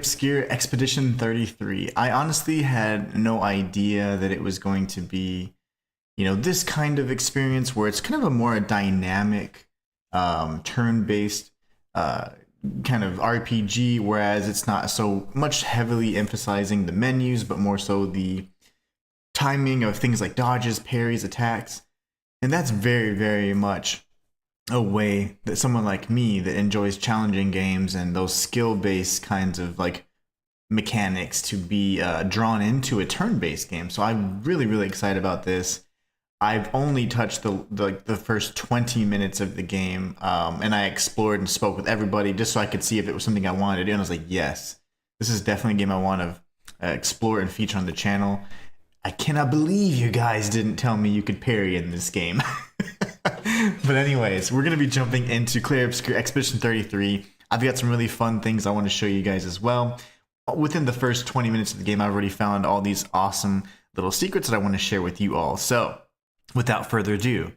Obscur Expedition 33. I honestly had no idea that it was going to be, this kind of experience where it's kind of a more dynamic, turn-based kind of RPG, whereas it's not so much heavily emphasizing the menus, but more so the timing of things like dodges, parries, attacks. And that's very, very much a way that someone like me that enjoys challenging games and those skill-based kinds of like mechanics to be drawn into a turn-based game. So I'm really, really excited about this. I've only touched the first 20 minutes of the game, and I explored and spoke with everybody just so I could see if it was something I wanted to do. And I was like, yes, this is definitely a game I want to explore and feature on the channel. I cannot believe you guys didn't tell me you could parry in this game. But anyways, we're going to be jumping into Clair Obscur Expedition 33. I've got some really fun things I want to show you guys as well. Within the first 20 minutes of the game, I've already found all these awesome little secrets that I want to share with you all. So, without further ado,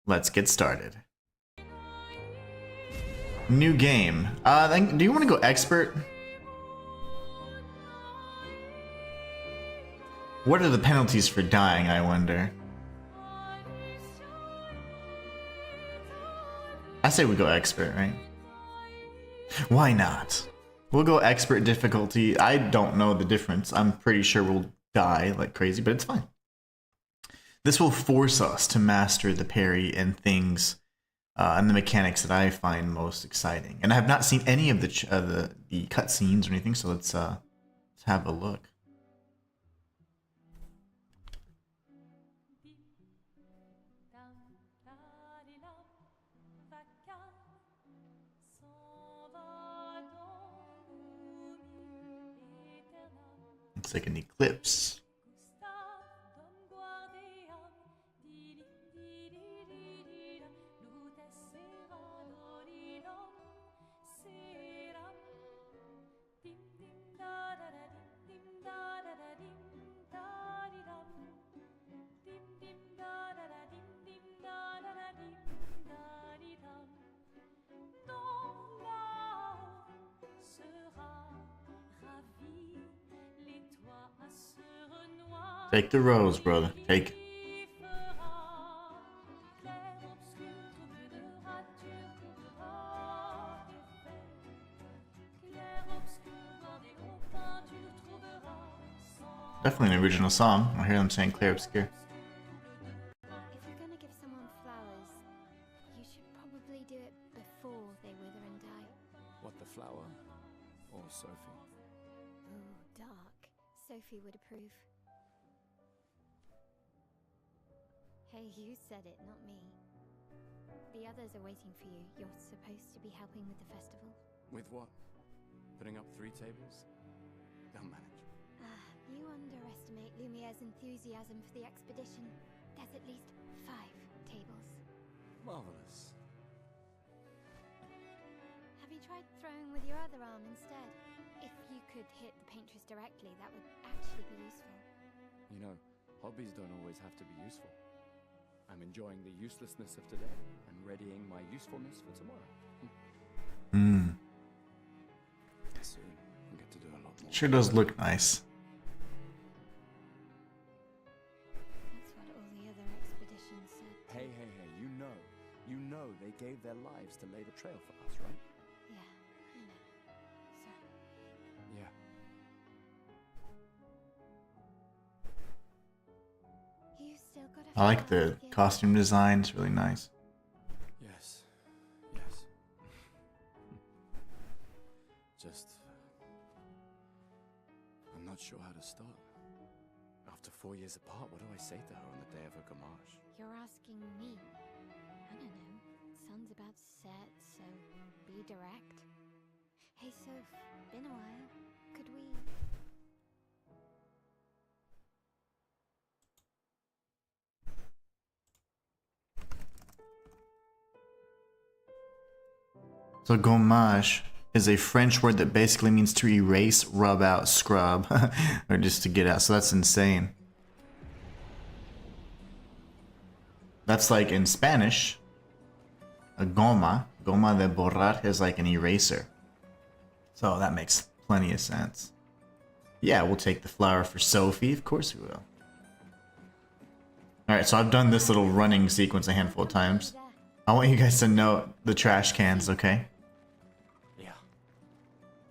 let's get started. New game. Do you want to go expert? What are the penalties for dying, I wonder? I say we go expert, right? Why not? We'll go expert difficulty. I don't know the difference. I'm pretty sure we'll die like crazy, but it's fine. This will force us to master the parry and things and the mechanics that I find most exciting. And I have not seen any of the cutscenes or anything, so let's have a look. Looks like an eclipse. Take the rose, brother. Take it. Definitely an original song. I hear them saying Clair Obscur. If you're gonna give someone flowers, you should probably do it before they wither and die. What, the flower? Or Sophie? Ooh, dark. Sophie would approve. Hey, you said it, not me. The others are waiting for you. You're supposed to be helping with the festival. With what? Putting up 3 tables? They'll manage. You underestimate Lumiere's enthusiasm for the expedition. There's at least 5 tables. Marvelous. Have you tried throwing with your other arm instead? If you could hit the Paintress directly, that would actually be useful. You know, hobbies don't always have to be useful. I'm enjoying the uselessness of today and readying my usefulness for tomorrow. Soon, I'll get to do a lot more. Sure does look nice. That's what all the other expeditions said. Hey, you know they gave their lives to lay the trail for us, right? Yeah, I know. Sorry. Yeah. You still got I like the costume design. It's really nice. Yes. Just... I'm not sure how to start. After 4 years apart, what do I say to her on the day of her gamage? You're asking me. I don't know. Sun's about to set, so be direct. Hey, Soph, been a while. Could we... So gommage is a French word that basically means to erase, rub out, scrub, or just to get out. So that's insane. That's like in Spanish, a goma de borrar is like an eraser. So that makes plenty of sense. Yeah, we'll take the flower for Sophie. Of course we will. Alright, so I've done this little running sequence a handful of times. I want you guys to note the trash cans, okay? Yeah.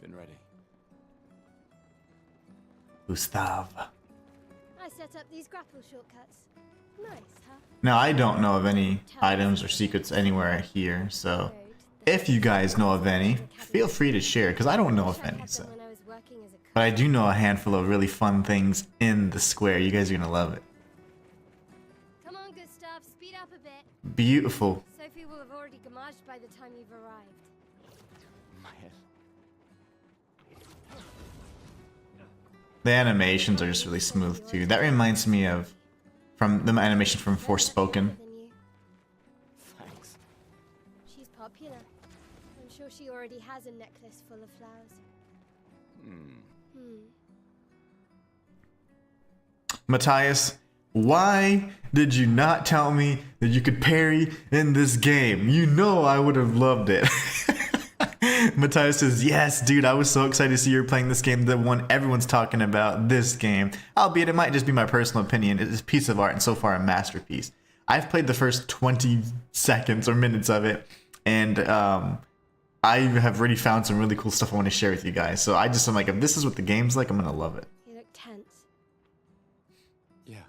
Been ready. Gustave. I set up these grapple shortcuts. Nice, huh? Now, I don't know of any items or secrets anywhere here, so if you guys know of any, feel free to share, because I don't know of any, so. But I do know a handful of really fun things in the square. You guys are gonna love it. Come on, Gustave, speed up a bit. Beautiful. Sophie will have already gamaged by the time you've arrived. Maelle. The animations are just really smooth too. That reminds me of from the animation from Forspoken. Thanks. She's popular. I'm sure she already has a necklace full of flowers. Matthias, why did you not tell me that you could parry in this game? You know I would have loved it. Matthias says, yes, dude, I was so excited to see you playing this game, the one everyone's talking about, this game. Albeit it might just be my personal opinion. It is a piece of art and so far a masterpiece. I've played the first 20 seconds or minutes of it, and I have already found some really cool stuff I want to share with you guys. So I'm like, if this is what the game's like, I'm going to love it. You look tense. Yeah,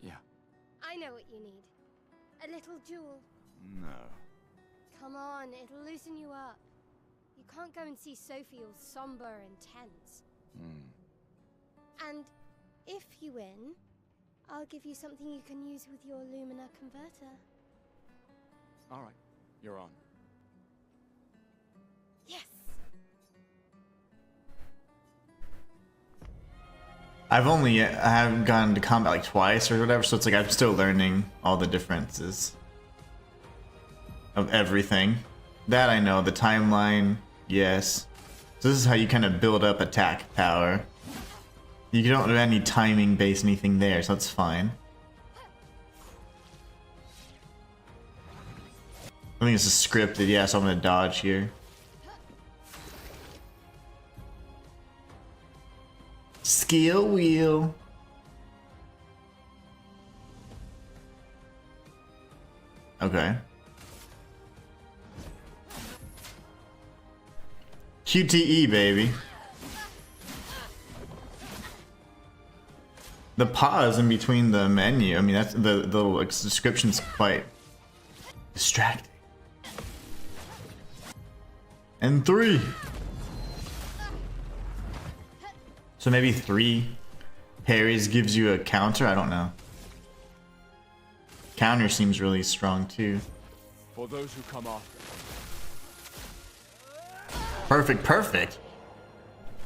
yeah. I know what you need. A little jewel. No. Come on, it'll loosen you up. You can't go and see Sophie all somber and tense. And if you win, I'll give you something you can use with your Lumina converter. All right, you're on. Yes! I have gone to combat like twice or whatever, so it's like I'm still learning all the differences of everything. That I know, the timeline, yes. So this is how you kind of build up attack power. You don't have any timing based anything there, so that's fine. I think this is scripted, yeah, so I'm gonna dodge here. Skill wheel. Okay. QTE, baby. The pause in between the menu, I mean, that's the little description's quite distracting. And 3. So maybe 3 parries gives you a counter? I don't know. Counter seems really strong too. For those who come after. Perfect, perfect.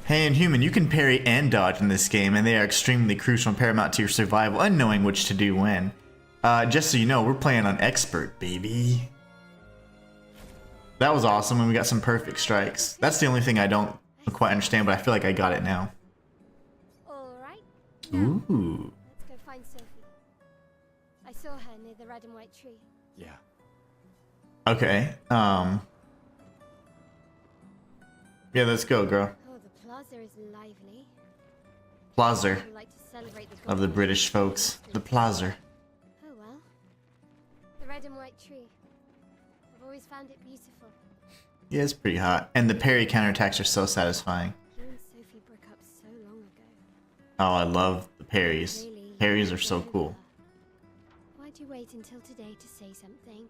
Hey, Inhuman, you can parry and dodge in this game, and they are extremely crucial and paramount to your survival and knowing which to do when. Just so you know, we're playing on Expert, baby. That was awesome, and we got some perfect strikes. That's the only thing I don't quite understand, but I feel like I got it now. Alright. Ooh. Let's go find Sophie. I saw her near the red and white tree. Yeah. Okay, yeah, let's go, girl. Oh, the plaza is lively. Plaza I'd like to celebrate the of the British folks. The plaza. Oh well. The red and white tree. I've always found it beautiful. Yeah, it's pretty hot. And the parry counterattacks are so satisfying. You and Sophie broke up so long ago. Oh, I love the parries. Really, Parries are it's so over. cool. Why'd you wait until today to say something?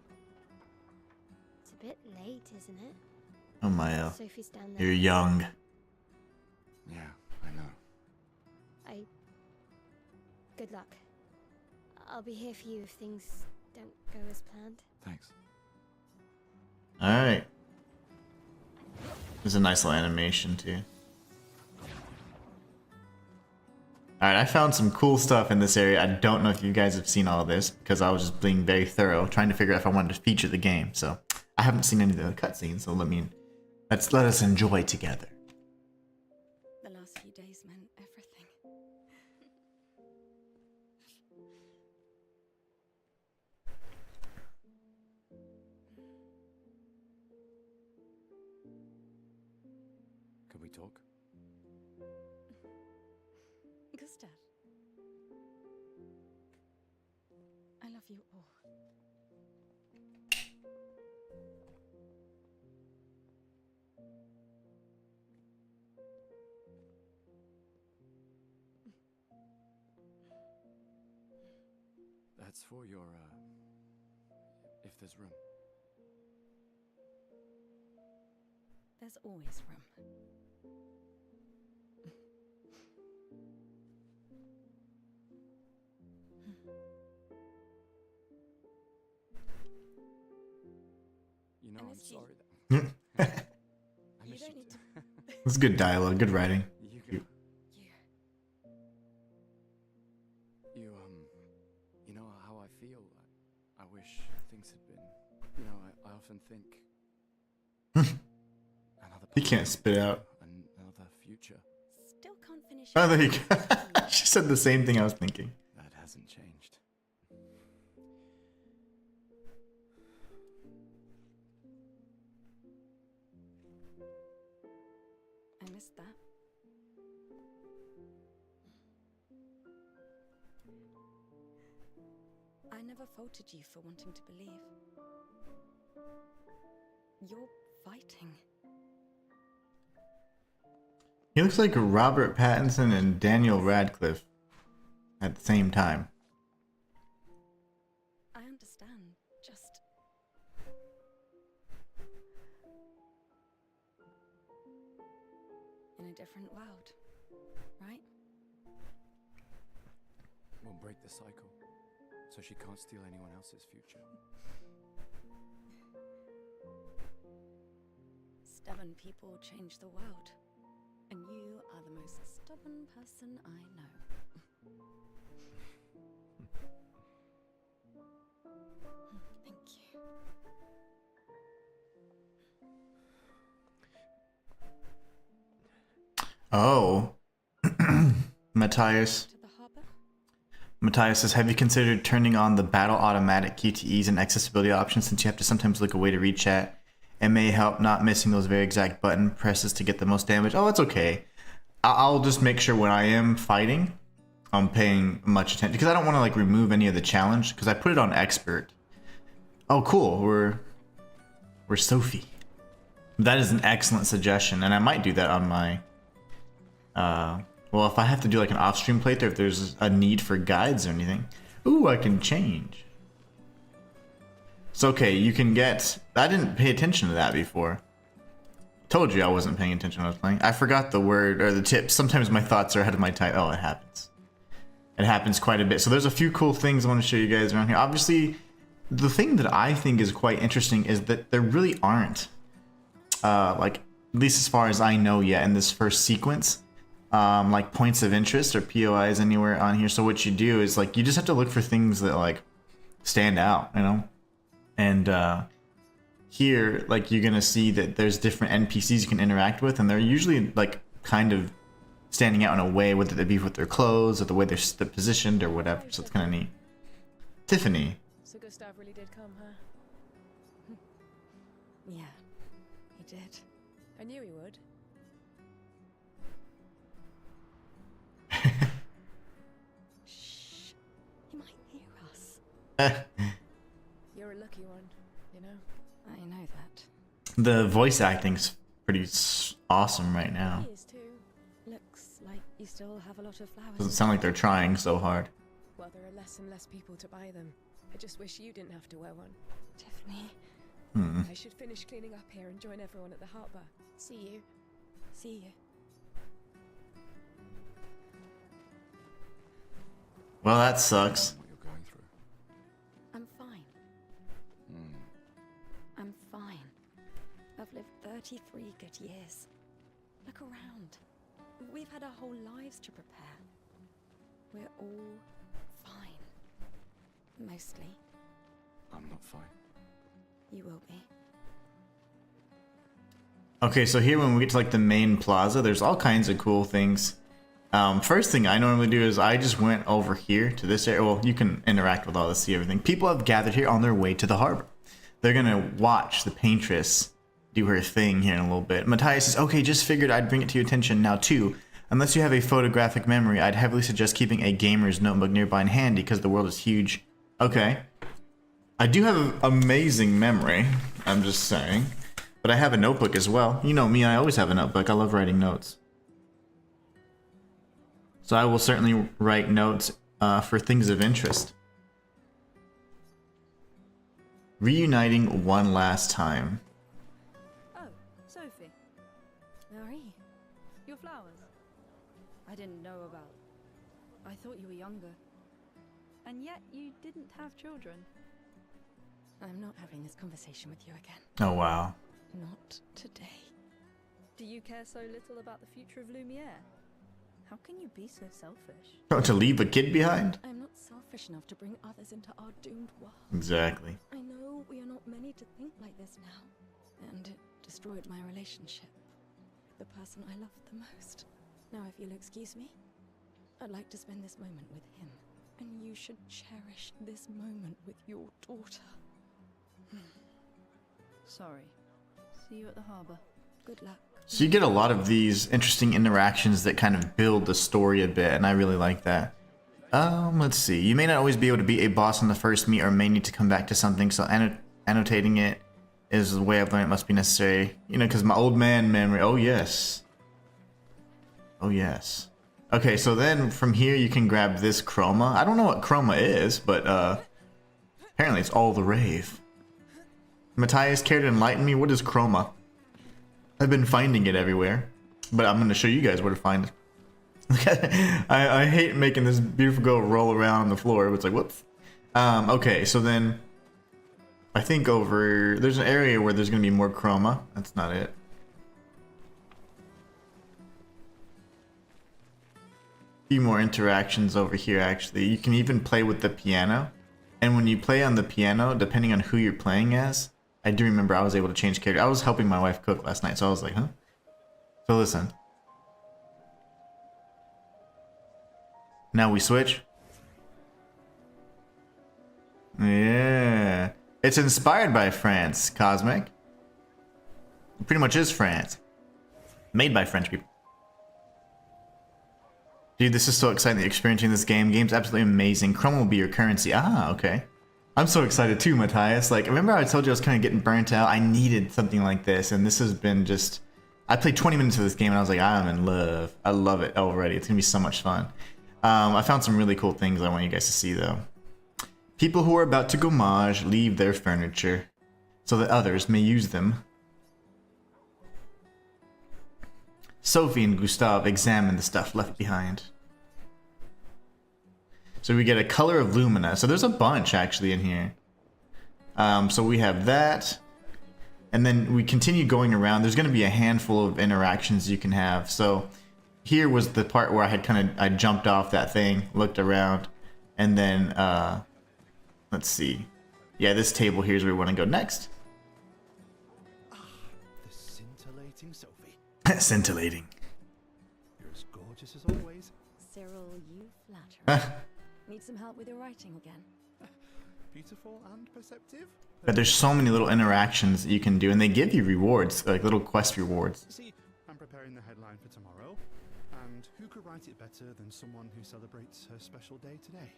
It's a bit late, isn't it? Oh, Maelle. Sophie's down there. You're young. Yeah, I know. Good luck. I'll be here for you if things don't go as planned. Thanks. Alright. There's a nice little animation, too. Alright, I found some cool stuff in this area. I don't know if you guys have seen all this, because I was just being very thorough, trying to figure out if I wanted to feature the game. So, I haven't seen any of the cutscenes, so let us enjoy together. The last few days meant everything. talk? Gustave, I love you all. That's for your, if there's room. There's always room. You know, I I'm missed you. sorry that I You miss don't you need too. to. It's good dialogue, good writing. You go. You. You know how I feel. I wish things had been. You know, I often think. Another He can't path, spit out. another future. Still can't finish. Oh, there you your go. sentence. She said the same thing I was thinking. That hasn't changed. I missed that. I never faulted you for wanting to believe. You're fighting. He looks like Robert Pattinson and Daniel Radcliffe at the same time. I understand. Just. In a different world, right? We'll break the cycle, so she can't steal anyone else's future. Stubborn people change the world. And you are the most stubborn person I know. Thank you. Oh. Matthias. To the harbor? Matthias says, have you considered turning on the battle automatic QTEs and accessibility options since you have to sometimes look away to read chat? It may help not missing those very exact button presses to get the most damage. Oh, it's okay. I'll just make sure when I am fighting, I'm paying much attention because I don't want to like remove any of the challenge because I put it on expert. Oh, cool. We're Sophie. That is an excellent suggestion, and I might do that on my. Well, if I have to do like an off-stream playthrough, if there's a need for guides or anything, ooh, I can change. It's okay. You can get. I didn't pay attention to that before. Told you I wasn't paying attention when I was playing. I forgot the word or the tip. Sometimes my thoughts are ahead of my time. Oh, it happens. It happens quite a bit. So there's a few cool things I want to show you guys around here. Obviously, the thing that I think is quite interesting is that there really aren't, like, at least as far as I know yet in this first sequence, like points of interest or POIs anywhere on here. So what you do is like, you just have to look for things that like stand out, you know? And, here, like, you're gonna see that there's different NPCs you can interact with, and they're usually like kind of standing out in a way, whether they be with their clothes or the way they're positioned or whatever. So it's kind of neat. Tiffany. So Gustave really did come, huh? Yeah, he did. I knew he would. Shh. He might hear us. You're a lucky one, you know? I know that. The voice acting's pretty awesome right now. He is too. Looks like you still have a lot of flowers. Doesn't sound like they're trying so hard. Well, there are less and less people to buy them. I just wish you didn't have to wear one. Tiffany, I should finish cleaning up here and join everyone at the harbor. See you. see you. Well, that sucks. What you're going through. I'm fine. I'm fine. I've lived 33 good years. Look around. We've had our whole lives to prepare. We're all fine. Mostly. I'm not fine. You will be. Okay, so here when we get to like the main plaza, there's all kinds of cool things. First thing I normally do is I just went over here to this area. Well, you can interact with all this, see everything. People have gathered here on their way to the harbor. They're gonna watch the Paintress do her thing here in a little bit. Matthias says, okay, just figured I'd bring it to your attention now too. Unless you have a photographic memory, I'd heavily suggest keeping a gamer's notebook nearby and handy because the world is huge. Okay. I do have an amazing memory, I'm just saying. But I have a notebook as well. You know me, I always have a notebook. I love writing notes. So I will certainly write notes for things of interest. Reuniting one last time. Oh, Sophie. Marie, Your flowers. I didn't know about. I thought you were younger. And yet you didn't have children. I'm not having this conversation with you again. Oh wow. Not today. Do you care so little about the future of Lumiere? How can you be so selfish? Oh, to leave a kid behind? I'm not selfish enough to bring others into our doomed world. Exactly. I know we are not many to think like this now. And it destroyed my relationship with the person I loved the most. Now, if you'll excuse me, I'd like to spend this moment with him. And you should cherish this moment with your daughter. Sorry. See you at the harbor. Good luck. So you get a lot of these interesting interactions that kind of build the story a bit, and I really like that. Let's see. You may not always be able to be a boss on the first meet, or may need to come back to something, so annotating it is a way I've learned it must be necessary. You know, because my old man memory. Oh, yes. Oh, yes. Okay, so then from here you can grab this chroma. I don't know what chroma is, but apparently it's all the rave. Matthias, care to enlighten me? What is chroma? I've been finding it everywhere, but I'm going to show you guys where to find it. I hate making this beautiful girl roll around on the floor, but it's like, whoops. Okay, so then I think over... There's an area where there's going to be more chroma. That's not it. A few more interactions over here, actually. You can even play with the piano. And when you play on the piano, depending on who you're playing as, I do remember I was able to change character. I was helping my wife cook last night, so I was like, huh? So listen. Now we switch. Yeah. It's inspired by France, Cosmic. It pretty much is France. Made by French people. Dude, this is so exciting that you're experiencing this game. Game's absolutely amazing. Chrome will be your currency. Ah, okay. I'm so excited too, Matthias. Like, remember I told you I was kind of getting burnt out? I needed something like this, and this has been just... I played 20 minutes of this game, and I was like, I'm in love. I love it already. It's going to be so much fun. I found some really cool things I want you guys to see, though. People who are about to gommage leave their furniture, so that others may use them. Sophie and Gustave examine the stuff left behind. So we get a color of Lumina. So there's a bunch actually in here. So we have that. And then we continue going around. There's going to be a handful of interactions you can have. So here was the part where I had I jumped off that thing, looked around, and then let's see. Yeah, this table here is where we want to go next. Ah, the scintillating Sophie. Scintillating. You're as gorgeous as always. Cyril, you flatter me. Need some help with your writing again? Beautiful and perceptive. But there's so many little interactions that you can do, and they give you rewards, like little quest rewards. See, I'm preparing the headline for tomorrow, and who could write it better than someone who celebrates her special day today?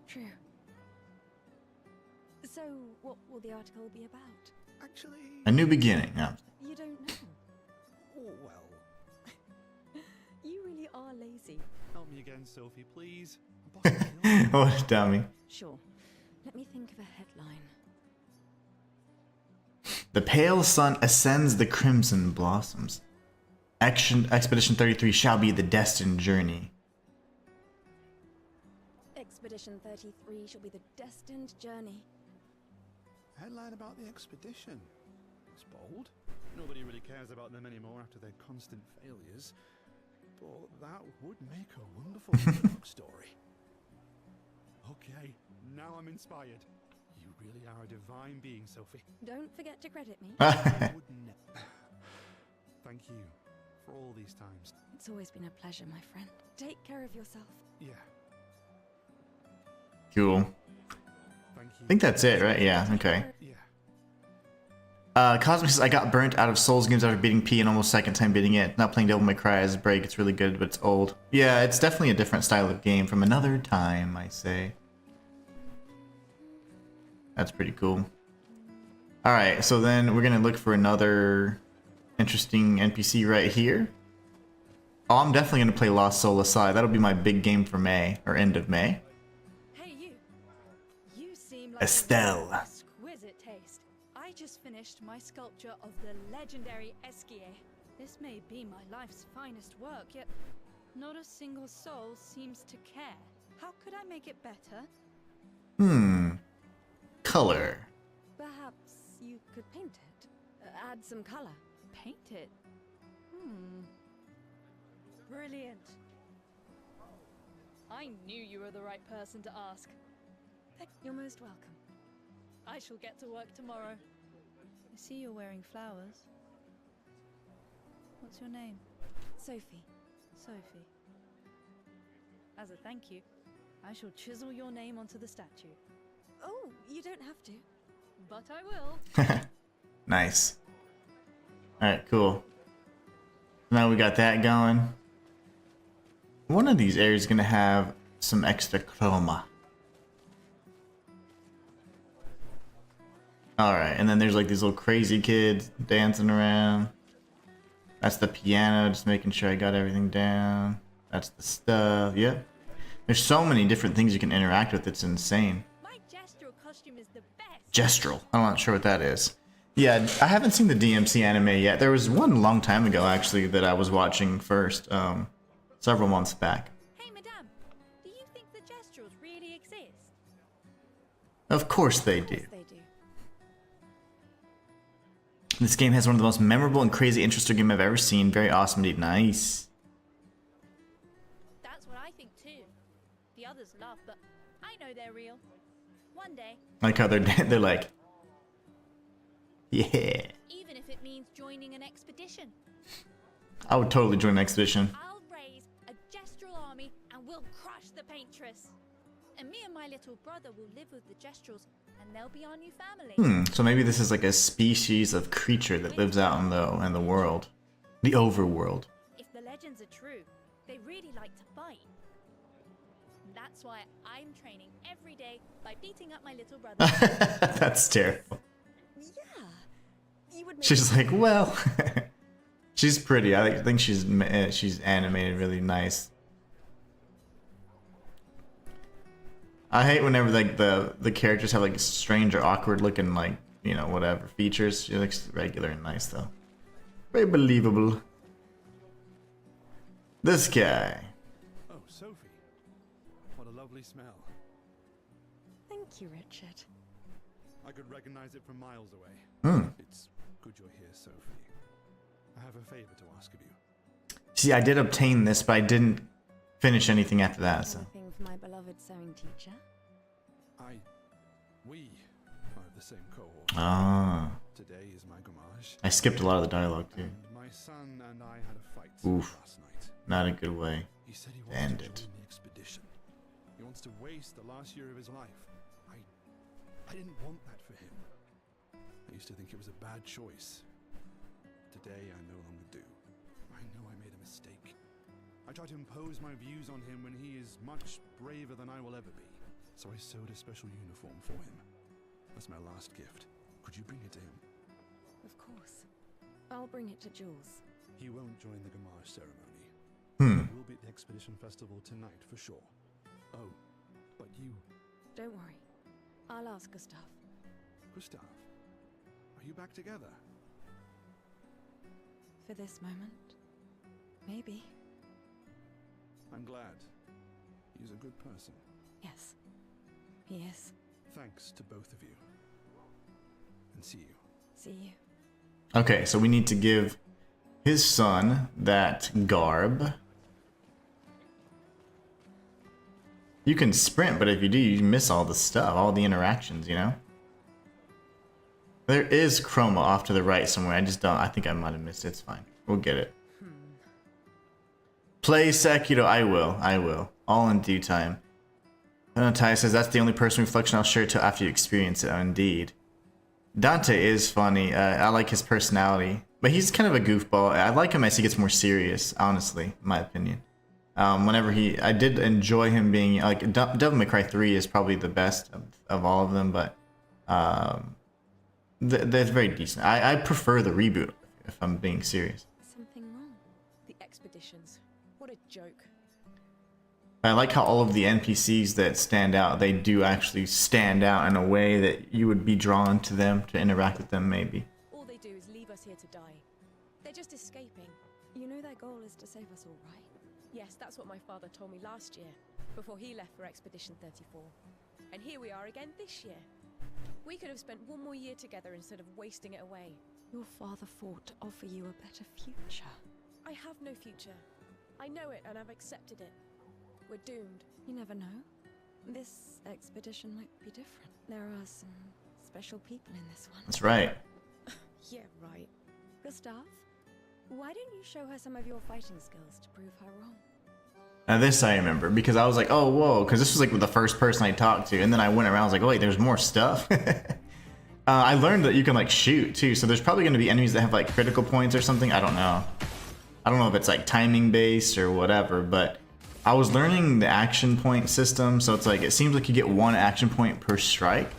True. So, what will the article be about? Actually, A new beginning. Yeah. You don't know. oh well. You really are lazy. Help me again, Sophie, please. I'm bossing you up. Oh, dummy. Sure. Let me think of a headline. The pale sun ascends the crimson blossoms. Expedition 33 shall be the destined journey. Expedition 33 shall be the destined journey. Headline about the expedition. It's bold. Nobody really cares about them anymore after their constant failures. But that would make a wonderful book story. Okay, now I'm inspired. You really are a divine being, Sophie. Don't forget to credit me. I would Thank you for all these times. It's always been a pleasure, my friend. Take care of yourself. Yeah, Cool. thank you. I think that's it, right? Yeah, okay. Yeah. Cosmic says, I got burnt out of Souls games after beating P and almost second time beating it. Not playing Devil May Cry as a break. It's really good, but it's old. Yeah, it's definitely a different style of game from another time, I say. That's pretty cool. Alright, so then we're gonna look for another interesting NPC right here. Oh, I'm definitely gonna play Lost Soul Aside. That'll be my big game for May, or end of May. Hey, you. You seem like Estelle. an exquisite taste. I just finished my sculpture of the legendary Esquier. This may be my life's finest work, yet not a single soul seems to care. How could I make it better? Color. Perhaps you could paint it. Add some color. Paint it? Brilliant. I knew you were the right person to ask. You're most welcome. I shall get to work tomorrow. I see you're wearing flowers. What's your name? Sophie. Sophie. As a thank you, I shall chisel your name onto the statue. Oh, you don't have to. But I will. Nice. Alright, cool. Now we got that going. One of these areas is going to have some extra chroma. Alright, and then there's like these little crazy kids dancing around. That's the piano, just making sure I got everything down. That's the stuff, yep. There's so many different things you can interact with, it's insane. My gestural costume is the best. Gestural, I'm not sure what that is. Yeah, I haven't seen the DMC anime yet. There was one a long time ago, actually, that I was watching first, several months back. Hey, madame, do you think the gestuals really exist? Of course they do. They do. This game has one of the most memorable and crazy intro game I've ever seen. Very awesome indeed. Nice. That's what I think too. The others laugh, but I know they're real. One day, Like how they're like, yeah. even if it means joining an expedition, I would totally join an expedition. I'll raise a gestural army and we'll crush the Paintress. And me and my little brother will live with the gestrals, and they'll be our new family. So maybe this is like a species of creature that lives out in the world, the overworld. If the legends are true, they really like to fight. That's why I'm training every day by beating up my little brother. That's terrible. Yeah. You would make She's like, well, she's pretty. I think she's animated really nice. I hate whenever like the characters have like strange or awkward looking like, you know, whatever features. She looks regular and nice though. Very believable. This guy. Oh, Sophie. What a lovely smell. Thank you, Richard. I could recognize it from miles away. It's good you're here, Sophie. I have a favor to ask of you. See, I did obtain this, but I didn't finish anything after that. So. Anything for my beloved sewing teacher? We are of the same cohort. Ah, Today is my gommage. I skipped a lot of the dialogue too. And my son and I had a fight Oof. last night. Not a good way. He said he End wants to it. join the expedition. He wants to waste the last year of his life. I didn't want that for him. I used to think it was a bad choice. Today I no longer do. I know I made a mistake. I tried to impose my views on him when he is much braver than I will ever be. So I sewed a special uniform for him. That's my last gift. Could you bring it to him? Of course. I'll bring it to Jules. He won't join the Gamage ceremony. Hmm. We'll be at the Expedition Festival tonight for sure. Oh, but you... Don't worry. I'll ask Gustave. Gustave, are you back together? For this moment. Maybe. I'm glad. He's a good person. Yes. He is. Thanks to both of you. And see you. See you. Okay, so we need to give his son that garb. You can sprint, but if you do, you miss all the stuff, all the interactions, you know? There is chroma off to the right somewhere. I just don't. I think I might have missed it. It's fine. We'll get it. Play Sekiro. I will. I will. All in due time. Tai says that's the only person reflection I'll share till after you experience it. Oh, indeed. Dante is funny. I like his personality, but he's kind of a goofball. I like him as he gets more serious, honestly, in my opinion. Whenever I did enjoy him being like Devil May Cry 3 is probably the best of all of them, but that's very decent. I prefer the reboot if I'm being serious. Something wrong? The expeditions. What a joke. I like how all of the NPCs that stand out, they do actually stand out in a way that you would be drawn to them to interact with them, maybe. All they do is leave us here to die. They're just escaping. You know their goal is to save us all, right? Yes, that's what my father told me last year, before he left for Expedition 34. And here we are again this year. We could have spent one more year together instead of wasting it away. Your father fought to offer you a better future. I have no future. I know it and I've accepted it. We're doomed. You never know. This expedition might be different. There are some special people in this one. That's right. Yeah, right. Gustave, why don't you show her some of your fighting skills to prove her wrong? Now this I remember, because I was like, oh, whoa, because this was like the first person I talked to, and then I went around, I was like, oh wait, there's more stuff. I learned that you can like shoot too, so there's probably going to be enemies that have like critical points or something. I don't know. I don't know if it's like timing based or whatever, but I was learning the action point system, so it's like, it seems like you get 1 action point per strike,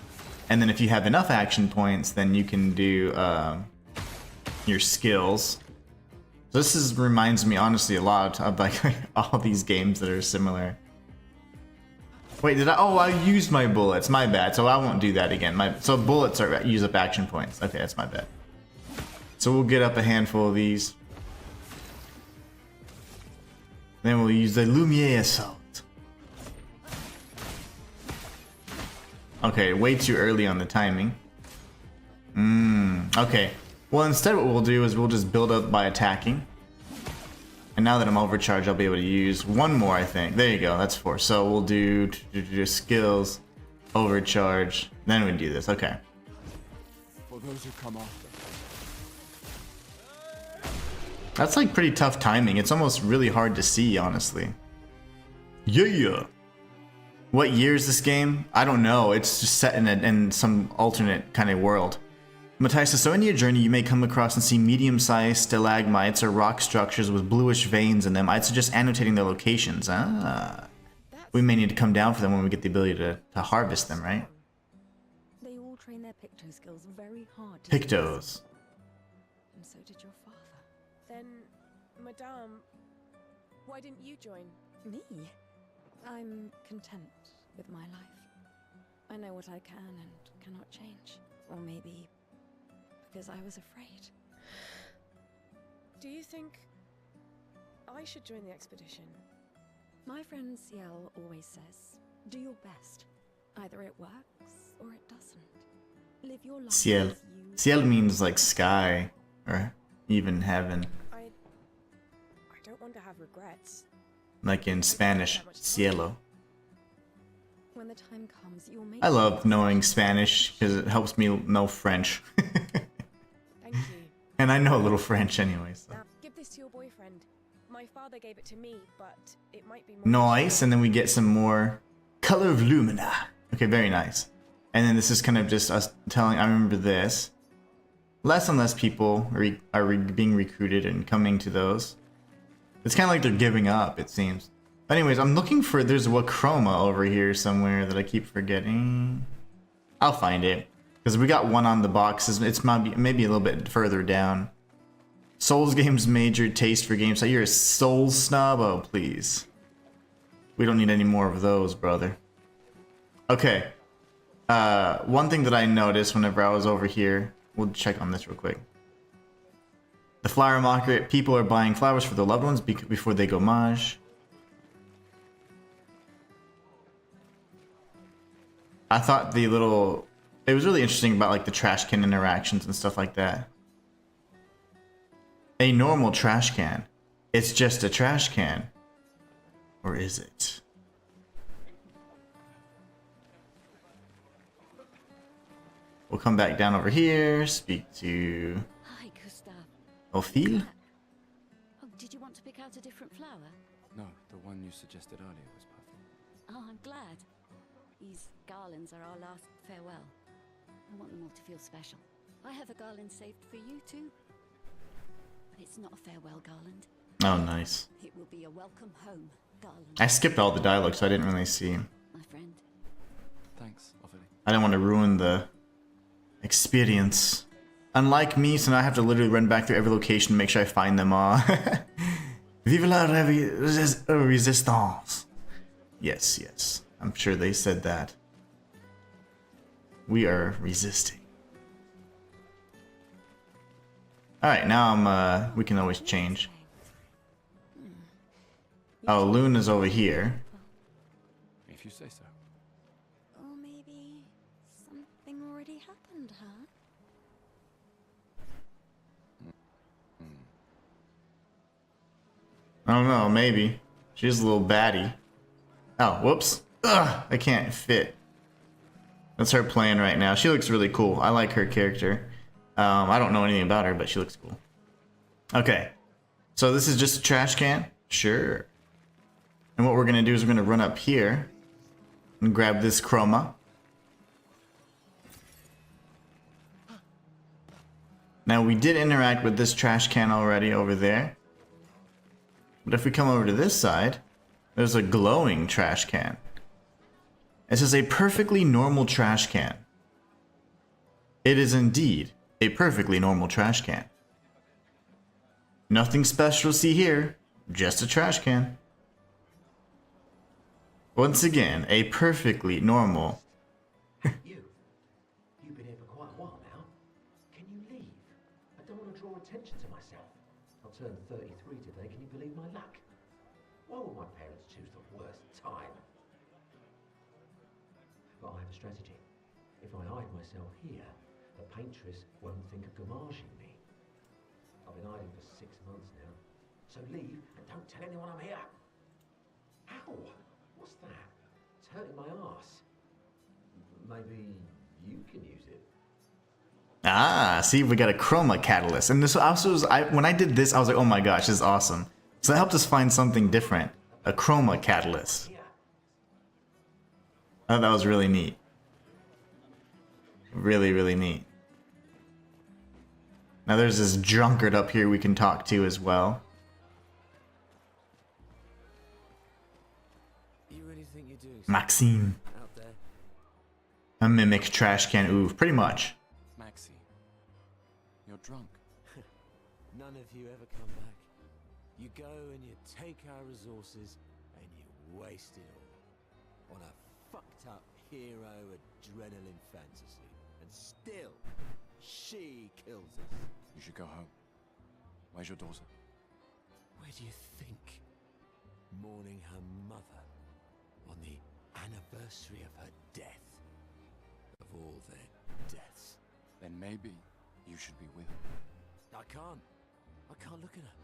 and then if you have enough action points, then you can do your skills. So this reminds me honestly a lot of like all these games that are similar. Wait, I used my bullets, my bad, so I won't do that again. So bullets use up action points. Okay, that's my bad. So we'll get up a handful of these. Then we'll use the Lumiere Assault. Okay, way too early on the timing. Okay. Well, instead what we'll do is we'll just build up by attacking. And now that I'm overcharged, I'll be able to use 1 more, I think. There you go, that's 4. So we'll do skills, overcharge, then we do this. Okay. For those who come after. That's like pretty tough timing. It's almost really hard to see, honestly. Yeah. What year is this game? I don't know. It's just set in some alternate kind of world. Matthias says, so in your journey you may come across and see medium-sized stalagmites or rock structures with bluish veins in them. I'd suggest annotating their locations. We may need to come down for them when we get the ability to harvest them, right? They all train their picto skills very hard. Pictos. And so did your father. Then, Madame, why didn't you join? Me? I'm content with my life. I know what I can and cannot change. Or maybe because I was afraid. Do you think I should join the expedition? My friend Ciel always says, do your best. Either it works or it doesn't. Live your life. Ciel. Ciel means like sky or even heaven. I don't want to have regrets. Like in Spanish, cielo. When the time comes, you'll make. I love knowing Spanish because it helps me know French. Thank you. And I know a little French anyway, so. Now, give this to your boyfriend. My father gave it to me, but it might be more. Nice, and then we get some more Color of Lumina. Okay, very nice. And then this is kind of just us telling, I remember this. Less and less people are being recruited and coming to those. It's kind of like they're giving up, it seems. Anyways, I'm looking for, there's a Wachroma over here somewhere that I keep forgetting. I'll find it. Because we got one on the boxes. It's maybe a little bit further down. Souls games major taste for games. So you're a Souls snob? Oh, please. We don't need any more of those, brother. Okay. One thing that I noticed whenever I was over here, we'll check on this real quick. The flower market, people are buying flowers for their loved ones before they go mage. I thought it was really interesting about like the trash can interactions and stuff like that. A normal trash can. It's just a trash can. Or is it? We'll come back down over here, speak to Hi, Gustave. Ophile. Oh, did you want to pick out a different flower? No, the one you suggested earlier was perfect. Oh, I'm glad. These garlands are our last farewell. I want them all to feel special. I have a garland saved for you too. But it's not a farewell garland. Oh, nice. It will be a welcome home garland. I skipped all the dialogue, so I didn't really see. My friend. Thanks, Ophelia. I didn't want to ruin the experience. Unlike me, so now I have to literally run back through every location to make sure I find them all. Vive la resistance. Yes, yes. I'm sure they said that. We are resisting. Alright, now I'm, we can always change. Oh, Loon is over here. If you say so. Or maybe something already happened, huh? I don't know, maybe. She's a little baddie. Oh, whoops. Ugh, I can't fit. That's her playing right now. She looks really cool. I like her character. I don't know anything about her, but she looks cool. Okay. So this is just a trash can? Sure. And what we're going to do is we're going to run up here and grab this chroma. Now we did interact with this trash can already over there. But if we come over to this side, there's a glowing trash can. This is a perfectly normal trash can. It is indeed a perfectly normal trash can. Nothing special to see here, just a trash can. Once again, a perfectly normal. You've been here for quite a while now. Can you leave? I don't want to draw attention to myself. I'll turn 33 today, can you believe my luck? Why would my parents choose the worst time? But I have a strategy. If I hide myself here, the Paintress won't think of gommaging me. I've been hiding for 6 months now. So leave and don't tell anyone I'm here. Ow! What's that? It's hurting my arse. Maybe you can use it. Ah, see, we got a chroma catalyst. And this also was, when I did this, I was like, oh my gosh, this is awesome. So that helped us find something different. A chroma catalyst. I thought that was really neat. Really, really neat. Now there's this drunkard up here we can talk to as well. You really think you're doing Maxime. out there? A mimic trash can. Ooh, pretty much. Maxie, you're drunk. None of you ever come back. You go and you take our resources and you waste it all on a fucked up hero adrenaline fantasy. And still, she kills us. You should go home. Where's your daughter? Where do you think? Mourning her mother on the anniversary of her death. Of all their deaths. Then maybe you should be with her. I can't look at her.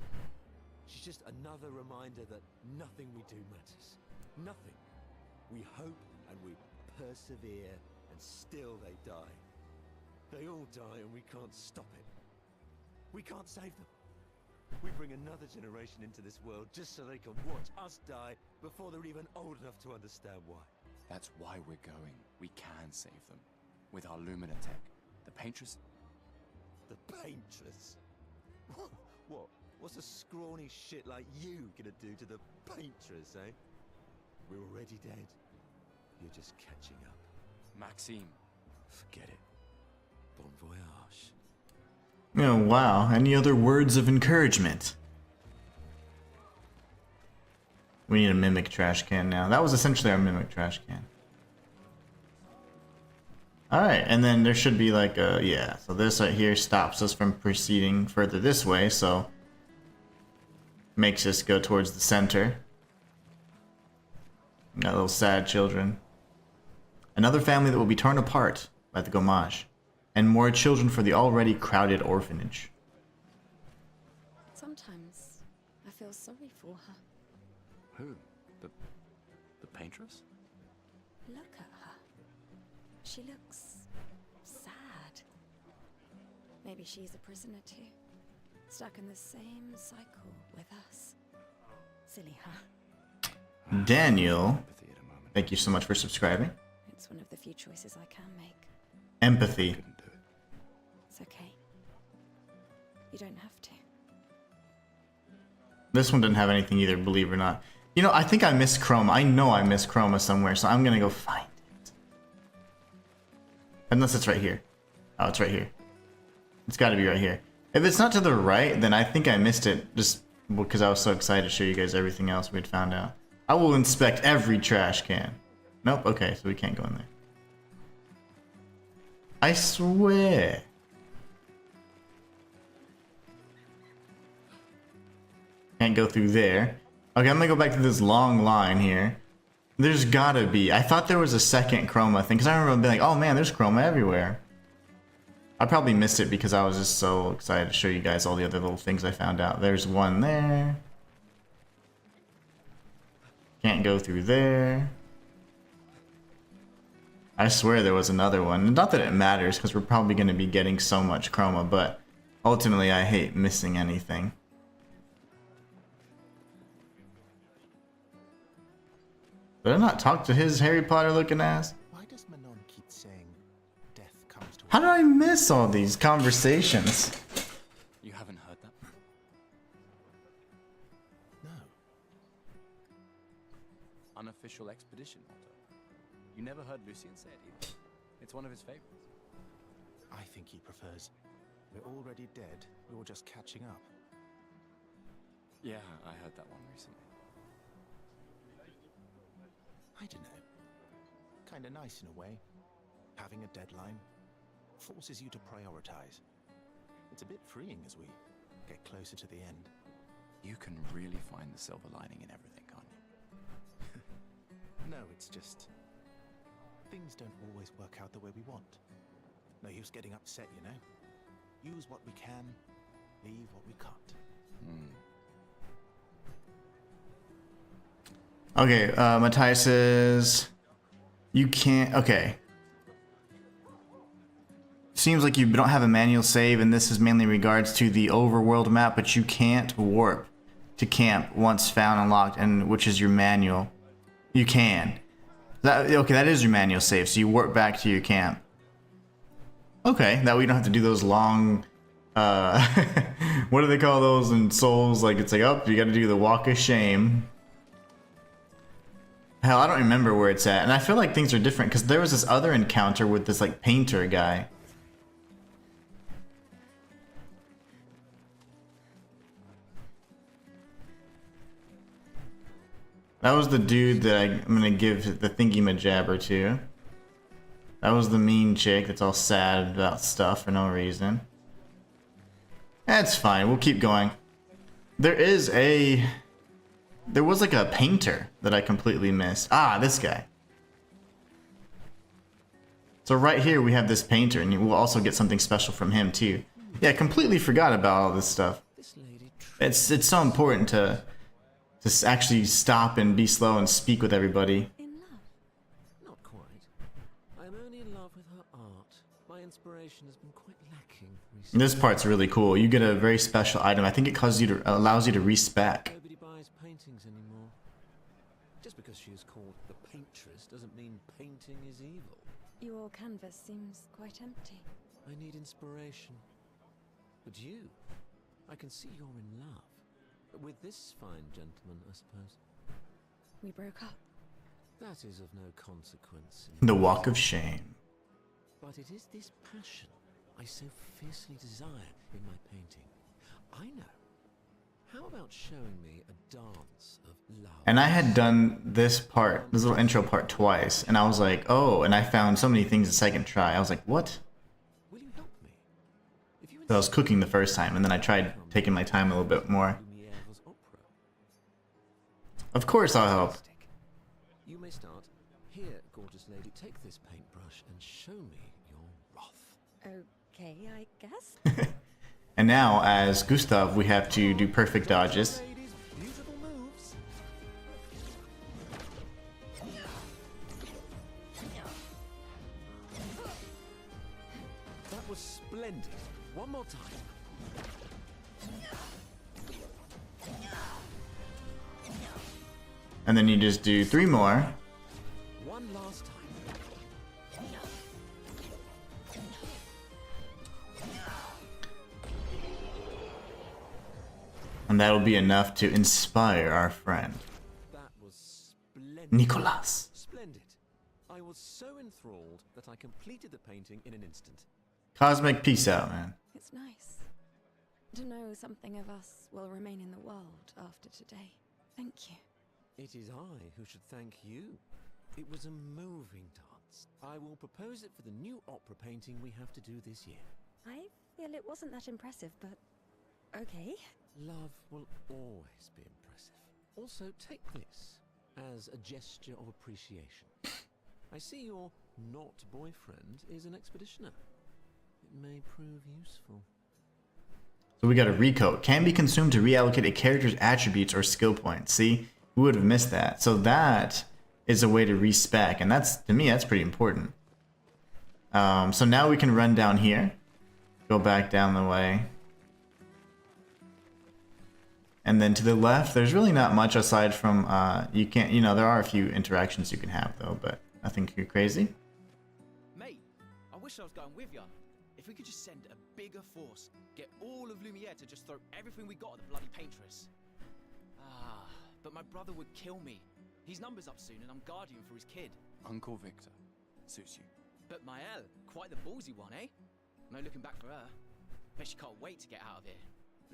She's just another reminder that nothing we do matters. Nothing. We hope and we persevere, and still they die. They all die and we can't stop it. We can't save them. We bring another generation into this world just so they can watch us die before they're even old enough to understand why. That's why we're going. We can save them. With our Lumina tech. The Paintress... The Paintress? What? What's a scrawny shit like you gonna do to the Paintress, eh? We're already dead. You're just catching up. Maxime. Forget it. Bon voyage. Oh, wow. Any other words of encouragement? We need a mimic trash can now. That was essentially our mimic trash can. Alright, and then there should be like a... Yeah, so this right here stops us from proceeding further this way, so... Makes us go towards the center. Got little sad children. Another family that will be torn apart by the gommage. And more children for the already crowded orphanage. Sometimes I feel sorry for her. Who? The Paintress? Look at her. She looks sad. Maybe she's a prisoner too. Stuck in the same cycle with us. Silly, huh? Daniel, thank you so much for subscribing. It's one of the few choices I can make. Empathy. It's okay. You don't have to. This one didn't have anything either, believe it or not. You know, I think I missed Chroma. I know I missed Chroma somewhere, so I'm gonna go find it. Unless it's right here. Oh, it's right here. It's gotta be right here. If it's not to the right, then I think I missed it just because I was so excited to show you guys everything else we'd found out. I will inspect every trash can. Nope, okay, so we can't go in there. I swear. Can't go through there. Okay, I'm gonna go back to this long line here. There's gotta be. I thought there was a second Chroma thing, because I remember being like, oh man, there's Chroma everywhere. I probably missed it because I was just so excited to show you guys all the other little things I found out. There's one there. Can't go through there. I swear there was another one. Not that it matters, because we're probably going to be getting so much Chroma, but ultimately I hate missing anything. Did I not talk to his Harry Potter looking ass? Why does Manon keep saying death comes to How did I miss all these conversations? You haven't heard that? No. Unofficial expedition motto. You never heard Lucien say it either. It's one of his favorites. I think he prefers, we're already dead, you're just catching up. Yeah, I heard that one recently. I don't know. Kinda nice in a way. Having a deadline forces you to prioritize. It's a bit freeing as we get closer to the end. You can really find the silver lining in everything, can't you? No, it's just things don't always work out the way we want. No use getting upset, you know? Use what we can, leave what we can't. Okay, Matthias says you can't. Okay. Seems like you don't have a manual save, and this is mainly in regards to the overworld map, but you can't warp to camp once found and locked, and which is your manual. You can. Okay, that is your manual save, so you warp back to your camp. Okay, that way you don't have to do those long, what do they call those in Souls? Like, it's like, oh, you gotta do the walk of shame. Hell, I don't remember where it's at, and I feel like things are different, because there was this other encounter with this, like, painter guy. That was the dude that I'm gonna give the thingy-majabber to. That was the mean chick that's all sad about stuff for no reason. That's fine, we'll keep going. There was like a painter that I completely missed. Ah, this guy. So right here we have this painter, and we'll also get something special from him too. Yeah, I completely forgot about all this stuff. It's so important to actually stop and be slow and speak with everybody. In love? Not quite. I'm only in love with her art. My inspiration has been quite lacking recently. This part's really cool. You get a very special item. I think it allows you to respec. Nobody buys paintings anymore. Just because she is called the Paintress doesn't mean painting is evil. Your canvas seems quite empty. I need inspiration. But you, I can see you're in love. With this fine gentleman, I suppose. We broke up. That is of no consequence. The walk of shame. But it is this passion I so fiercely desire in my painting. I know. How about showing me a dance of love? And I had done this little intro part twice, and I was like, oh, and I found so many things the second try. I was like, what? Will you help me? So I was cooking the first time, and then I tried taking my time a little bit more. Of course I'll help. You may start. Here, gorgeous lady, take this paintbrush and show me your wrath. Okay, I guess. And now, as Gustave, we have to do perfect dodges. Beautiful moves. That was splendid. One more time. And then you just do 3 more. One last time. And that'll be enough to inspire our friend. That was splendid. Nicholas. Splendid. I was so enthralled that I completed the painting in an instant. Cosmic peace out, man. It's nice to know something of us will remain in the world after today. Thank you. It is I who should thank you. It was a moving dance. I will propose it for the new opera painting we have to do this year. I feel it wasn't that impressive, but okay. Love will always be impressive. Also, take this as a gesture of appreciation. I see your not boyfriend is an expeditioner. It may prove useful. So we got a recoat. Can be consumed to reallocate a character's attributes or skill points. See? We would have missed that. So that is a way to respec, and that's, to me, that's pretty important. So now we can run down here. Go back down the way. And then to the left, there's really not much aside from, you can't, you know, there are a few interactions you can have though, but nothing too crazy. Mate, I wish I was going with you. If we could just send a bigger force, get all of Lumiere to just throw everything we got at the bloody Paintress. Ah, but my brother would kill me. His number's up soon and I'm guardian for his kid. Uncle Victor. Suits you. But Maelle, quite the ballsy one, eh? No looking back for her. Bet she can't wait to get out of here.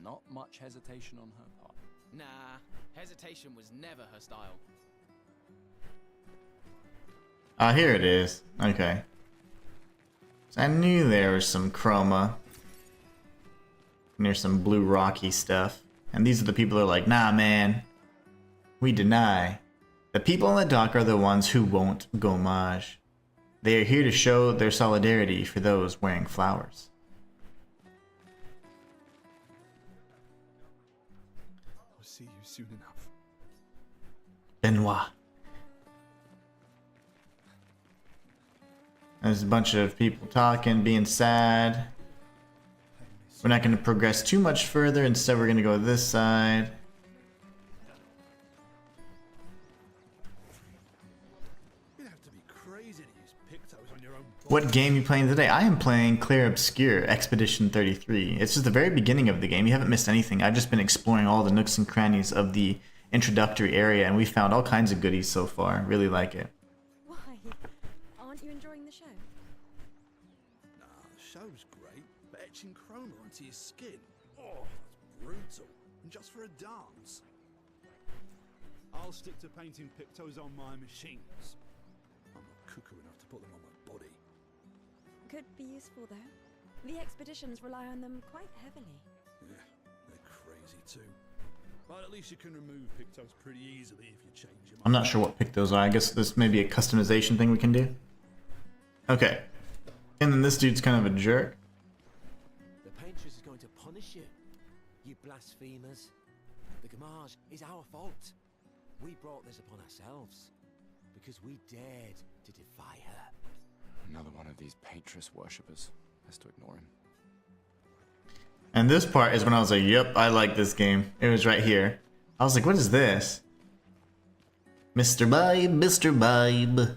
Not much hesitation on her part. Nah, hesitation was never her style. Ah, here it is. Okay. So I knew there was some chroma. And there's some blue rocky stuff. And these are the people who are like, nah man, we deny. The people on the dock are the ones who won't gommage. They are here to show their solidarity for those wearing flowers. I'll see you soon enough. Benoit. There's a bunch of people talking, being sad. We're not going to progress too much further. Instead, we're going to go this side. You'd have to be crazy to use pictos on your own. What game are you playing today? I am playing Clair Obscur, Expedition 33. It's just the very beginning of the game. You haven't missed anything. I've just been exploring all the nooks and crannies of the introductory area, and we found all kinds of goodies so far. Really like it. Why? Aren't you enjoying the show? Nah, the show's great, but etching chroma onto your skin, oh, that's brutal. And just for a dance. I'll stick to painting pictos on my machines. I'm not cuckoo enough to put them on my body. Could be useful though. The expeditions rely on them quite heavily. Yeah, they're crazy too. But at least you can remove pictos pretty easily if you change them. I'm not sure what pictos are. I guess this may be a customization thing we can do. Okay. And then this dude's kind of a jerk. The Paintress is going to punish you, you blasphemers. The Gamage is our fault. We brought this upon ourselves because we dared to defy her. Another one of these Paintress worshippers. Best to ignore him. And this part is when I was like, yep, I like this game. It was right here. I was like, what is this? Mr. Bibe, Mr. Bibe.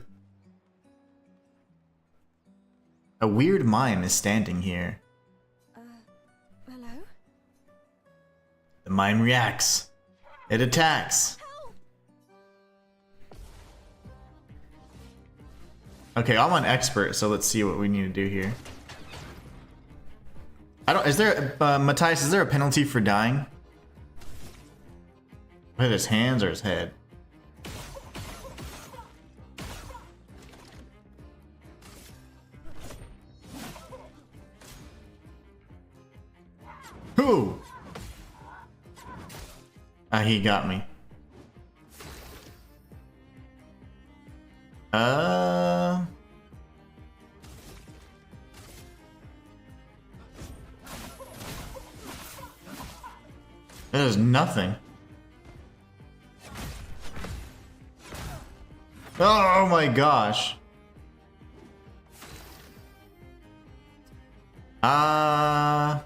A weird mime is standing here. Hello? The mime reacts. It attacks. Okay, I'm on expert, so let's see what we need to do here. Is there, Matthias, is there a penalty for dying? Hit his hands or his head? Who? Ah, he got me. There's nothing. Oh my gosh. I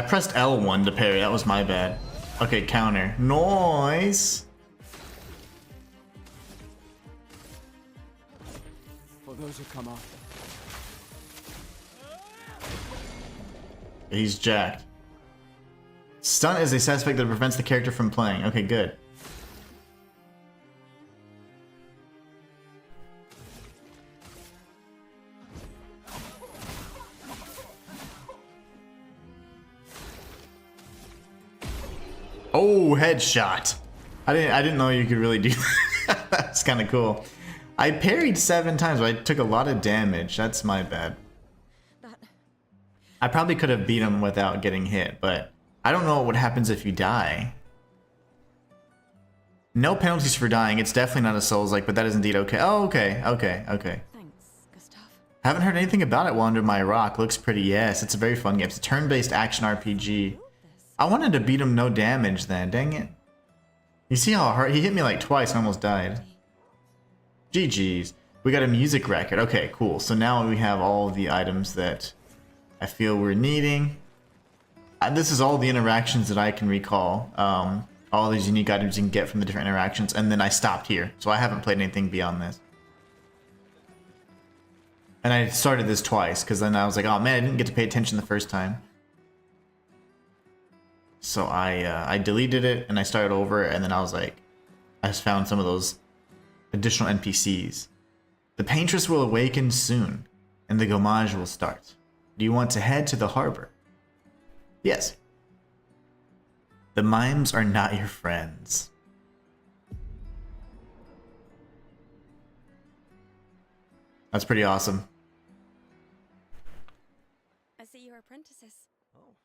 pressed L1 to parry, that was my bad. Okay, counter. Nice! For those who come after, He's jacked. Stun is a side effect that prevents the character from playing. Okay, good. Oh, headshot. I didn't know you could really do that. That's kind of cool. I parried 7 times, but I took a lot of damage. That's my bad. I probably could have beat him without getting hit, but I don't know what happens if you die. No penalties for dying. It's definitely not a Souls-like, but that is indeed okay. Oh, okay. Thanks, Gustave. Haven't heard anything about it while under my rock. Looks pretty, yes. It's a very fun game. It's a turn-based action RPG. I wanted to beat him no damage then. Dang it. You see how hard? He hit me like twice and almost died. GG's. We got a music record. Okay, cool. So now we have all the items that I feel we're needing. This is all the interactions that I can recall. All these unique items you can get from the different interactions. And then I stopped here. So I haven't played anything beyond this. And I started this twice because then I was like, oh man, I didn't get to pay attention the first time. So I deleted it and I started over, and then I was like, I just found some of those additional NPCs. The Paintress will awaken soon, and the Gommage will start. Do you want to head to the harbor? Yes. The mimes are not your friends. That's pretty awesome. I see you're apprentices. Oh.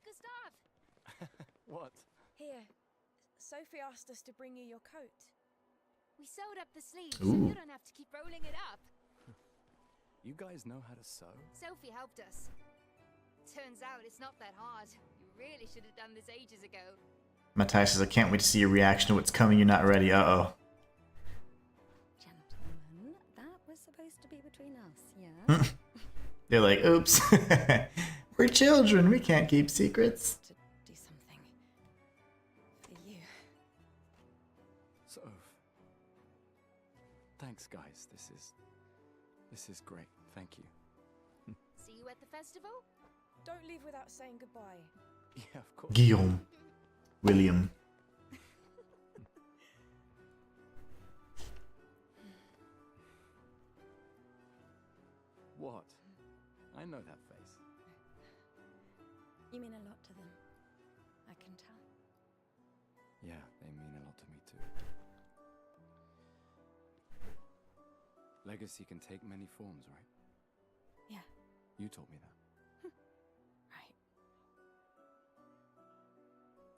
Gustave! What? Here. Sophie asked us to bring you your coat. We sewed up the sleeves, so Ooh. you don't have to keep rolling it up. You guys know how to sew? Sophie helped us. Turns out it's not that hard. You really should have done this ages ago. Matthias says, I can't wait to see your reaction to what's coming. You're not ready. Uh-oh. Gentlemen, that was supposed to be between us, yeah? They're like, oops. We're children. We can't keep secrets. To do something for you. So, thanks guys. This is great. Thank you. See you at the festival? Don't leave without saying goodbye. Yeah, of course. Guillaume. William. What? I know that face. You mean a lot to them. I can tell. Yeah, they mean a lot to me too. Legacy can take many forms, right? Yeah. You told me that. Right.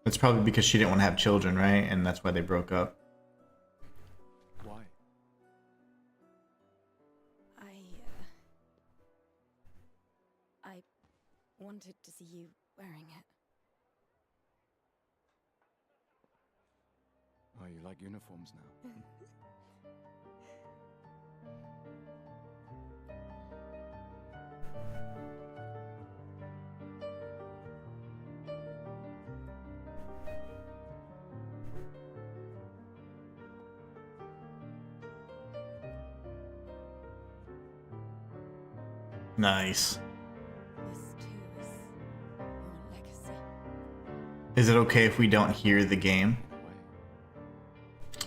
It's probably because she didn't want to have children, right? And that's why they broke up. Why? I wanted to see you wearing it. Oh, you like uniforms now? Nice. This too is your legacy. Is it okay if we don't hear the game? Why?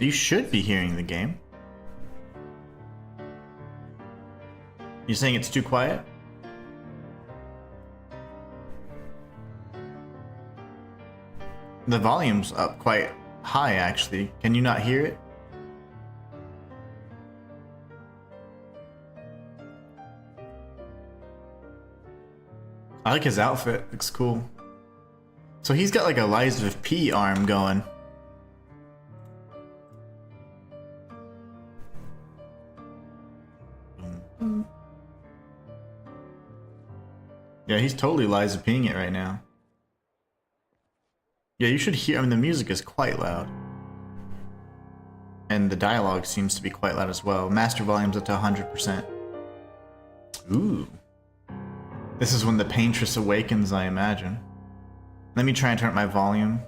You should be hearing the game. You saying it's too quiet? The volume's up quite high, actually. Can you not hear it? I like his outfit. Looks cool. So he's got like a Lies of P arm going. Yeah, he's totally Lies of Ping it right now. Yeah, you should hear. I mean, the music is quite loud. And the dialogue seems to be quite loud as well. Master volume's up to 100%. Ooh. This is when the Paintress awakens, I imagine. Let me try and turn up my volume.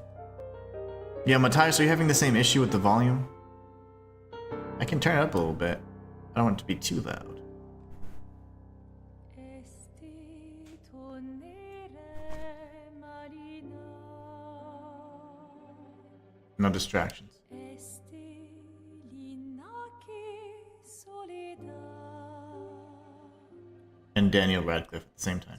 Yeah, Matthias, are you having the same issue with the volume? I can turn it up a little bit. I don't want it to be too loud. No distractions. And Daniel Radcliffe at the same time.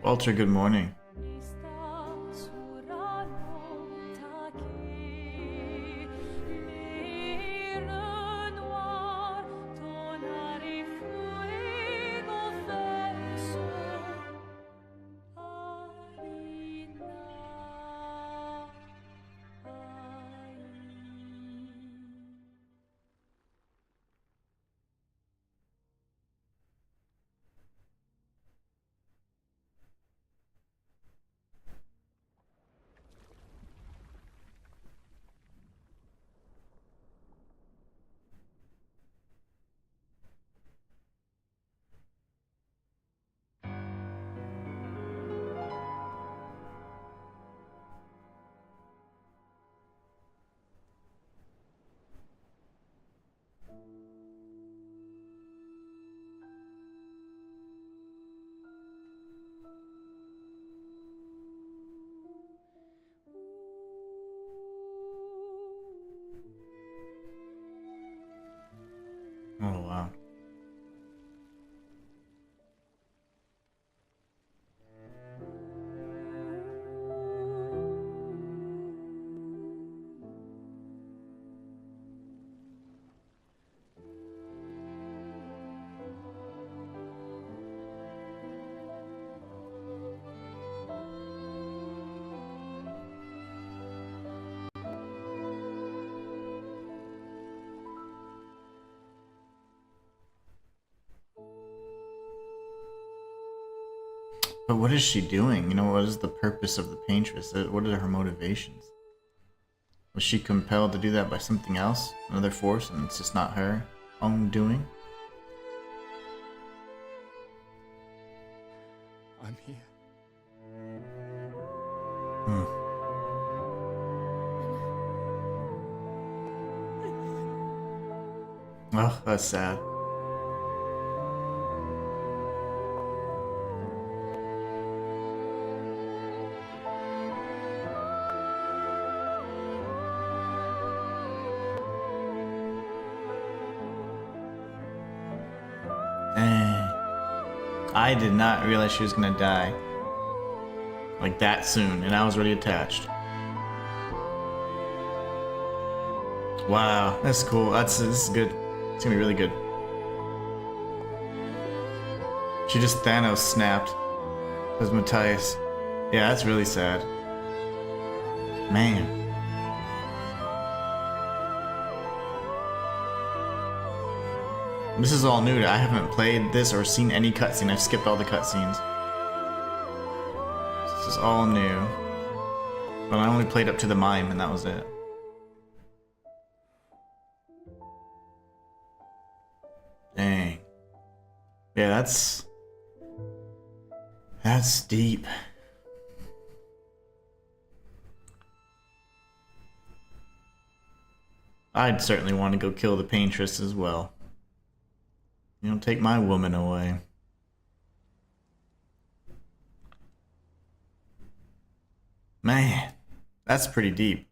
Walter, good morning. Oh, wow. But what is she doing? You know, what is the purpose of the Paintress? What are her motivations? Was she compelled to do that by something else? Another force, and it's just not her own doing? I'm here. Oh, that's sad. I did not realize she was gonna die like that soon, and I was already attached. Wow, that's cool. This is good. It's gonna be really good. She just Thanos snapped. As Matthias. Yeah, that's really sad. Man. This is all new. I haven't played this or seen any cutscene. I've skipped all the cutscenes. This is all new. But I only played up to the mime and that was it. Dang. Yeah, that's deep. I'd certainly want to go kill the Paintress as well. You don't take my woman away. Man, that's pretty deep.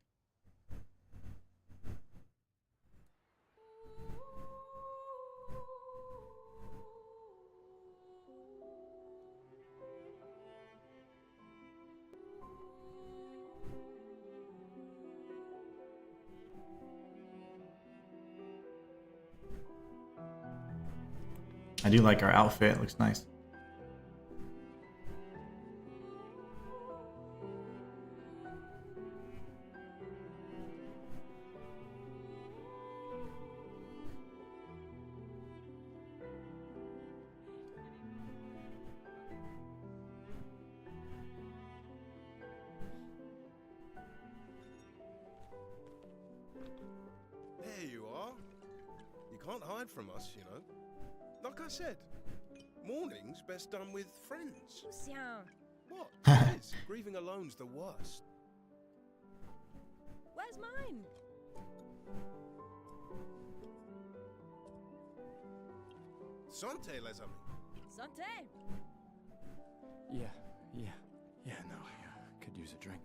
I do like our outfit, it looks nice. There you are. You can't hide from us, you know. Like I said, mourning's best done with friends. What? It is. Grieving alone's the worst. Where's mine? Sante, les amis. Santé! Yeah, no, I could use a drink.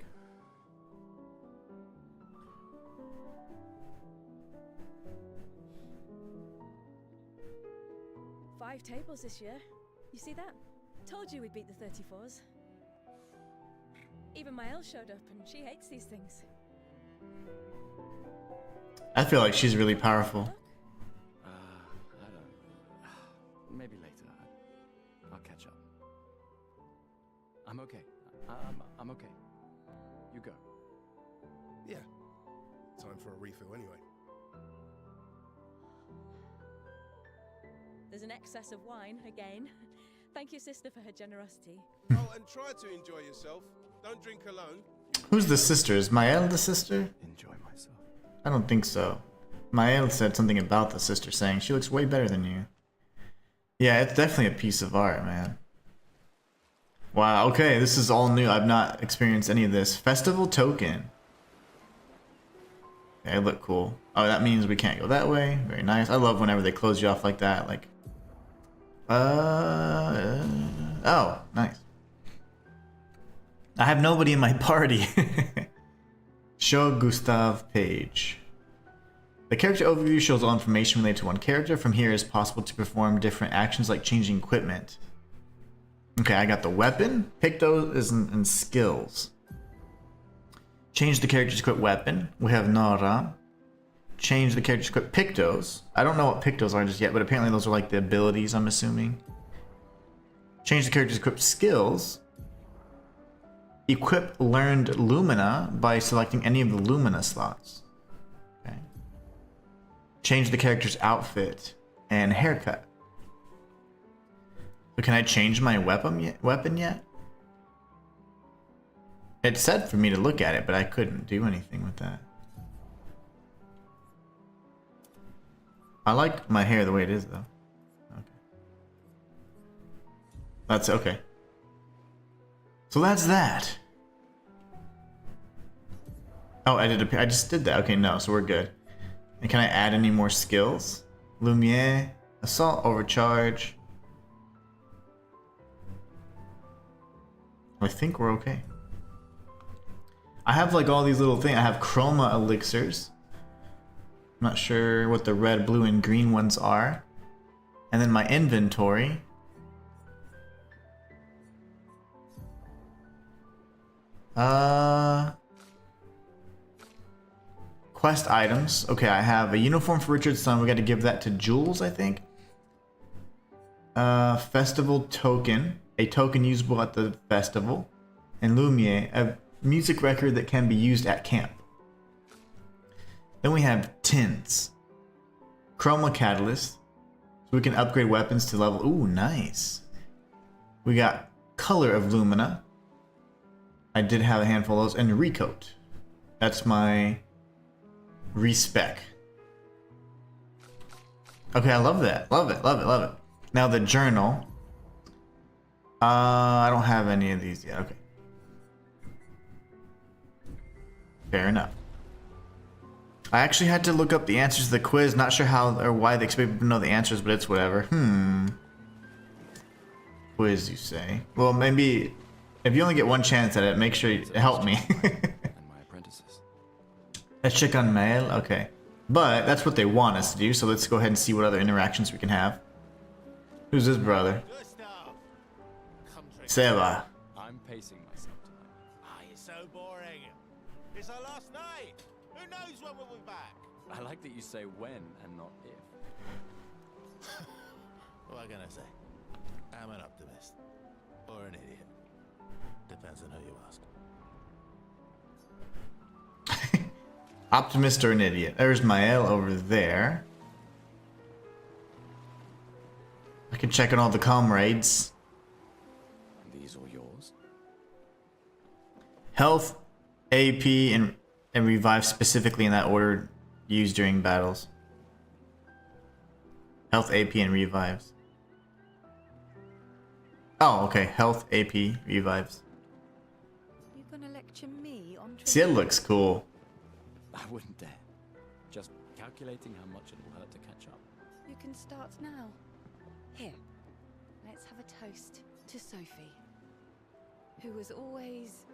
Five tables this year. You see that? Told you we'd beat the 34s. Even Maelle showed up and she hates these things. I feel like she's really powerful. I don't... Maybe later. I'll catch up. I'm okay. I'm okay. You go. Yeah. Time for a refill anyway. There's an excess of wine again. Thank you, sister, for her generosity. Oh, and try to enjoy yourself. Don't drink alone. Who's the sister? Is Maelle the sister? Enjoy myself. I don't think so. Maelle said something about the sister, saying she looks way better than you. Yeah, it's definitely a piece of art, man. Wow, okay, this is all new. I've not experienced any of this. Festival token. Okay, look cool. Oh, that means we can't go that way. Very nice. I love whenever they close you off like that. Like, oh, nice. I have nobody in my party. Show Gustave page. The character overview shows all information related to one character. From here, it's possible to perform different actions like changing equipment. Okay, I got the weapon, pictos, and skills. Change the character's equipped weapon. We have Nora. Change the character's equipped pictos. I don't know what pictos are just yet, but apparently those are like the abilities, I'm assuming. Change the character's equipped skills. Equip learned Lumina by selecting any of the Lumina slots. Okay. Change the character's outfit and haircut. So can I change my weapon yet? It said for me to look at it, but I couldn't do anything with that. I like my hair the way it is, though. Okay. That's okay. So that's that. Oh, I just did that. Okay, no, so we're good. And can I add any more skills? Lumiere, assault, overcharge. I think we're okay. I have like all these little things. I have chroma elixirs. I'm not sure what the red, blue, and green ones are. And then my inventory. Quest items. Okay, I have a uniform for Richard's son. We got to give that to Jules, I think. Festival token. A token usable at the festival. And Lumiere, a music record that can be used at camp. Then we have tints. Chroma catalyst. So we can upgrade weapons to level. Ooh, nice. We got color of Lumina. I did have a handful of those. And recoat. That's my respec. Okay, I love that. Love it, love it, love it. Now the journal. I don't have any of these yet. Okay. Fair enough. I actually had to look up the answers to the quiz. Not sure how or why they expect people to know the answers, but it's whatever. Quiz, you say? Well, maybe if you only get one chance at it, make sure you help me. And my apprentices. Let's check on Maelle. Okay. But that's what they want us to do, so let's go ahead and see what other interactions we can have. Who's this brother? Seba. I'm pacing myself tonight. Ah, you're so boring. It's our last night. Who knows when we'll be back? I like that you say when and not if. What can I say? I'm an optimist. Or an idiot. Depends on who you ask. Optimist or an idiot. There's Maelle over there. I can check on all the comrades. And these all yours? Health, AP, and revive specifically in that order used during battles. Health, AP, and revives. Oh, okay. Health, AP, revives. You gonna lecture me on See, it looks cool. I wouldn't dare. Just calculating how much it'll hurt to catch up. You can start now. Here, let's have a toast to Sophie, who was always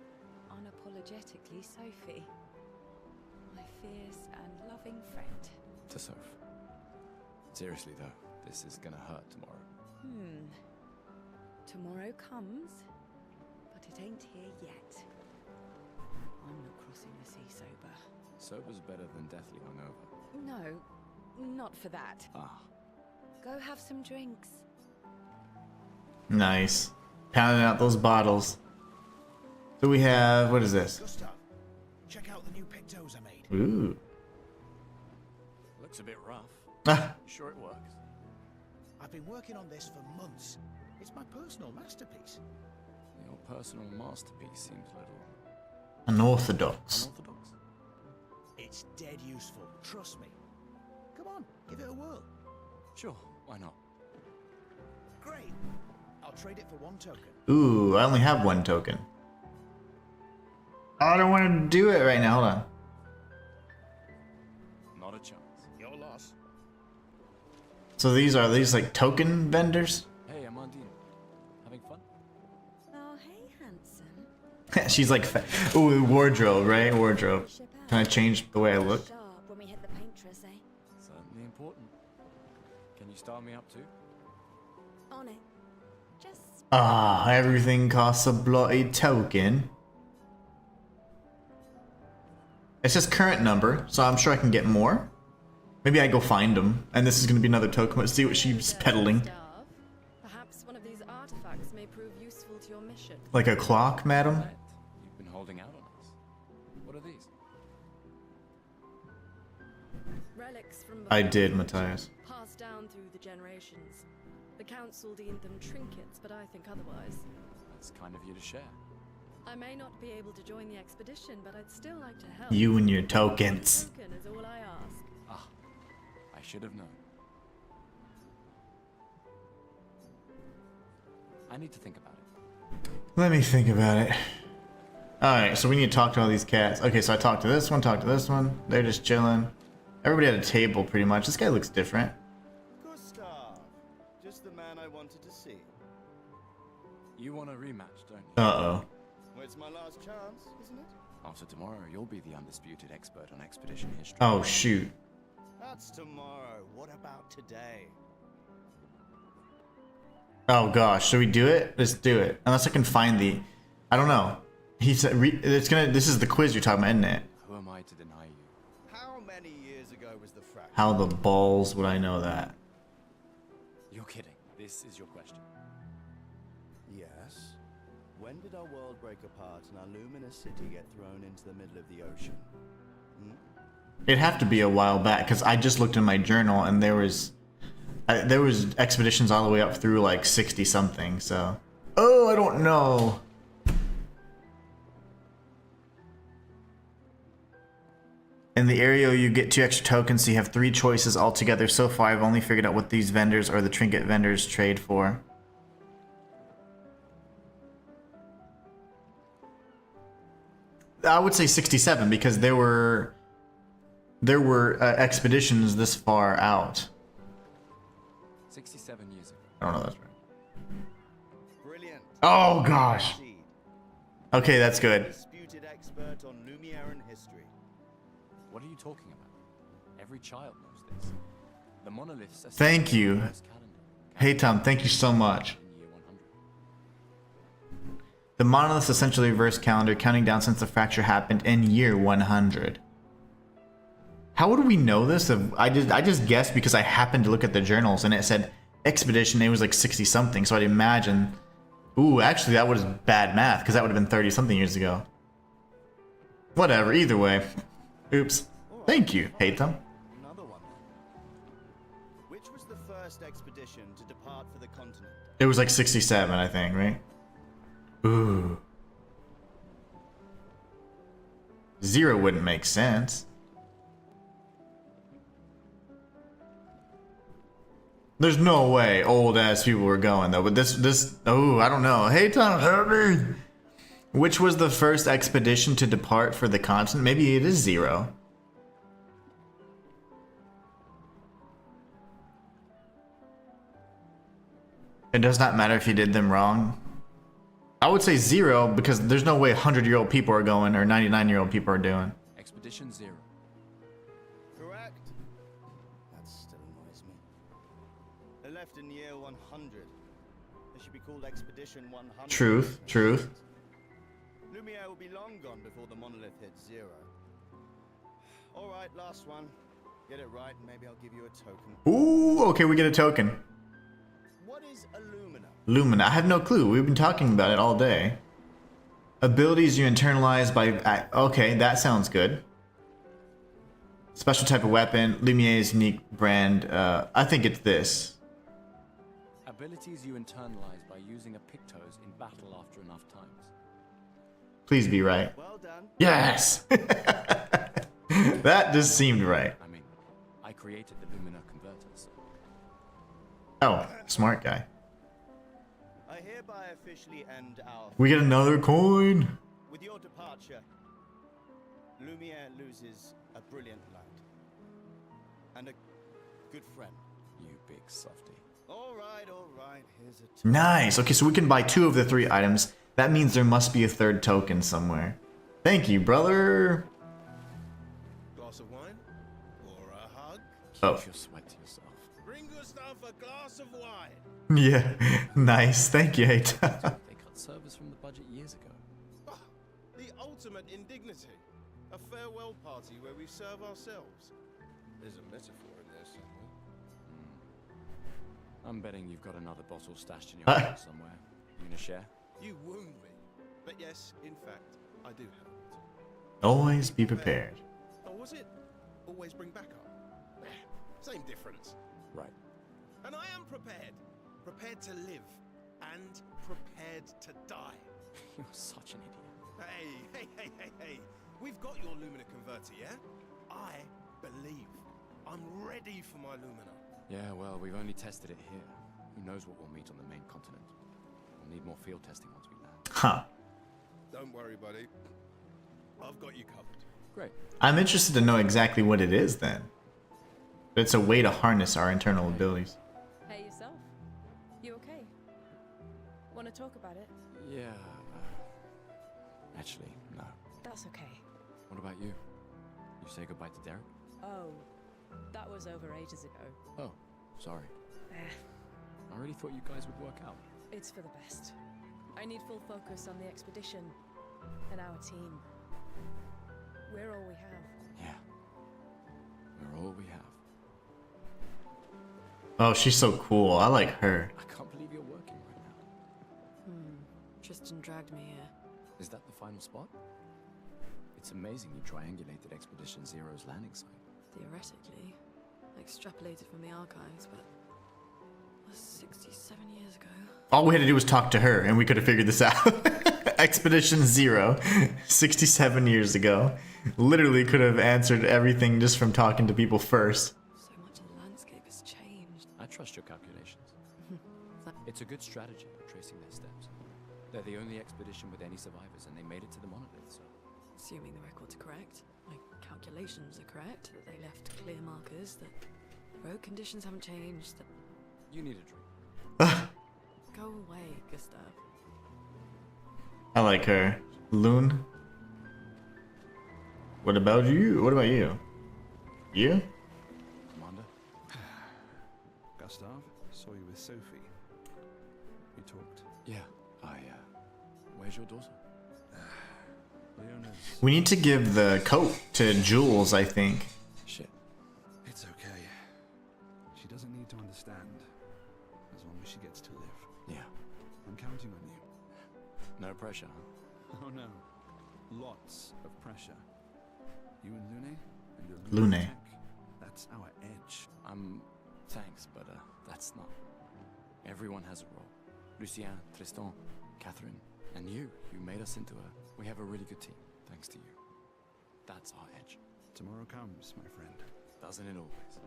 unapologetically Sophie. My fierce and loving friend. To Soph. Seriously though, this is gonna hurt tomorrow. Tomorrow comes, but it ain't here yet. I'm not crossing the sea sober. Sober's better than deathly hungover. No, not for that. Ah. Go have some drinks. Nice. Pounding out those bottles. So we have, what is this? Gustave, check out the new pictos I made. Ooh. Looks a bit rough. Ah. Sure it works. I've been working on this for months. It's my personal masterpiece. Your personal masterpiece seems little Unorthodox. unorthodox. It's dead useful, trust me. Come on, give it a whirl. Sure, why not? Great. I'll trade it for 1 token. Ooh, I only have 1 token. I don't want to do it right now. Hold on. Not a chance. Your loss. So these are like token vendors? Hey, Amandine. Having fun? Oh, hey, handsome. She's like, ooh, wardrobe, right? Wardrobe. Can I change the way I look? Sharp when we hit the Paintress, eh? Certainly important. Can you start me up too? On it. Just Ah, everything costs a bloody token. It says current number, so I'm sure I can get more. Maybe I go find them, and this is going to be another token. Let's see what she's peddling. Perhaps one of these artifacts may prove useful to your mission. Like a clock, madam? You've been holding out on us. What are these? Relics from I did, Matthias. passed down through the generations. The council deemed them trinkets, but I think otherwise. That's kind of you to share. I may not be able to join the expedition, but I'd still like to help. You and your tokens. One token is all I ask. Ah, I should have known. I need to think about it. Let me think about it. Alright, so we need to talk to all these cats. Okay, so I talked to this one, talked to this one. They're just chilling. Everybody at a table, pretty much. This guy looks different. Gustave, just the man I wanted to see. You want a rematch, don't you? Uh-oh. Well, it's my last chance, isn't it? After tomorrow, you'll be the undisputed expert on expedition history. Oh, shoot. That's tomorrow. What about today? Oh, gosh. Should we do it? Let's do it. Unless I can find the... I don't know. He said... It's gonna... This is the quiz you're talking about, isn't it? Who am I to deny you? How many years ago was the fracture? How the balls would I know that? You're kidding. This is your question. Yes. When did our world break apart and our luminous city get thrown into the middle of the ocean? It'd have to be a while back, because I just looked in my journal and there was expeditions all the way up through like 60 something, so... Oh, I don't know. In the area, you get 2 extra tokens, so you have 3 choices altogether. So far, I've only figured out what these vendors or the trinket vendors trade for. I would say 67 because there were expeditions this far out. 67 years ago. I don't know that's right. Brilliant. Oh gosh. Okay, that's good. Disputed expert on Lumiere history. What are you talking about? Every child knows this. The monoliths are Thank you. Hey Tom, thank you so much. The monoliths essentially reverse calendar, counting down since the fracture happened in year 100. How would we know this? If I just guessed because I happened to look at the journals and it said expedition. It was like 60 something, so I'd imagine. Ooh, actually that was bad math because that would have been 30 something years ago. Whatever. Either way. Oops. Thank you, Haytham. Another one. Which was the first expedition to depart for the continent? It was like 67, I think, right? Ooh. 0 wouldn't make sense. There's no way old ass people were going though, but this oh, I don't know. Hey Tom, help me. Which was the first expedition to depart for the continent? Maybe it is 0. It does not matter if you did them wrong. I would say 0 because there's no way 100-year-old people are going or 99-year-old people are doing. Expedition 0. Correct. That still annoys me. They left in year 100. They should be called Expedition 100. Truth, truth. Lumiere will be long gone before the monolith hits 0. Alright, last one. Get it right and maybe I'll give you a token. Ooh, okay, we get a token. What is Illumina? Lumina, I have no clue. We've been talking about it all day. Abilities you internalize by... Okay, that sounds good. Special type of weapon. Lumiere's unique brand. I think it's this. Abilities you internalize by using a Pictos in battle after enough times. Please be right. Well done. Yes! That just seemed right. I mean, I created the Lumina converter, so... Oh, smart guy. I hereby officially end our... We get another coin! With your departure, Lumiere loses a brilliant lad. And a good friend. You big softy. Alright, here's a... Nice! Okay, so we can buy 2 of the 3 items. That means there must be a 3rd token somewhere. Thank you, brother! Glass of wine? Or a hug? Oh. Keep your sweat to yourself. Bring Gustave a glass of wine. Yeah, nice. Thank you, Hate. They cut service from the budget years ago. Oh, the ultimate indignity. A farewell party where we serve ourselves. There's a metaphor in there somewhere. I'm betting you've got another bottle stashed in your house somewhere. You gonna share? You wound me. But yes, in fact, I do have it. Always be prepared. Or was it always bring backup? Same difference. Right. And I am prepared. Prepared to live. And prepared to die. You're such an idiot. Hey. We've got your Lumina converter, yeah? I believe. I'm ready for my Lumina. Yeah, well, we've only tested it here. Who knows what we'll meet on the main continent. We'll need more field testing once we land. Huh. Don't worry, buddy. I've got you covered. Great. I'm interested to know exactly what it is then. But it's a way to harness our internal abilities. Hey yourself. You okay? Want to talk about it? Yeah. Actually, no. That's okay. What about you? You say goodbye to Derek? Oh, that was over ages ago. Oh, sorry. I really thought you guys would work out. It's for the best. I need full focus on the expedition and our team. We're all we have. Yeah. We're all we have. Oh, she's so cool. I like her. I can't believe you're working right now. Tristan dragged me here. Is that the final spot? It's amazing you triangulated Expedition Zero's landing site. Theoretically. I extrapolated from the archives, but... That was 67 years ago. All we had to do was talk to her, and we could have figured this out. Expedition 0, 67 years ago. Literally could have answered everything just from talking to people first. So much of the landscape has changed. I trust your calculations. It's a good strategy for tracing their steps. They're the only expedition with any survivors, and they made it to the monolith, so... Assuming the records are correct, my calculations are correct, that they left clear markers, that the road conditions haven't changed, that... You need a drink. Go away, Gustave. I like her. Loon. What about you? What about you? You? Commander? Gustave, saw you with Sophie. You talked. Yeah, where's your daughter? Leona's... We need to give the coat to Jules, I think. Shit. It's okay. She doesn't need to understand. As long as she gets to live. Yeah. I'm counting on you. No pressure, huh? Oh no. Lots of pressure. You and Lune? And your Lune. tech, that's our edge. Thanks, but that's not... Everyone has a role. Lucien, Tristan, Catherine, and you made us into we have a really good team, thanks to you. That's our edge. Tomorrow comes, my friend. Doesn't it always?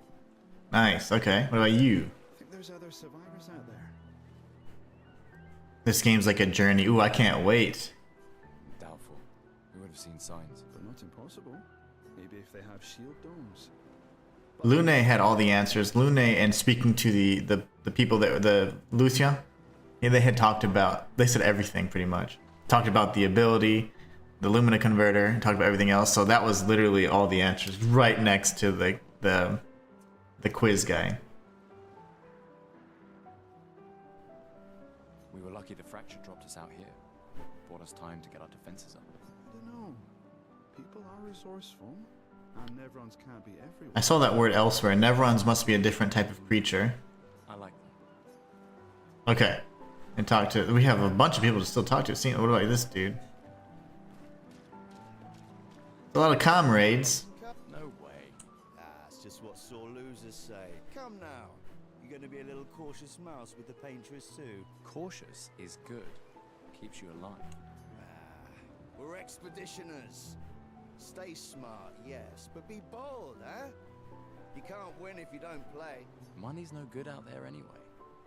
Nice, okay. What about you? I think there's other survivors out there. This game's like a journey. Ooh, I can't wait. Doubtful. We would have seen signs. But not impossible. Maybe if they have shield domes. Lune had all the answers. Lune and speaking to the people that the Lucien, they had talked about, they said everything pretty much. Talked about the ability, the Lumina converter, talked about everything else. So that was literally all the answers right next to the quiz guy. We were lucky the fracture dropped us out here. Bought us time to get our defenses up. I don't know. People are resourceful, and Nevrons can't be everywhere. I saw that word elsewhere. Nevrons must be a different type of creature. I like that. Okay. And talk to. We have a bunch of people to still talk to. See, what about this dude? A lot of comrades. No way. That's just what sore losers say. Come now. You're going to be a little cautious mouse with the Paintress too. Cautious is good. Keeps you alive. We're expeditioners. Stay smart, yes, but be bold, huh? You can't win if you don't play. Money's no good out there anyway.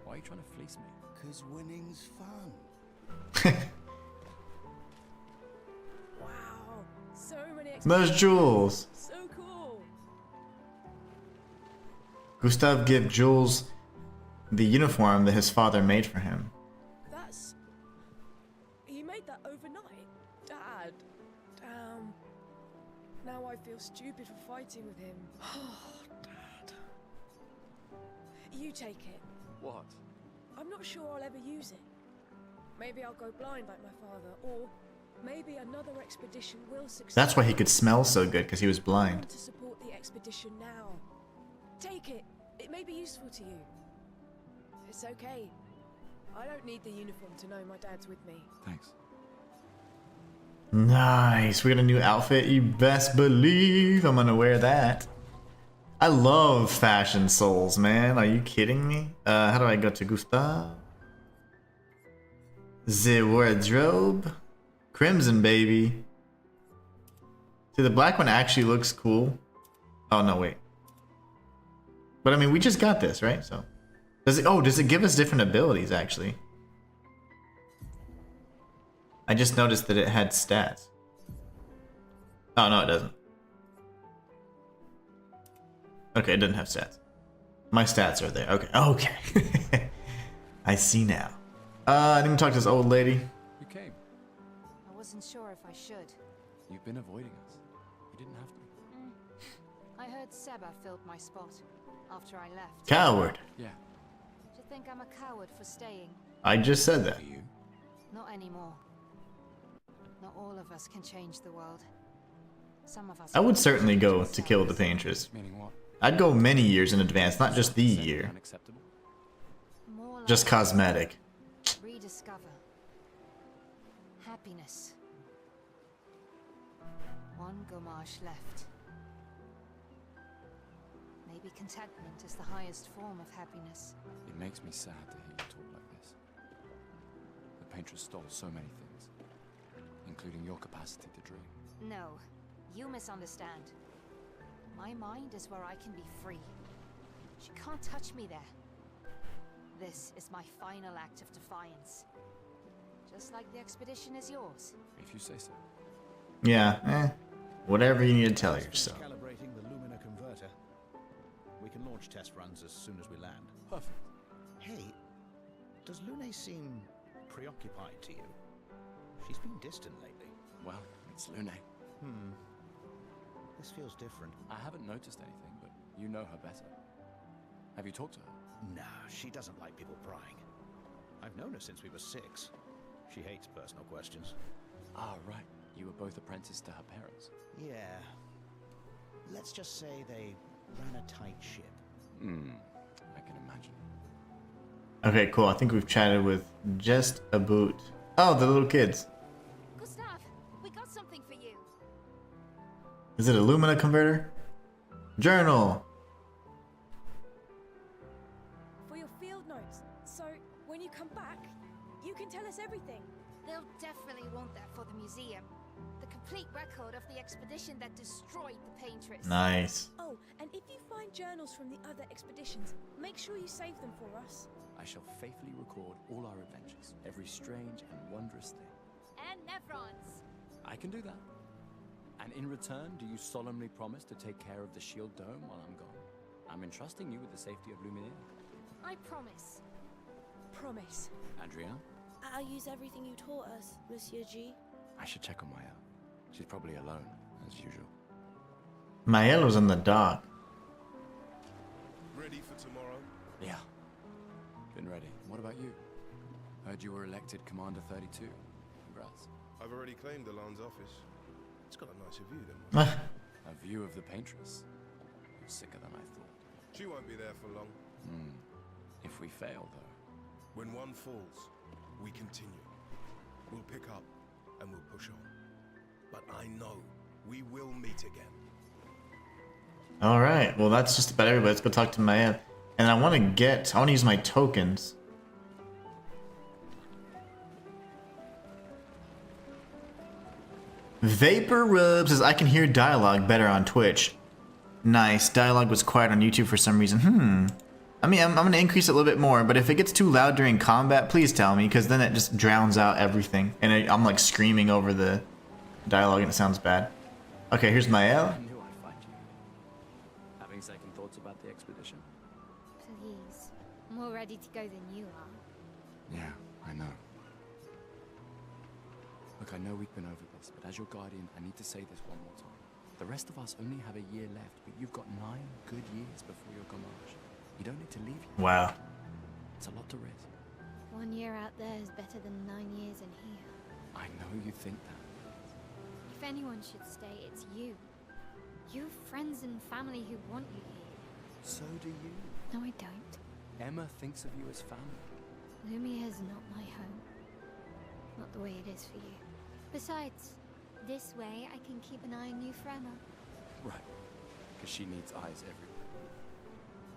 Why are you trying to fleece me? 'Cause winning's fun. Wow, so many Those jewels. So cool. Gustave gave Jules the uniform that his father made for him. That's... He made that overnight? Dad. Damn. Now I feel stupid for fighting with him. Oh, Dad. You take it. What? I'm not sure I'll ever use it. Maybe I'll go blind like my father, or maybe another expedition will succeed. That's why he could smell so good, because he was I blind. want to support the expedition now. Take it. It may be useful to you. It's okay. I don't need the uniform to know my dad's with me. Thanks. Nice. We got a new outfit. You best believe I'm gonna wear that. I love fashion souls, man. Are you kidding me? How do I go to Gustave? The wardrobe. Crimson, baby. See, the black one actually looks cool. Oh, no, wait. But I mean, we just got this, right? So, does it? Oh, does it give us different abilities, actually? I just noticed that it had stats. Oh, no, it doesn't. Okay, it doesn't have stats. My stats are there. Okay, okay. I see now. I didn't talk to this old lady. You came. I wasn't sure if I should. You've been avoiding us. You didn't have to. I heard Seba filled my spot after I left. Coward. Yeah. Do you think I'm a coward for staying? I just said that. Not anymore. Not all of us can change the world. Some of us. I would certainly go to kill the Paintress. Meaning what? I'd go many years in advance, not just the year. More like Just cosmetic. rediscover happiness. One Gomage left. Maybe contentment is the highest form of happiness. It makes me sad to hear you talk like this. The Paintress stole so many things, including your capacity to dream. No, you misunderstand. My mind is where I can be free. She can't touch me there. This is my final act of defiance. Just like the expedition is yours. If you say so. Yeah, whatever you need to tell yourself. Calibrating the Lumina converter. We can launch test runs as soon as we land. Perfect. Hey, does Lune seem preoccupied to you? She's been distant lately. Well, it's Lune. This feels different. I haven't noticed anything, but you know her better. Have you talked to her? No, she doesn't like people prying. I've known her since we were 6. She hates personal questions. Ah, right. You were both apprenticed to her parents. Yeah. Let's just say they ran a tight ship. I can imagine. Okay, cool. I think we've chatted with just a boot. Oh, the little kids. Gustave, we got something for you. Is it a Lumina converter? Journal. For your field notes. So, when you come back, you can tell us everything. They'll definitely want that for the museum. The complete record of the expedition that destroyed the Paintress. Nice. Oh, and if you find journals from the other expeditions, make sure you save them for us. I shall faithfully record all our adventures, every strange and wondrous thing. And Nevrons. I can do that. And in return, do you solemnly promise to take care of the shield dome while I'm gone? I'm entrusting you with the safety of Lumiere. I promise. promise. Andrea? I'll use everything you taught us, Monsieur G. I should check on Maelle. She's probably alone, as usual. Maelle was in the dock. Ready for tomorrow? Yeah. Been ready. What about you? Heard you were elected Commander 32. Congrats. I've already claimed the Lan's office. It's got a nicer view than mine. A view of the Paintress. You're sicker than I thought. She won't be there for long. If we fail, though. When one falls, we continue. We'll pick up and we'll push on. But I know we will meet again. Alright, well that's just about everybody. Let's go talk to Maelle. And I want to use my tokens. Vapor Rub says, I can hear dialogue better on Twitch. Nice. Dialogue was quiet on YouTube for some reason. I mean, I'm going to increase it a little bit more, but if it gets too loud during combat, please tell me, because then it just drowns out everything. And I'm like screaming over the dialogue and it sounds bad. Okay, here's Maelle. I knew I'd find you. Having second thoughts about the expedition? Please. I'm more ready to go than you are. Yeah, I know. Look, I know we've been over this, but as your guardian, I need to say this one more time. The rest of us only have a year left, but you've got 9 good years before your Gamage. You don't need to leave yet. Wow. It's a lot to risk. 1 year out there is better than 9 years in here. I know you think that. If anyone should stay, it's you. You have friends and family who want you here. So do you. No, I don't. Emma thinks of you as family. Lumière's not my home. Not the way it is for you. Besides, this way I can keep an eye on you forever. Right. Because she needs eyes everywhere.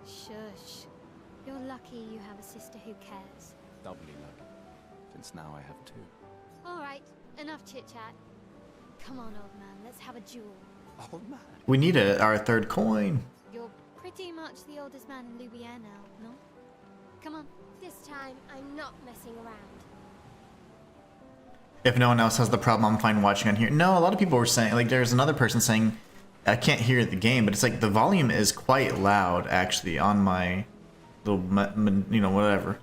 Shush. You're lucky you have a sister who cares. Doubly lucky. Since now I have 2. Alright, enough chit-chat. Come on, old man, let's have a duel. Old man? We need our 3rd coin. You're pretty much the oldest man in Lumière now, no? Come on. This time, I'm not messing around. If no one else has the problem, I'm fine watching on here. No, a lot of people were saying, like, there's another person saying, I can't hear the game, but it's like the volume is quite loud, actually, on my little, you know, whatever.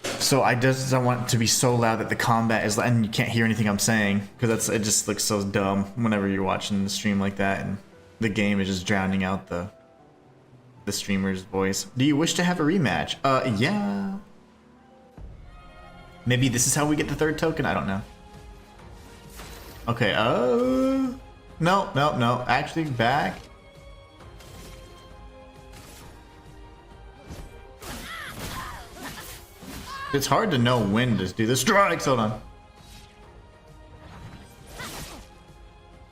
So I just don't want it to be so loud that the combat is, and you can't hear anything I'm saying, because it just looks so dumb whenever you're watching the stream like that, and the game is just drowning out the streamer's voice. Do you wish to have a rematch? Yeah. Maybe this is how we get the 3rd token? I don't know. Okay, no. Actually, back. It's hard to know when to do the strikes. Hold on.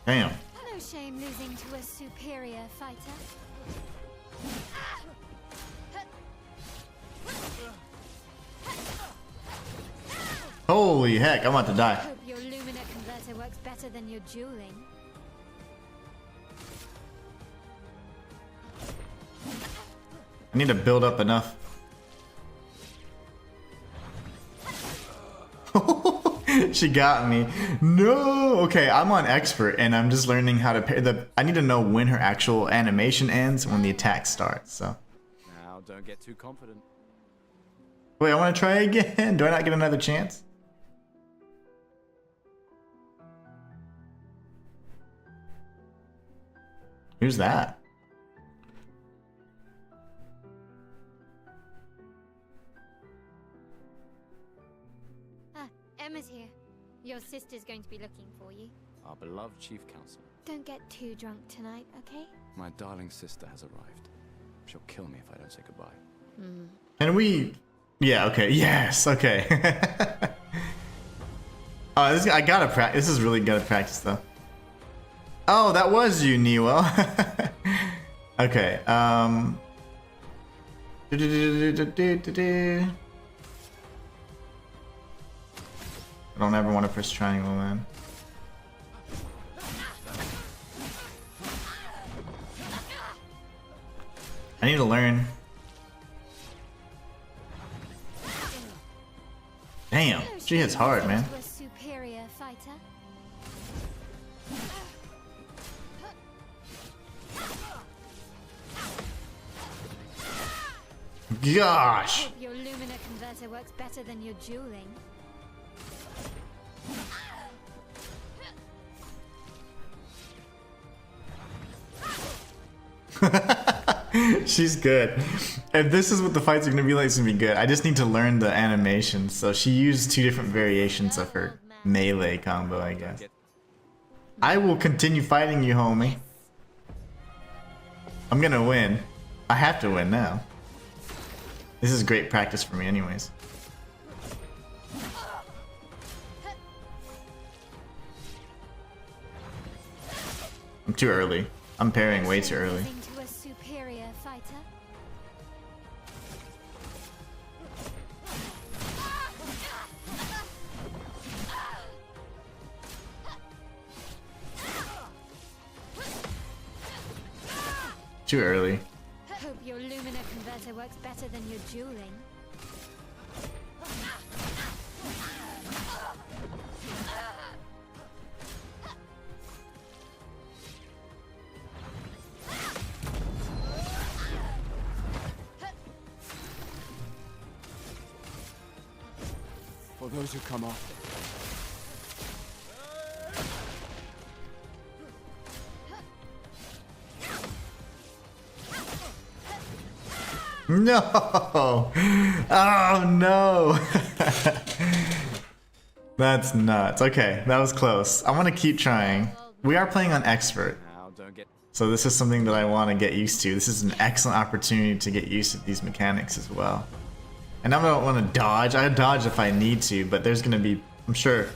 Damn. No shame losing to a superior fighter. Holy heck, I'm about to die. Hope your Lumina converter works better than your dueling. I need to build up enough. She got me. No. Okay, I'm on expert and I'm just learning how to pair I need to know when her actual animation ends and when the attack starts. So. Now, don't get too confident. Wait, I want to try again. Do I not get another chance? Who's that? Emma's here. Your sister's going to be looking for you. Our beloved chief counselor. Don't get too drunk tonight, okay? My darling sister has arrived. She'll kill me if I don't say goodbye. Can we... Yeah, okay. Yes, okay. Oh, I gotta practice. This is really gotta practice, though. Oh, that was you, Neo. Okay, I don't ever want to press triangle, man. I need to learn. Damn, she hits hard, man. A superior fighter. Gosh. Hope your Lumina converter better than your dueling. She's good. If this is what the fights are gonna be like, it's gonna be good. I just need to learn the animation. So she used 2 different variations of her melee combo, I guess. I will continue fighting you, homie. I'm gonna win. I have to win now. This is great practice for me anyways. I'm too early. I'm parrying way too early. To a superior fighter. Too early. Hope your Lumina converter works better than your dueling. For those who come after. No! Oh no! That's nuts. Okay, that was close. I want to keep trying. We are playing on expert. So this is something that I want to get used to. This is an excellent opportunity to get used to these mechanics as well. And I don't want to dodge. I dodge if I need to, but there's going to be, I'm sure,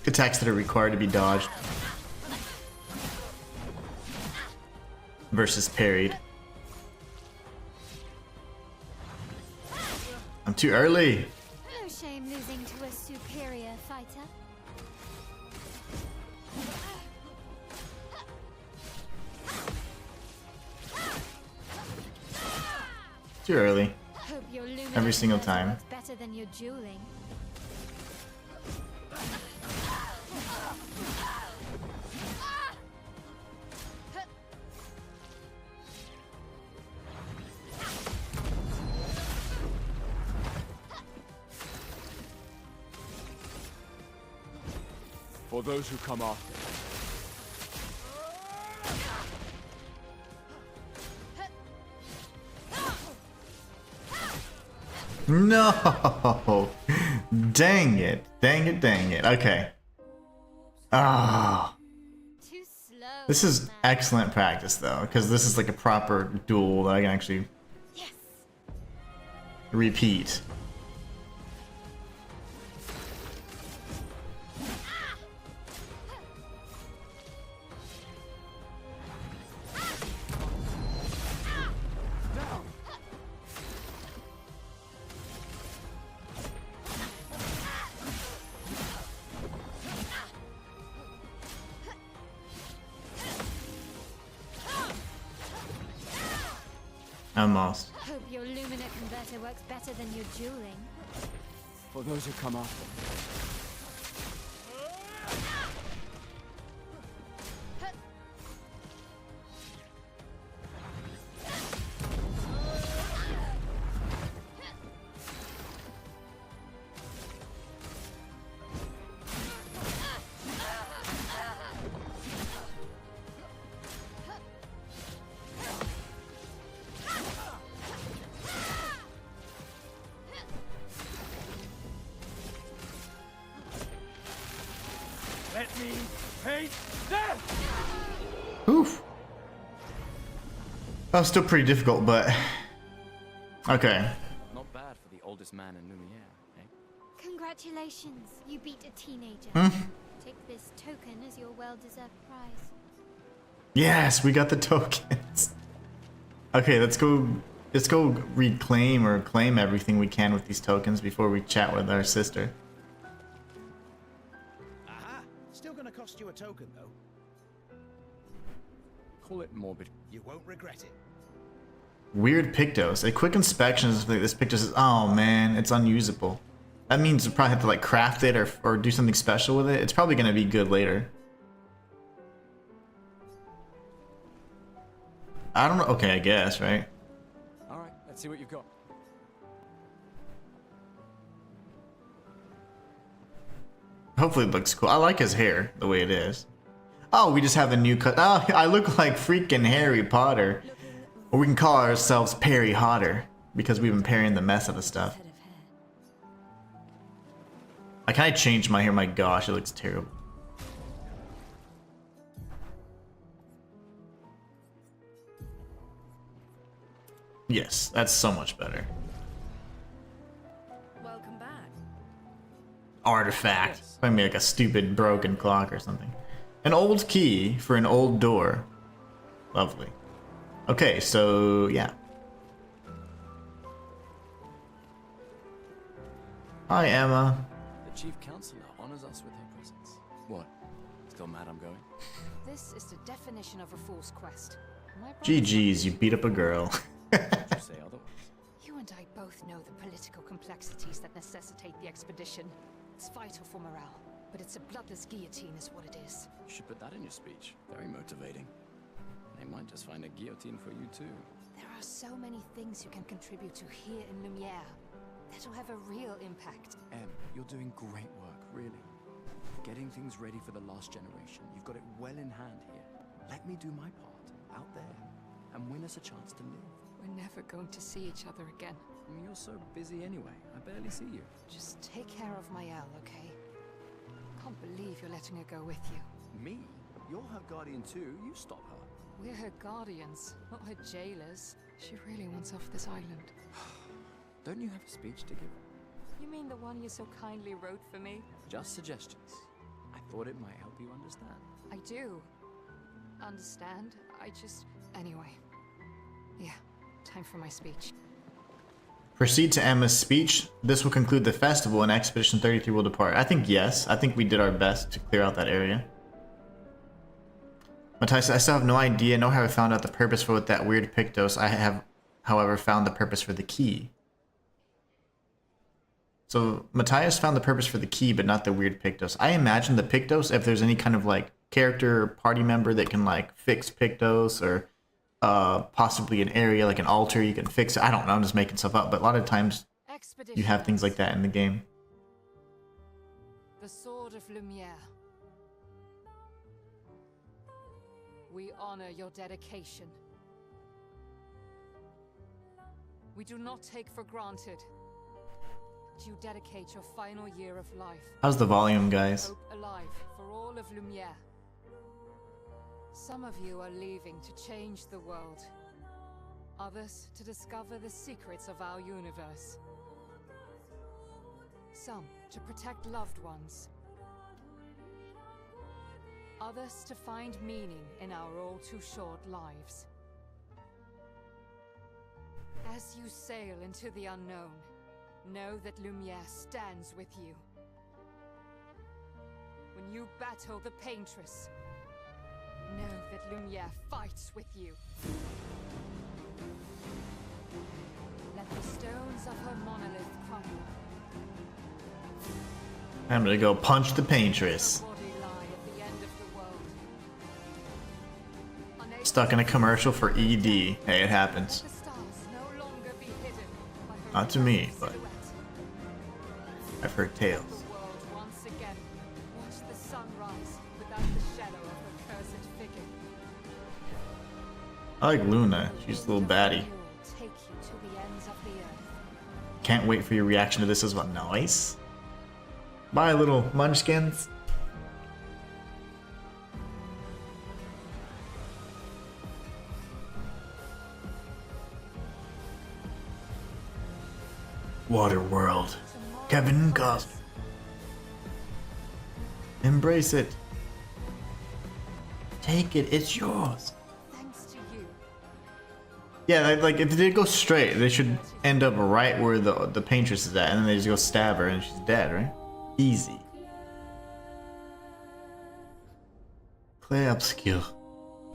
attacks that are required to be dodged. Versus parried. I'm too early. No shame losing to a superior fighter. Too early. Hope your Lumina Every single converter time. works better than your dueling. For those who come after. No! Dang it. Dang it, dang it. Okay. Ah. This is excellent practice though, because this is like a proper duel that I can actually repeat. Almost. Hope your Lumina converter works better than your dueling. For those who come after. Let me paint them! Oof. That was still pretty difficult, but okay. Not bad for the oldest man in Lumiere, eh? Congratulations, you beat a teenager. Take this token as your well-deserved prize. Yes, we got the tokens. Okay, let's go reclaim or claim everything we can with these tokens before we chat with our sister. Aha! Still gonna cost you a token though. Call it morbid. You won't regret it. Weird Pictos. A quick inspection is like this Pictos is, oh man, it's unusable. That means we probably have to like craft it or do something special with it. It's probably gonna be good later. I don't know. Okay, I guess, right? Alright, let's see what you've got. Hopefully it looks cool. I like his hair the way it is. Oh, we just have a new cut. Oh, I look like freaking Harry Potter. Or we can call ourselves Parry Hotter because we've been parrying the mess out of stuff. Can I change my hair? My gosh, it looks terrible. Yes, that's so much better. Welcome back. Artifact. Find me like a stupid broken clock or something. An old key for an old door. Lovely. Okay, so yeah. Hi, Emma. The Chief Counselor honors us with her presence. What? Still mad I'm going? This is the definition of a fool's quest. GG's, you beat up a girl. Say otherwise. You and I both know the political complexities that necessitate the expedition. It's vital for morale, but it's a bloodless guillotine is what it is. You should put that in your speech. Very motivating. They might just find a guillotine for you too. There are so many things you can contribute to here in Lumiere that'll have a real impact. Em, you're doing great work, really. Getting things ready for the last generation. You've got it well in hand here. Let me do my part out there and win us a chance to live. We're never going to see each other again. You're so busy anyway. I barely see you. Just take care of Maelle, okay? Can't believe you're letting her go with you. Me? You're her guardian too. You stop her. We're her guardians, not her jailers. She really wants off this island. Don't you have a speech to give? You mean the one you so kindly wrote for me? Just suggestions. I thought it might help you understand. I do. Understand? I just... Anyway. Yeah, time for my speech. Proceed to Emma's speech. This will conclude the festival and Expedition 33 will depart. I think yes. I think we did our best to clear out that area. Matthias, I still have no idea, nor have I found out the purpose for that weird Pictos. I have, however, found the purpose for the key. So, Matthias found the purpose for the key, but not the weird Pictos. I imagine the Pictos, if there's any kind of, like, character or party member that can, like, fix Pictos, or possibly an area, like an altar, you can fix it. I don't know, I'm just making stuff up, but a lot of times you have things like that in the game. The Sword of Lumiere. We honor your dedication. We do not take for granted that you dedicate your final year of life. How's the volume, guys? Hope alive for all of Lumiere. Some of you are leaving to change the world. Others to discover the secrets of our universe. Some to protect loved ones. Others to find meaning in our all too short lives. As you sail into the unknown, know that Lumiere stands with you. When you battle the Paintress, know that Lumiere fights with you. Let the stones of her monolith crumble. I'm gonna go punch the Paintress. Stuck in a commercial for ED. Hey, it happens. Not to me, but I've heard tales. I like Luna. She's a little baddie. Can't wait for your reaction to this as well. Nice. Bye, little munchkins. Waterworld. Kevin Costner. Embrace it. Take it. It's yours. Yeah, like if they go straight, they should end up right where the Paintress is at, and then they just go stab her and she's dead, right? Easy. Clair Obscur.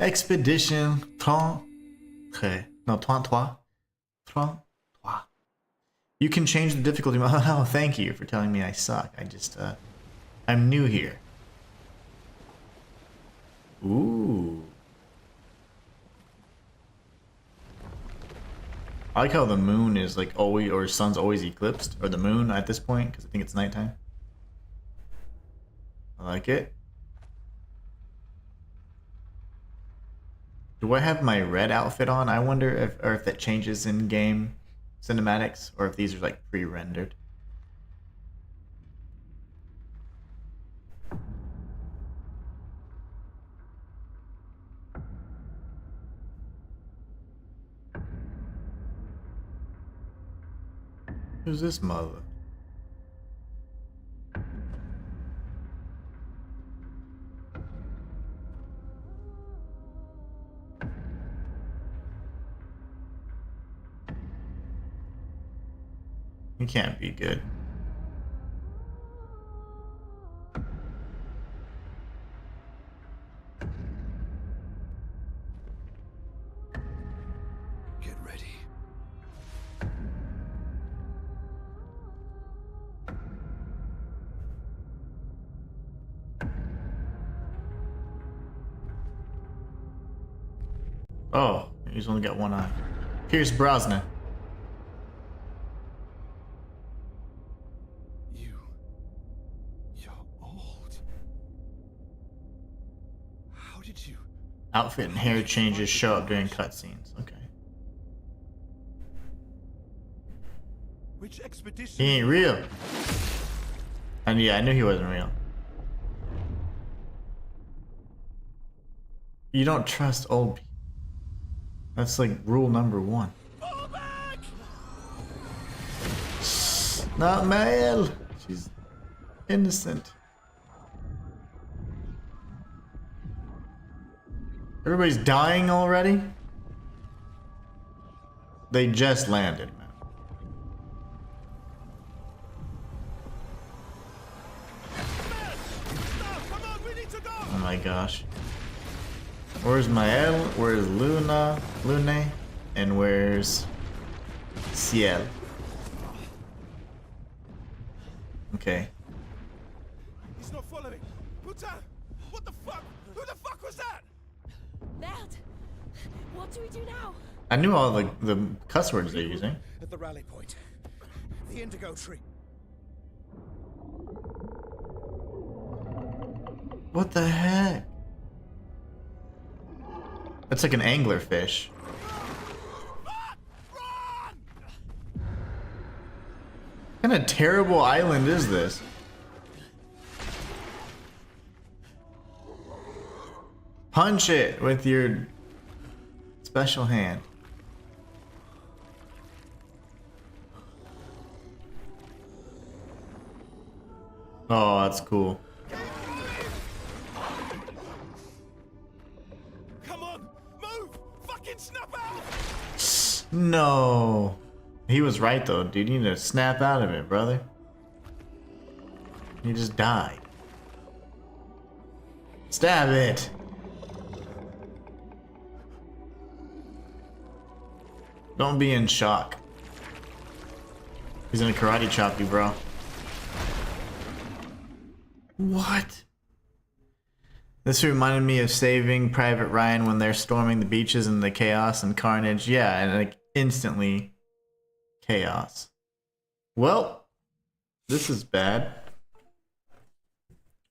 Expedition 33. No, 33. 33. You can change the difficulty. Oh, thank you for telling me I suck. I'm new here. Ooh. I like how the moon is like always, or sun's always eclipsed, or the moon at this point, because I think it's nighttime. like it. Do I have my red outfit on? I wonder if that changes in game cinematics or if these are like pre-rendered. Who's this mother? You can't be good. Get ready. Oh, he's only got one eye. Pierce Brosnan. You're old. How did you? Outfit and hair changes show up during cutscenes. Okay. Which expedition? He ain't real. And yeah, I knew he wasn't real. You don't trust old people. That's like rule number 1. Not Maelle. She's innocent. Everybody's dying already? They just landed, man. Oh my gosh. Where's Maelle? Where's Lune? And where's Ciel? Okay. He's not following. Putain! What the fuck? Who the fuck was that? Merde! What do we do now? I knew all the cuss words they're using. At the rally point. The indigo tree. What the heck? That's like an anglerfish. What kind of terrible island is this? Punch it with your special hand. Oh, that's cool. Come on, move! Fucking snap out! No. He was right though, dude. You need to snap out of it, brother. He just died. Stab it. Don't be in shock. He's gonna karate chop you, bro. What? This reminded me of Saving Private Ryan when they're storming the beaches and the chaos and carnage. Yeah, and like instantly chaos. Well, this is bad.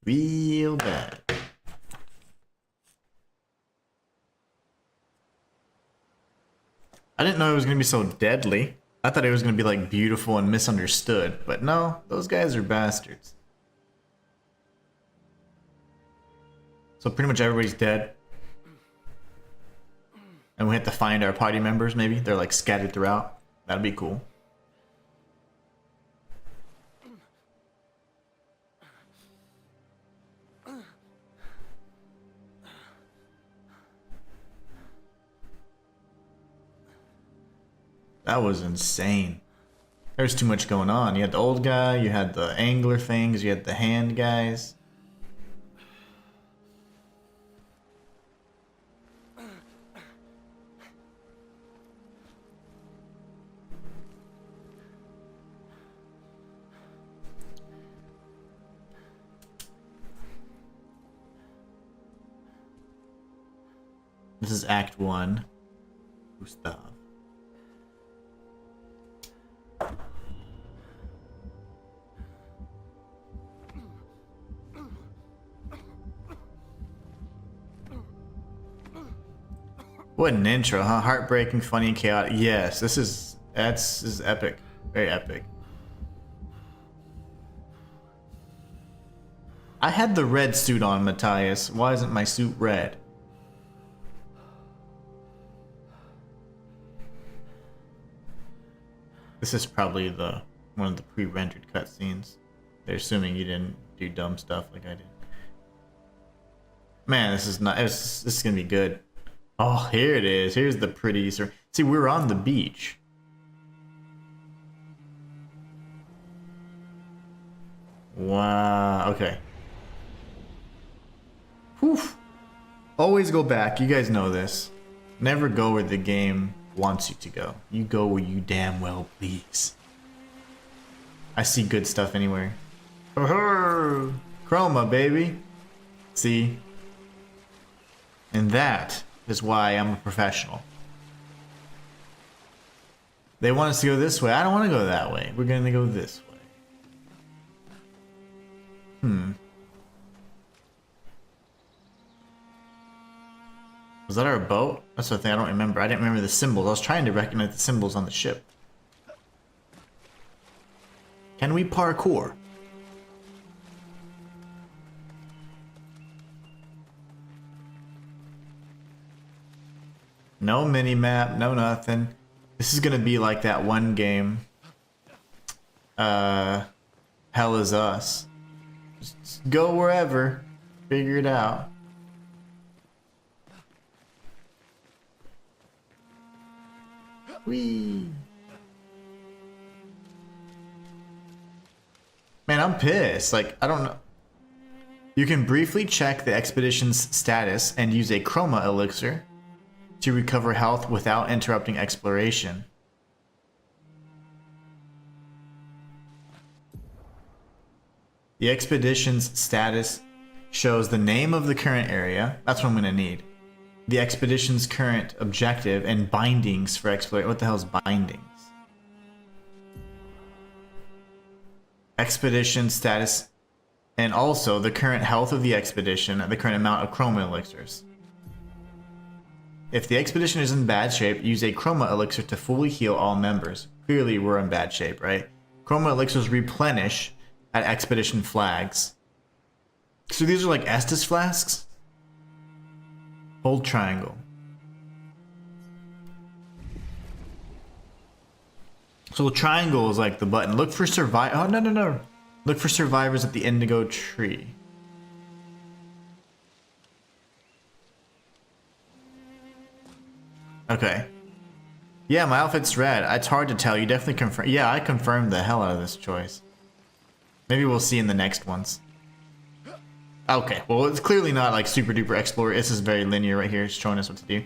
Real bad. I didn't know it was gonna be so deadly. I thought it was gonna be like beautiful and misunderstood, but no, those guys are bastards. So pretty much everybody's dead. And we have to find our party members, maybe? They're like scattered throughout. That'd be cool. That was insane. There's too much going on. You had the old guy, you had the angler things, you had the hand guys. This is Act 1. Gustave. What an intro, huh? Heartbreaking, funny, and chaotic. Yes, this is epic. Very epic. I had the red suit on, Matthias. Why isn't my suit red? This is probably one of the pre-rendered cutscenes. They're assuming you didn't do dumb stuff like I did. Man, this is gonna be good. Oh, here it is. Here's the pretty. See, we're on the beach. Wow. Okay. Whew. Always go back. You guys know this. Never go where the game wants you to go. You go where you damn well please. I see good stuff anywhere. Oh, chroma, baby. See? And that is why I'm a professional. They want us to go this way. I don't want to go that way. We're going to go this way. Was that our boat? That's the thing I don't remember. I didn't remember the symbols. I was trying to recognize the symbols on the ship. Can we parkour? No mini-map, no nothing. This is gonna be like that one game. Hell Is Us. Just go wherever. Figure it out. Whee! Man, I'm pissed. Like, I don't know. You can briefly check the expedition's status and use a chroma elixir to recover health without interrupting exploration. The expedition's status shows the name of the current area. That's what I'm going to need. The expedition's current objective and bindings for exploration. What the hell is bindings? Expedition status and also the current health of the expedition and the current amount of chroma elixirs. If the expedition is in bad shape, use a chroma elixir to fully heal all members. Clearly we're in bad shape, right? Chroma elixirs replenish at expedition flags. So these are like Estus flasks? Hold triangle. So triangle is like the button. Look for survive. Oh, no. Look for survivors at the indigo tree. Okay. Yeah, my outfit's red. It's hard to tell. You definitely confirm. Yeah, I confirmed the hell out of this choice. Maybe we'll see in the next ones. Okay, well, it's clearly not like super duper explorer. This is very linear right here. It's showing us what to do.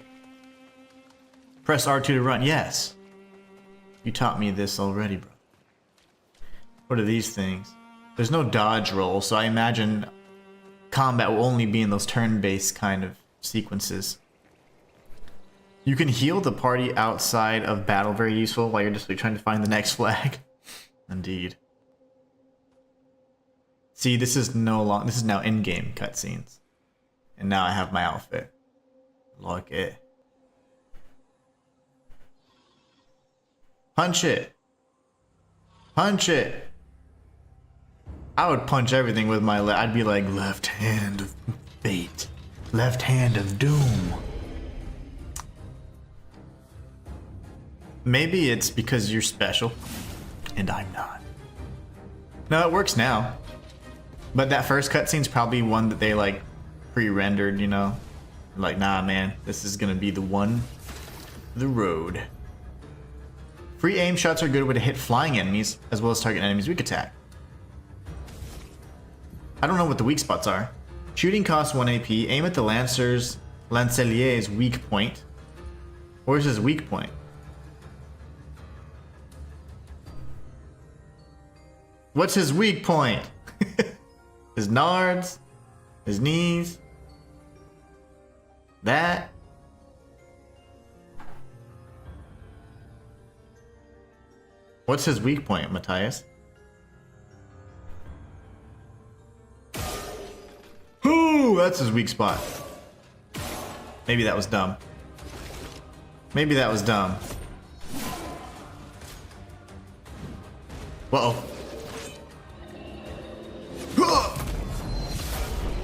Press R2 to run. Yes. You taught me this already, bro. What are these things? There's no dodge roll, so I imagine combat will only be in those turn-based kind of sequences. You can heal the party outside of battle, very useful, while you're just trying to find the next flag. Indeed. See, this is now in-game cutscenes. And now I have my outfit. Look it. Punch it. Punch it. I would punch everything with my I'd be like, left hand of fate. Left hand of doom. Maybe it's because you're special. And I'm not. No, it works now. But that first cutscene's probably one that they like pre-rendered, you know? Like, nah, man, this is gonna be the one, the road. Free aim shots are a good way to hit flying enemies, as well as target enemies' weak attack. I don't know what the weak spots are. Shooting costs 1 AP. Aim at the Lancelier's weak point. Where's his weak point? What's his weak point? His nards? His knees? That? What's his weak point, Matthias? Ooh, that's his weak spot. Maybe that was dumb. Maybe that was dumb. Uh-oh.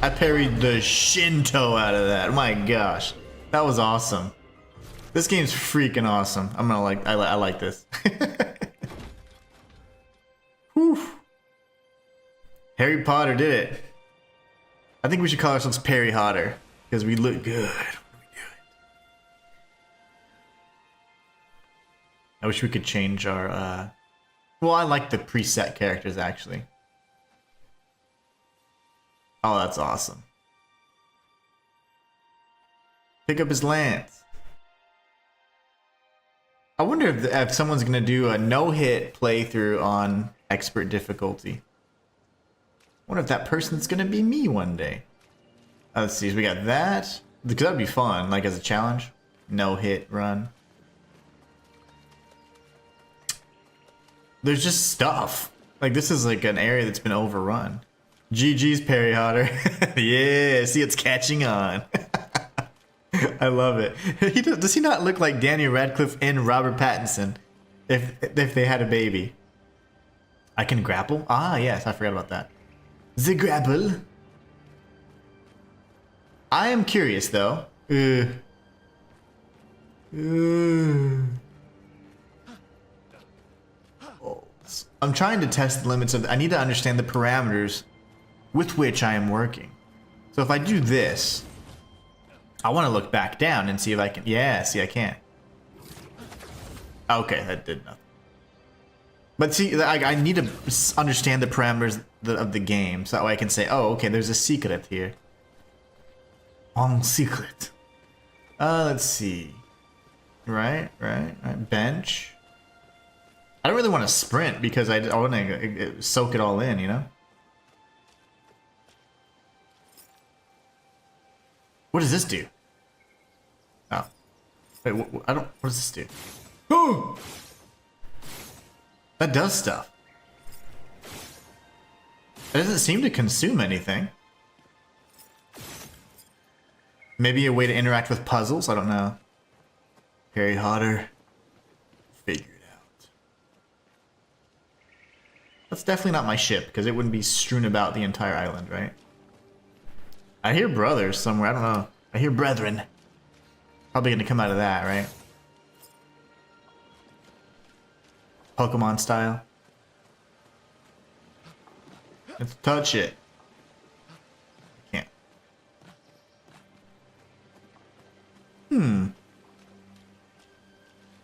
I parried the Shinto out of that. My gosh. That was awesome. This game's freaking awesome. I'm gonna like, I like this. Whew. Harry Potter did it. I think we should call ourselves Parry Hotter because we look good. I wish we could change our, well, I like the preset characters actually. Oh, that's awesome. Pick up his lance. I wonder if someone's gonna do a no-hit playthrough on expert difficulty. I wonder if that person's gonna be me one day. Let's see, so we got that. Because that'd be fun, like as a challenge. No-hit run. There's just stuff. Like this is like an area that's been overrun. GG's Parry Hotter. Yeah, see it's catching on. I love it. Does he not look like Daniel Radcliffe and Robert Pattinson if they had a baby? I can grapple? Ah, yes, I forgot about that. The grapple. I am curious though. I'm trying to test the limits of. I need to understand the parameters with which I am working. So if I do this, I want to look back down and see if I can. Yeah, see, I can't. Okay, that did nothing. But see, I need to understand the parameters of the game so that way I can say, oh, okay, there's a secret here. En secret. Let's see. Right. Bench. I don't really want to sprint because I want to soak it all in, you know? What does this do? Oh. Wait, I don't... What does this do? Oh! That does stuff. It doesn't seem to consume anything. Maybe a way to interact with puzzles? I don't know. Parry Hotter. Figure it out. That's definitely not my ship, because it wouldn't be strewn about the entire island, right? I hear brothers somewhere. I don't know. I hear brethren. Probably gonna come out of that, right? Pokemon style. Let's touch it. Can't.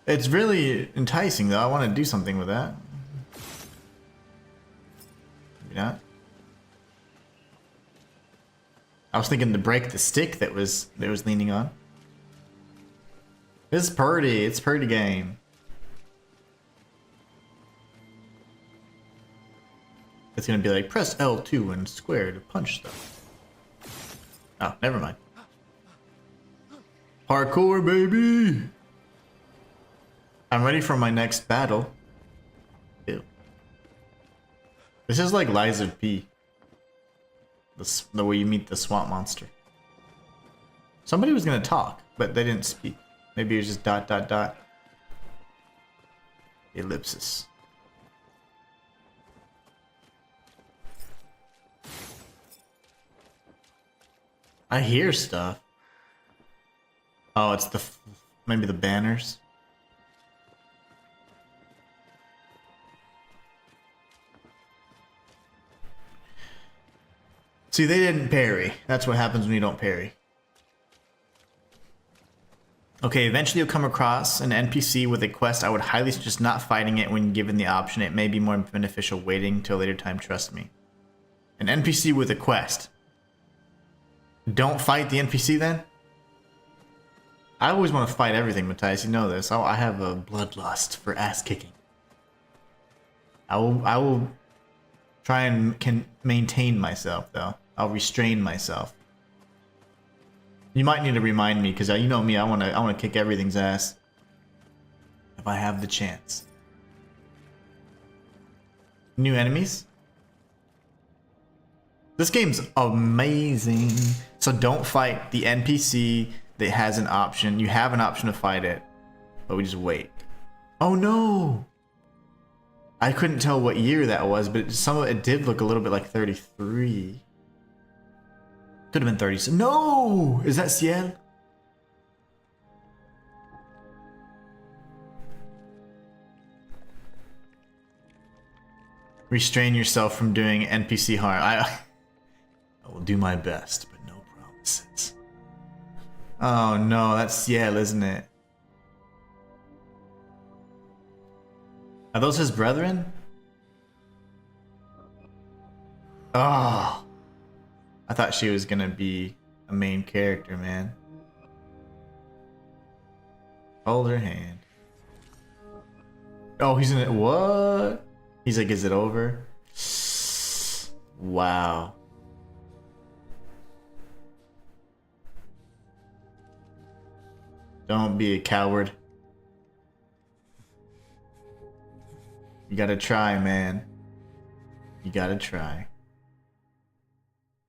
It's really enticing though. I want to do something with that. Maybe not. I was thinking to break the stick that was leaning on. It's pretty. It's a pretty game. It's gonna be like press L2 and square to punch stuff. Oh, never mind. Parkour, baby! I'm ready for my next battle. Ew. This is like Lies of P. The way you meet the swamp monster. Somebody was gonna talk, but they didn't speak. Maybe it was just ... Ellipsis. I hear stuff. Oh, it's the maybe the banners. See, they didn't parry. That's what happens when you don't parry. Okay, eventually you'll come across an NPC with a quest. I would highly suggest not fighting it when given the option. It may be more beneficial waiting till a later time, trust me. An NPC with a quest. Don't fight the NPC then? I always want to fight everything, Matthias. You know this. I have a bloodlust for ass kicking. I will try and can maintain myself though. I'll restrain myself. You might need to remind me because you know me. I want to kick everything's ass if I have the chance. New enemies. This game's amazing. So don't fight the NPC that has an option. You have an option to fight it. but we just wait. Oh no! I couldn't tell what year that was, but some of it did look a little bit like 33. Could have been 30. No! Is that Ciel? Restrain yourself from doing NPC harm. I will do my best, but no promises. Oh no, that's Ciel, isn't it? Are those his brethren? Oh, I thought she was gonna be a main character, man. Hold her hand. Oh, he's in it. What? He's like, is it over? Wow. Don't be a coward. You gotta try, man. You gotta try.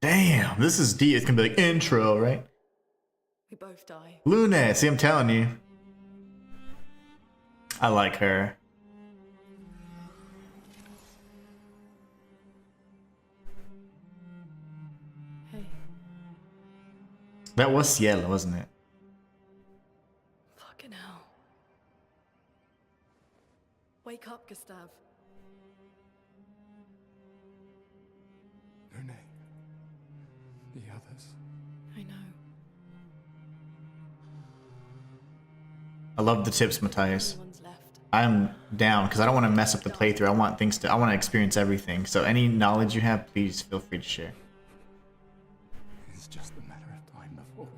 Damn, this is deep. It's gonna be like intro, right? We both die. Lune, see, I'm telling you. I like her. Hey. That was Ciel, wasn't it? Fucking hell. Wake up, Gustave. Lune. The others. I know. I love the tips, Matthias. I'm down because I don't want to mess up the playthrough. I want to experience everything. So any knowledge you have, please feel free to share. It's just a matter of time before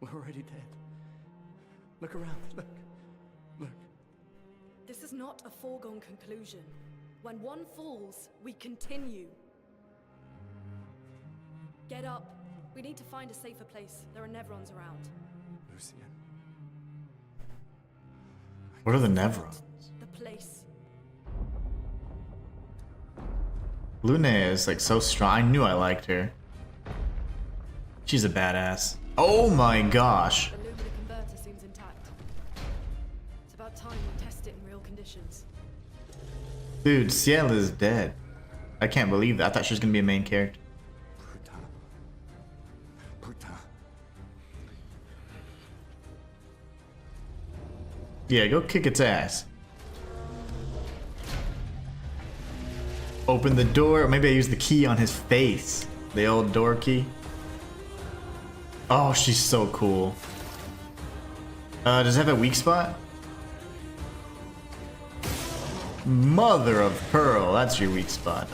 we're already dead. Look around. Look. This is not a foregone conclusion. When one falls, we continue. Get up. We need to find a safer place. There are Nevrons around. Lucian. What are the Nevrons? The place. Lune is like so strong. I knew I liked her. She's a badass. Oh my gosh. The Lumina converter seems intact. It's about time we test it in real conditions. Dude, Ciel is dead. I can't believe that. I thought she was gonna be a main character. Yeah, go kick its ass. Open the door. Maybe I use the key on his face. The old door key. Oh, she's so cool. Does it have a weak spot? Mother of pearl. That's your weak spot.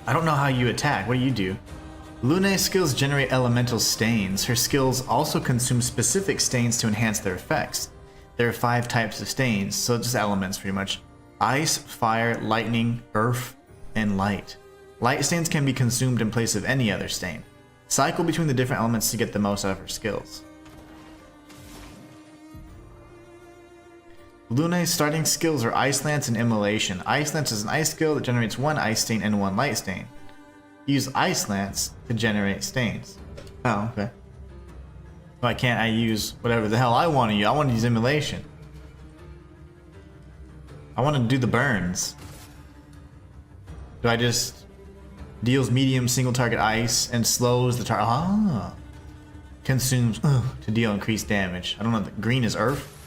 I don't know how you attack. What do you do? Lune's skills generate elemental stains. Her skills also consume specific stains to enhance their effects. There are 5 types of stains, so just elements pretty much. Ice, fire, lightning, earth, and light. Light stains can be consumed in place of any other stain. Cycle between the different elements to get the most out of her skills. Lune's starting skills are Ice Lance and Immolation. Ice Lance is an ice skill that generates 1 ice stain and 1 light stain. Use Ice Lance to generate stains. Oh, okay. Why can't I use whatever the hell I want to use? I want to use Immolation. I want to do the burns. Do I just deals medium single target ice and slows the target? Ah. Consumes to deal increased damage. I don't know. The green is earth.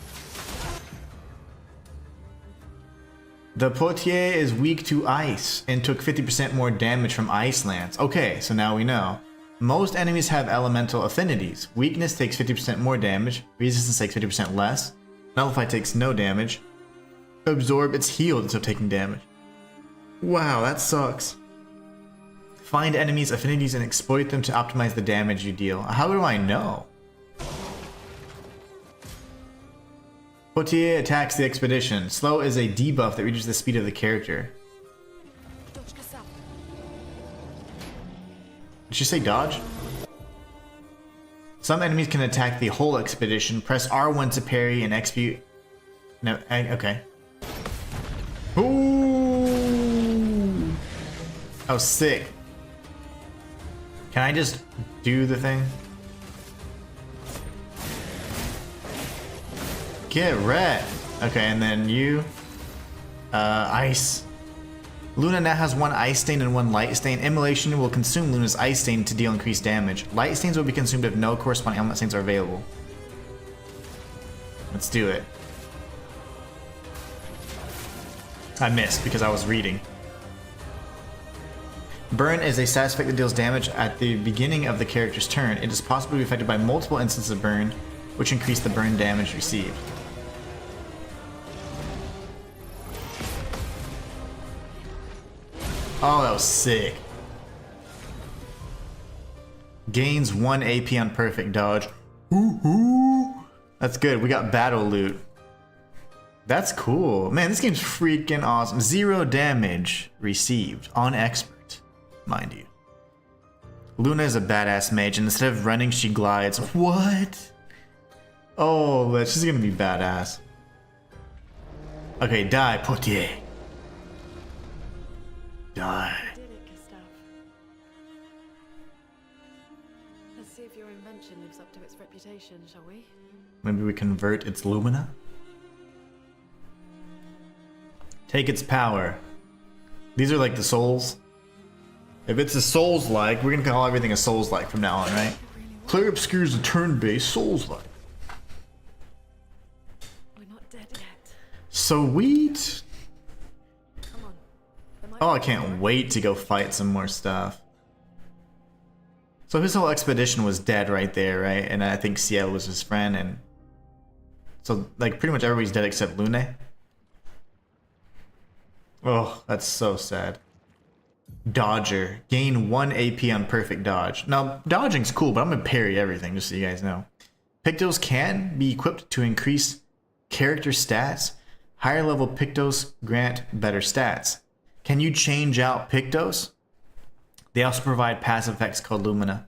The Potier is weak to ice and took 50% more damage from Ice Lance. Okay, so now we know. Most enemies have elemental affinities. Weakness takes 50% more damage. Resistance takes 50% less. Nullify takes no damage. Absorb, it's healed instead of taking damage. Wow, that sucks. Find enemies' affinities and exploit them to optimize the damage you deal. How do I know? Potier attacks the expedition. Slow is a debuff that reduces the speed of the character. Did she say dodge? Some enemies can attack the whole expedition. Press R1 to parry and execute. No, okay. Ooh! That was sick. Can I just do the thing? Get red. Okay, and then you. Ice. Luna now has 1 ice stain and 1 light stain. Immolation will consume Luna's ice stain to deal increased damage. Light stains will be consumed if no corresponding element stains are available. Let's do it. I missed because I was reading. Burn is a status effect that deals damage at the beginning of the character's turn. It is possible to be affected by multiple instances of burn, which increase the burn damage received. Oh, that was sick. Gains 1 AP on perfect dodge. Ooh. That's good. We got battle loot. That's cool. Man, this game's freaking awesome. 0 damage received on expert, mind you. Luna is a badass mage, and instead of running, she glides. What? Oh, she's gonna be badass. Okay, die, Potier. Die. You did it, Gustave. Let's see if your invention lives up to its reputation, shall we? Maybe we convert its Lumina? Take its power. These are like the souls. If it's a Souls-like, we're gonna call everything a Souls-like from now on, right? Clair Obscur is a turn-based Souls-like. We're not dead yet. Sweet! Come on. Oh, I can't wait to go fight some more stuff. So his whole expedition was dead right there, right? And I think Ciel was his friend, and so like pretty much everybody's dead except Lune. Oh, that's so sad. Dodger. Gain 1 AP on perfect dodge. Now, dodging's cool, but I'm gonna parry everything, just so you guys know. Pictos can be equipped to increase character stats. Higher level Pictos grant better stats. Can you change out Pictos? They also provide passive effects called Lumina.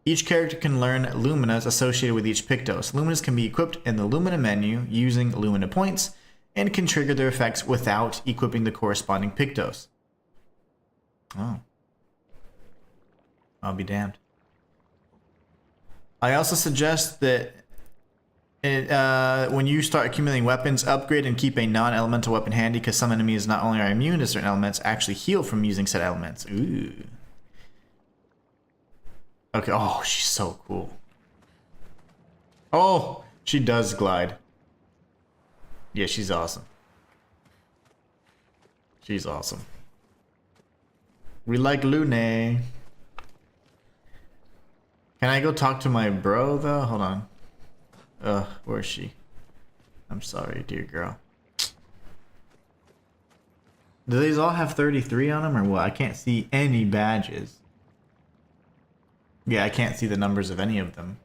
Each character can learn Luminas associated with each Pictos. Luminas can be equipped in the Lumina menu using Lumina points, and can trigger their effects without equipping the corresponding Pictos. Oh. I'll be damned. I also suggest that when you start accumulating weapons, upgrade and keep a non-elemental weapon handy, because some enemies not only are immune to certain elements, actually heal from using said elements. Ooh. Okay, oh, she's so cool. Oh, she does glide. Yeah, she's awesome. She's awesome. We like Lune. Can I go talk to my bro, though? Hold on. Where is she? I'm sorry, dear girl. Do these all have 33 on them, or what? I can't see any badges. Yeah, I can't see the numbers of any of them.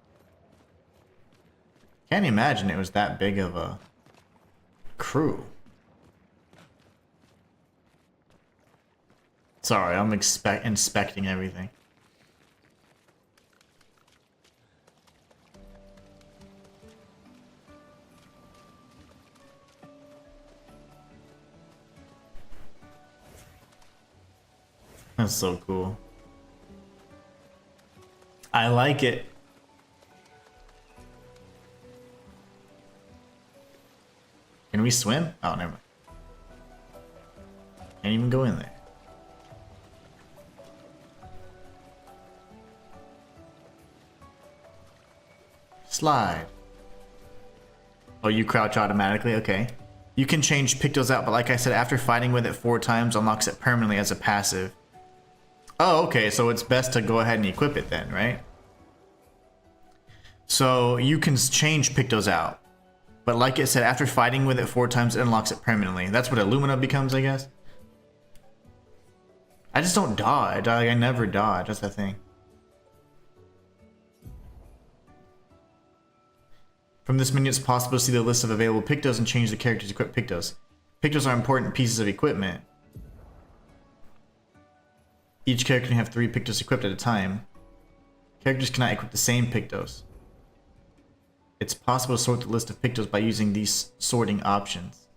Can't imagine it was that big of a crew. Sorry, I'm inspecting everything. That's so cool. I like it. Can we swim? Oh, never mind. Can't even go in there. Slide. Oh, you crouch automatically? Okay. You can change Pictos out, but like I said, after fighting with it 4 times, unlocks it permanently as a passive. Oh, okay, so it's best to go ahead and equip it then, right? So you can change Pictos out. But like I said, after fighting with it 4 times, it unlocks it permanently. That's what Illumina becomes, I guess. I just don't dodge. I never dodge. That's the thing. From this menu, it's possible to see the list of available Pictos and change the character's equipped Pictos. Pictos are important pieces of equipment. Each character can have 3 Pictos equipped at a time. Characters cannot equip the same Pictos. It's possible to sort the list of Pictos by using these sorting options.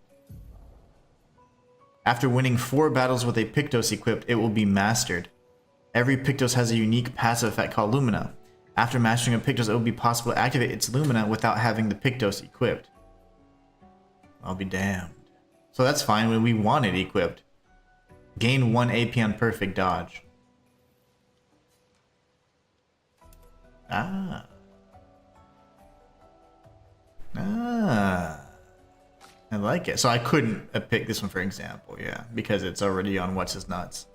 After winning 4 battles with a Pictos equipped, it will be mastered. Every Pictos has a unique passive effect called Lumina. After mastering a Pictos, it will be possible to activate its Lumina without having the Pictos equipped. I'll be damned. So that's fine when we want it equipped. Gain 1 AP on perfect dodge. Ah. Ah. I like it. So I couldn't have picked this one, for example, yeah, because it's already on What's His Nuts.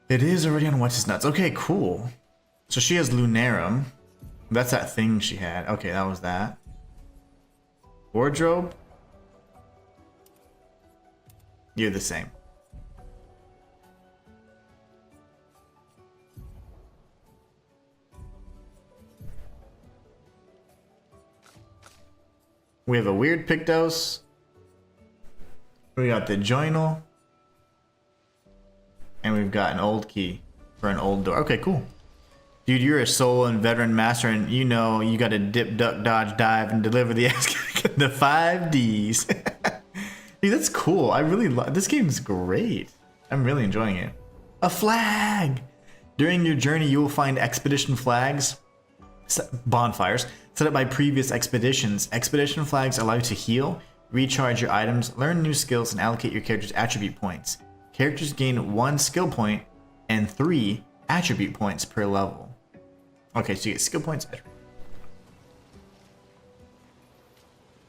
It is already on What's His Nuts. Okay, cool. So she has Lunarum. That's that thing she had. Okay, that was that. Wardrobe? You're the same. We have a weird Pictos. We got the journal. And we've got an old key for an old door. Okay, cool. Dude, you're a soul and veteran master, and you know you gotta dip, duck, dodge, dive, and deliver the the 5 Ds. Dude, that's cool. I really love this game's great. I'm really enjoying it. A flag! During your journey, you will find expedition flags, bonfires, set up by previous expeditions. Expedition flags allow you to heal, recharge your items, learn new skills, and allocate your character's attribute points. Characters gain 1 skill point and 3 attribute points per level. Okay, so you get skill points.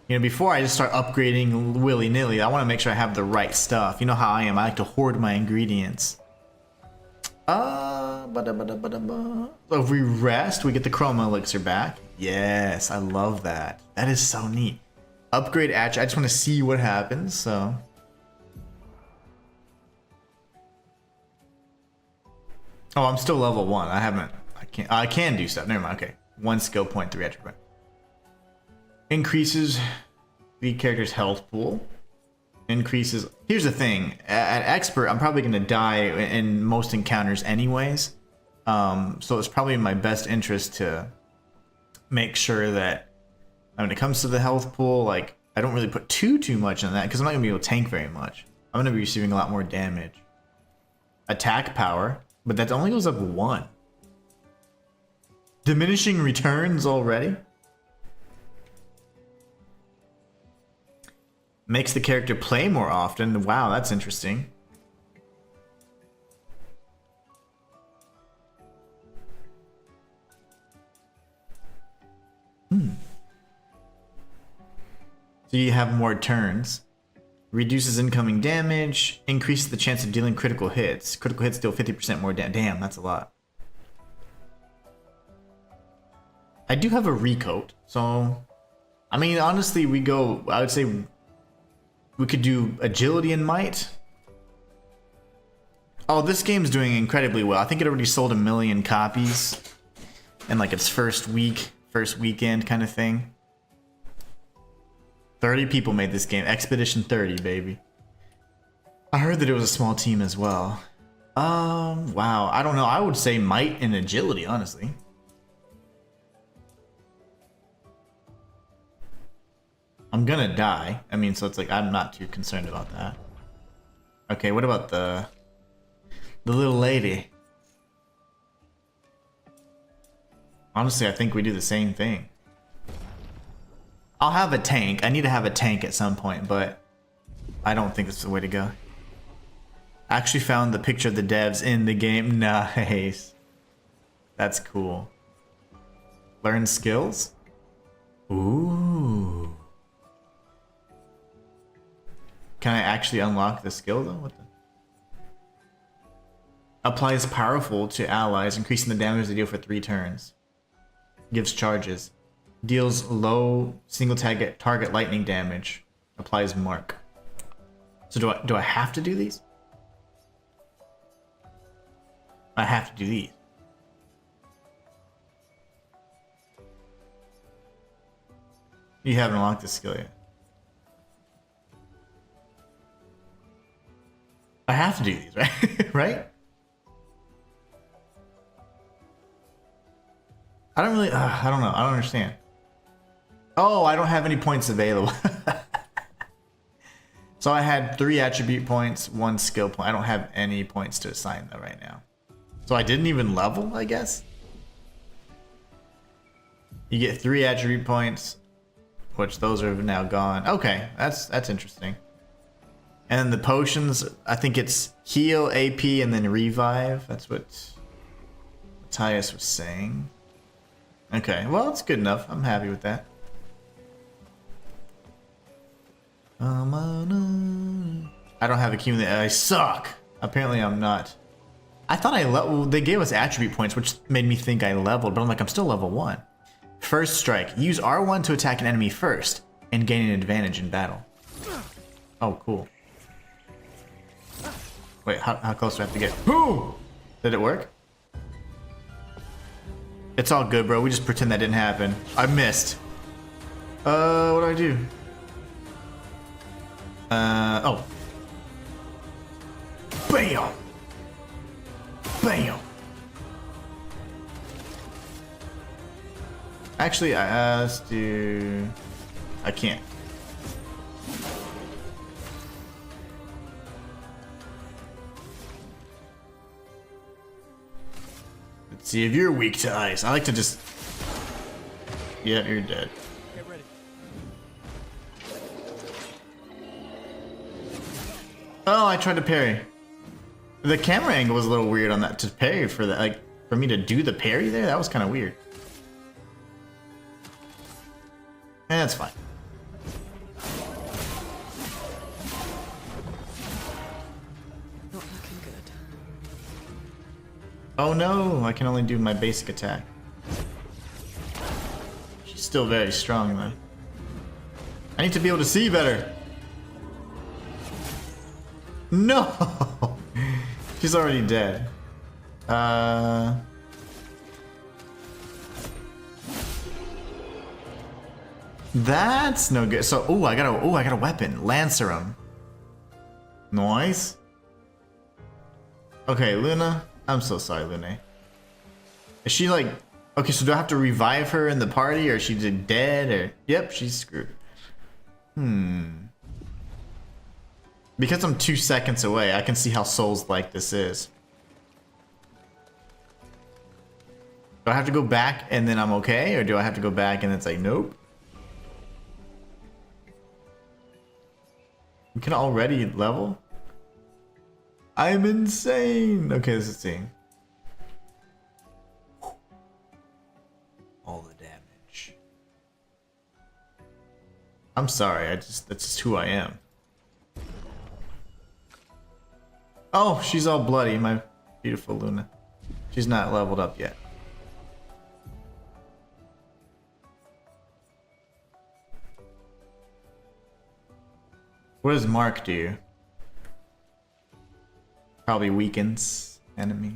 You know, before I just start upgrading willy-nilly, I want to make sure I have the right stuff. You know how I am. I like to hoard my ingredients. So if we rest, we get the Chroma Elixir back. Yes, I love that. That is so neat. Upgrade I just want to see what happens, so... Oh, I'm still level 1. I can do stuff. Never mind. Okay. 1 skill point, 3 attribute. Increases the character's health pool. Increases. Here's the thing. At expert, I'm probably going to die in most encounters anyways. So it's probably in my best interest to make sure that when it comes to the health pool, like I don't really put too much on that because I'm not going to be able to tank very much. I'm going to be receiving a lot more damage. Attack power. But that only goes up 1. Diminishing returns already? Makes the character play more often. Wow, that's interesting. So you have more turns. Reduces incoming damage, increases the chance of dealing critical hits. Critical hits deal 50% more damage. Damn, that's a lot. I do have a recoat, so... I mean, honestly, I would say we could do agility and might. Oh, this game's doing incredibly well. I think it already sold 1 million copies in like its first weekend kind of thing. 30 people made this game. Expedition 30, baby. I heard that it was a small team as well. Wow. I don't know. I would say might and agility, honestly. I'm gonna die. I mean, so it's like, I'm not too concerned about that. Okay, what about the little lady? Honestly, I think we do the same thing. I'll have a tank. I need to have a tank at some point, but I don't think this is the way to go. I actually found the picture of the devs in the game. Nice. That's cool. Learn skills? Ooh. Can I actually unlock the skill though? What the? Applies powerful to allies, increasing the damage they deal for 3 turns. Gives charges. Deals low single target lightning damage. Applies mark. So do I have to do these? I have to do these. You haven't unlocked this skill yet. I have to do these, right? Right? I don't really, I don't know. I don't understand. Oh, I don't have any points available. So I had 3 attribute points, 1 skill point. I don't have any points to assign though right now. So I didn't even level, I guess? You get 3 attribute points, which those are now gone. Okay, that's interesting. And the potions, I think it's heal, AP, and then revive. That's what Matthias was saying. Okay, well, it's good enough. I'm happy with that. I don't have accumulate. I suck. Apparently, I'm not. I thought they gave us attribute points, which made me think I leveled, but I'm like, I'm still level 1. First strike. Use R1 to attack an enemy first and gain an advantage in battle. Oh, cool. Wait, how close do I have to get? Ooh! Did it work? It's all good, bro. We just pretend that didn't happen. I missed. What do I do? Oh. Bam! Bam! Actually, let's do... I can't. Let's see if you're weak to ice. I like to just... Yeah, you're dead. Get ready. Oh, I tried to parry. The camera angle was a little weird on that to parry for that. Like, for me to do the parry there, that was kind of weird. That's fine. Not looking good. Oh no, I can only do my basic attack. She's still very strong though. I need to be able to see better. No! She's already dead. That's no good. So, I got a weapon. Lancerum. Nice. Okay, Luna. I'm so sorry, Luna. Is she like... Okay, so do I have to revive her in the party, or is she dead, or... Yep, she's screwed. Because I'm 2 seconds away, I can see how Souls-like this is. Do I have to go back and then I'm okay, or do I have to go back and it's like, nope? We can already level? I'm insane! Okay, let's see. All the damage. I'm sorry, that's just who I am. Oh, she's all bloody, my beautiful Luna. She's not leveled up yet. What does Mark do? Probably weakens enemies.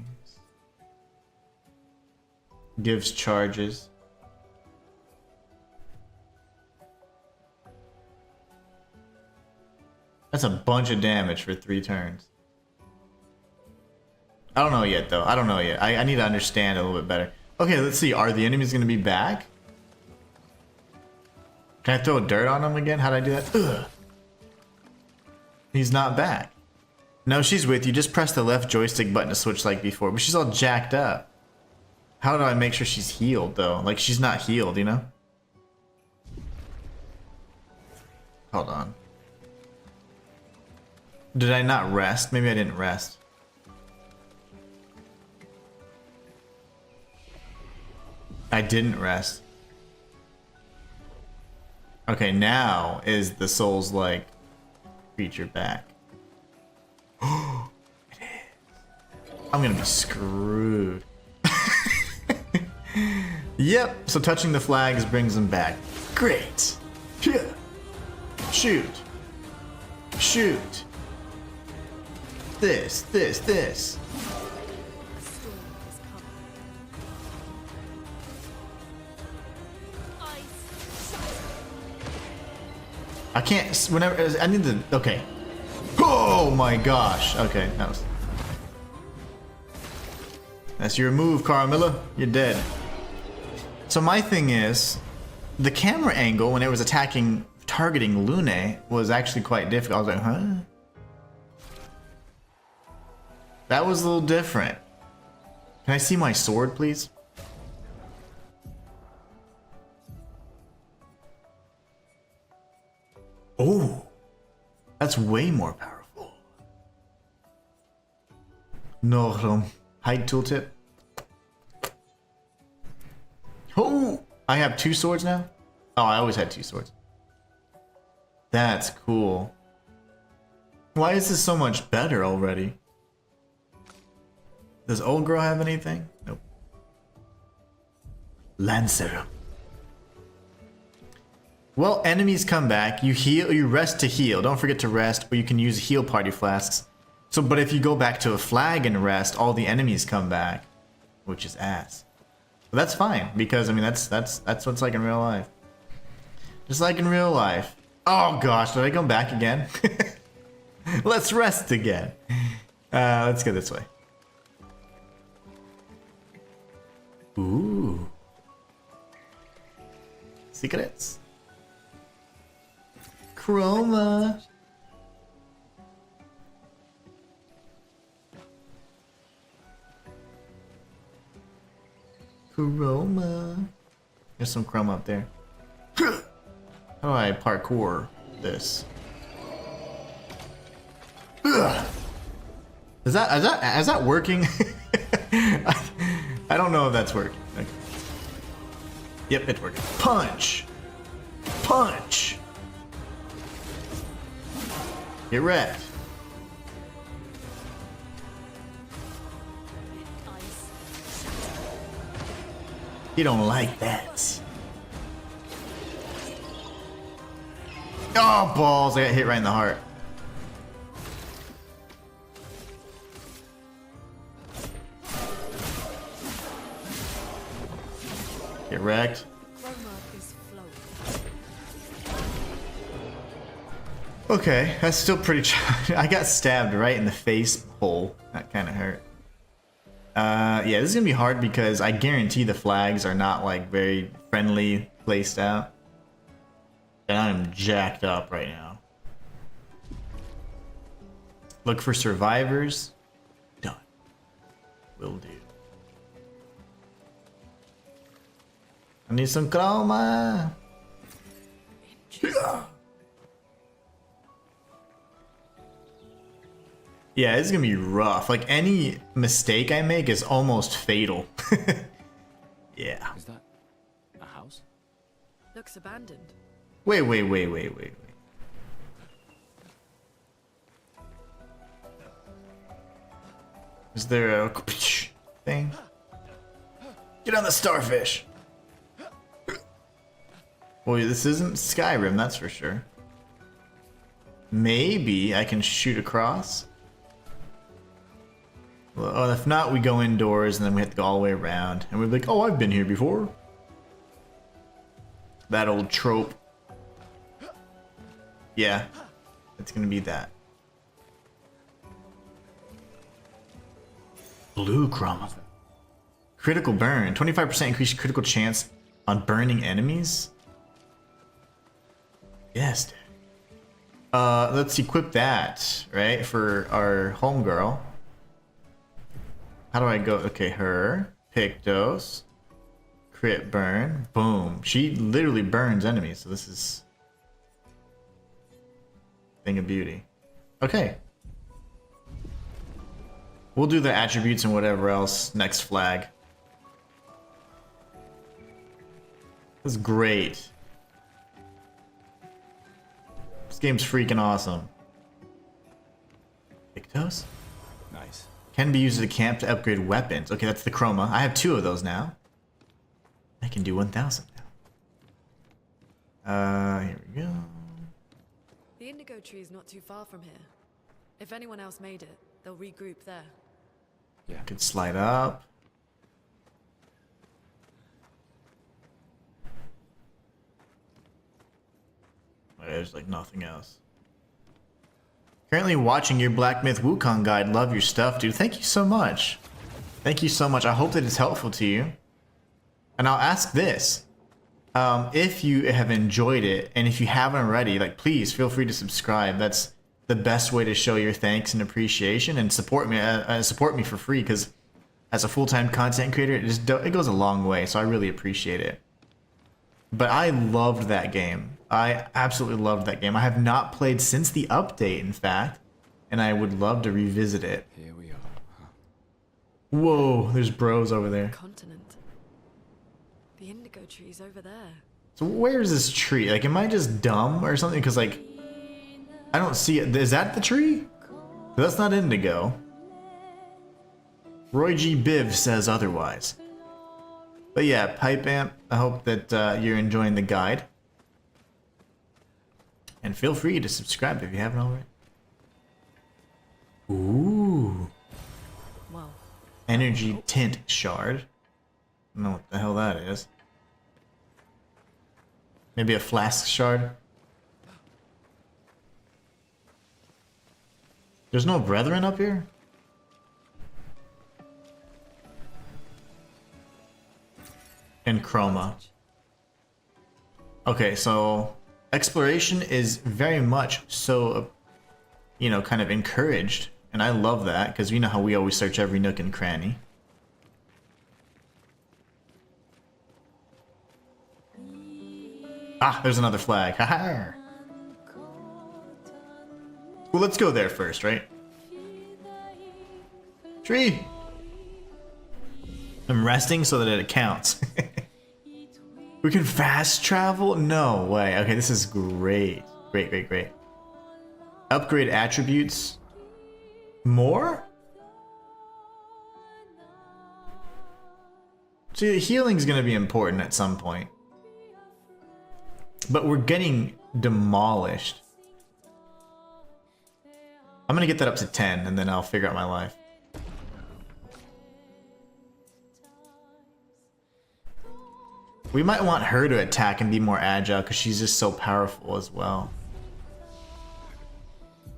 Gives charges. That's a bunch of damage for 3 turns. I don't know yet, though. I don't know yet. I need to understand a little bit better. Okay, let's see. Are the enemies going to be back? Can I throw dirt on them again? How'd I do that? Ugh. He's not back. No, she's with you. Just press the left joystick button to switch like before. But she's all jacked up. How do I make sure she's healed, though? Like, she's not healed, you know? Hold on. Did I not rest? Maybe I didn't rest. I didn't rest. Okay, now is the Souls like creature back. Oh, it is. I'm gonna be screwed. Yep, so touching the flags brings them back. Great. Shoot. Shoot. This. I can't, whenever, I need the, okay. Oh my gosh. Okay, that was. That's your move, Carmilla. You're dead. So my thing is, the camera angle when it was targeting Lune was actually quite difficult. I was like, huh? That was a little different. Can I see my sword, please? Oh, that's way more powerful. No, hide tooltip. Oh, I have 2 swords now? Oh, I always had 2 swords. That's cool. Why is this so much better already? Does old girl have anything? Nope. Lancer. Well, enemies come back. You heal, you rest to heal. Don't forget to rest, or you can use heal party flasks. So, but if you go back to a flag and rest, all the enemies come back, which is ass. But that's fine because I mean that's what it's like in real life. Just like in real life. Oh gosh, did I come back again? Let's rest again. Let's go this way. Ooh. Secrets. Chroma. Chroma. There's some chroma up there. How do I parkour this? Ugh. Is that working? I don't know if that's working. Okay. Yep, it's working. Punch! Punch! Get wrecked. You don't like that. Oh, balls. I got hit right in the heart. Get wrecked. Okay, that's still pretty. I got stabbed right in the face hole. That kind of hurt. Yeah, this is gonna be hard because I guarantee the flags are not like very friendly placed out. And I'm jacked up right now. Look for survivors. Done. Will do. I need some chroma. Yeah, this is gonna be rough. Like any mistake I make is almost fatal. Yeah. Is that a house? Looks abandoned. Wait. Is there a thing? Get on the starfish. Boy, this isn't Skyrim, that's for sure. Maybe I can shoot across. Well, if not, we go indoors and then we have to go all the way around. And we're like, oh, I've been here before. That old trope. Yeah, it's gonna be that. Blue chroma. Critical burn. 25% increased critical chance on burning enemies? Yes, dude. Let's equip that, right? For our homegirl. How do I go? Okay, her. Pictos. Crit burn. Boom. She literally burns enemies, so this is thing of beauty. Okay. We'll do the attributes and whatever else next flag. That's great. This game's freaking awesome. Pictos? Nice. Can be used as a camp to upgrade weapons. Okay, that's the chroma. I have 2 of those now. I can do 1,000 now. Here we go. The indigo tree is not too far from here. If anyone else made it, they'll regroup there. Yeah. Could slide up. There's like nothing else. Currently watching your Black Myth Wukong guide. Love your stuff, dude. Thank you so much. Thank you so much. I hope that it's helpful to you. And I'll ask this. If you have enjoyed it, and if you haven't already, like, please feel free to subscribe. That's the best way to show your thanks and appreciation and support me for free, because as a full-time content creator, it goes a long way, so I really appreciate it. But I loved that game. I absolutely loved that game. I have not played since the update, in fact, and I would love to revisit it. Here we are. Whoa, there's bros over there. Continent. The indigo tree's over there. So where's this tree? Like, am I just dumb or something? Because, like, I don't see it. Is that the tree? That's not indigo. Roy G. Biv says otherwise. But yeah, Pipe Amp, I hope that you're enjoying the guide. And feel free to subscribe if you haven't already. Ooh. Wow. Energy Tint Shard. I don't know what the hell that is. Maybe a flask shard? There's no brethren up here? And chroma. Okay, so exploration is very much so, you know, kind of encouraged. And I love that, because you know how we always search every nook and cranny. Ah, there's another flag. Haha. Well, let's go there first, right? Tree! I'm resting so that it counts. We can fast travel? No way. Okay, this is great. Great, great, great. Upgrade attributes. More? See, healing's gonna be important at some point. But we're getting demolished. I'm gonna get that up to 10 and then I'll figure out my life. We might want her to attack and be more agile because she's just so powerful as well.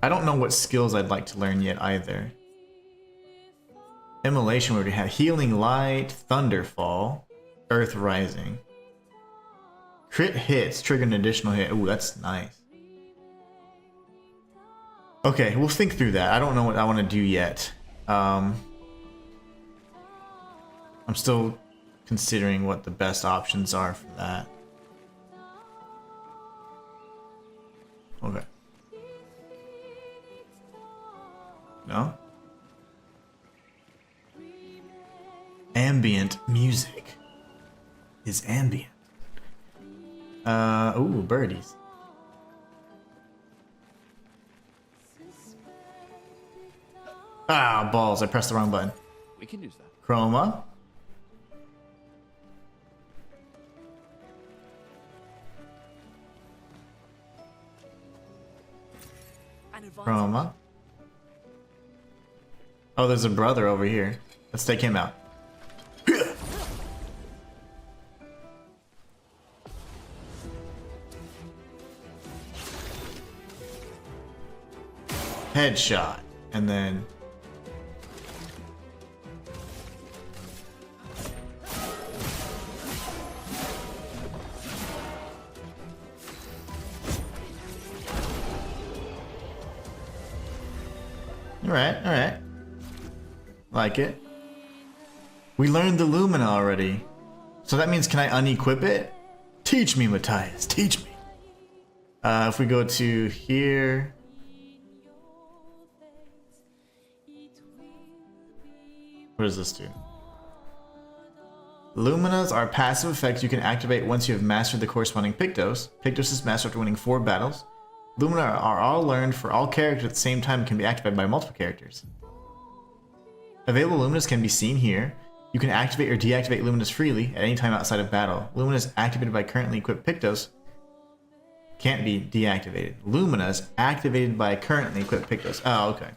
I don't know what skills I'd like to learn yet either. Immolation, we already have Healing Light, Thunderfall, Earth Rising. Crit hits trigger an additional hit. Ooh, that's nice. Okay, we'll think through that. I don't know what I want to do yet. I'm still considering what the best options are for that. Okay. No? Ambient music is ambient. Ooh, birdies. Ah, balls, I pressed the wrong button. We can use that. Chroma. Chroma. Oh, there's a brother over here. Let's take him out. Headshot. And then... Alright. Like it. We learned the Lumina already. So that means, can I unequip it? Teach me, Matthias, teach me. If we go to here... What does this do? Luminas are passive effects you can activate once you have mastered the corresponding Pictos. Pictos is mastered after winning 4 battles. Lumina are all learned for all characters at the same time and can be activated by multiple characters. Available Luminas can be seen here. You can activate or deactivate Luminas freely at any time outside of battle. Luminas activated by currently equipped Pictos can't be deactivated. Luminas activated by currently equipped Pictos. Oh, okay.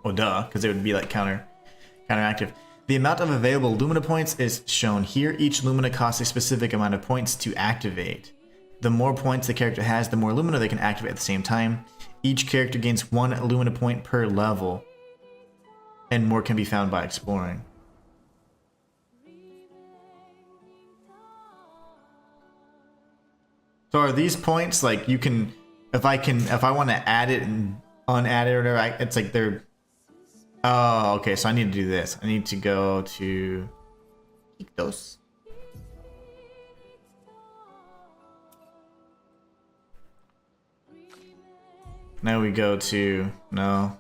Well, duh, because it would be like counteractive. The amount of available Lumina points is shown here. Each Lumina costs a specific amount of points to activate. The more points the character has, the more Lumina they can activate at the same time. Each character gains 1 Lumina point per level, and more can be found by exploring. So are these points like you can, if I want to add it and unadd it or whatever, it's like they're... Oh, okay, so I need to do this. I need to go to Pictos. Now we go to... No.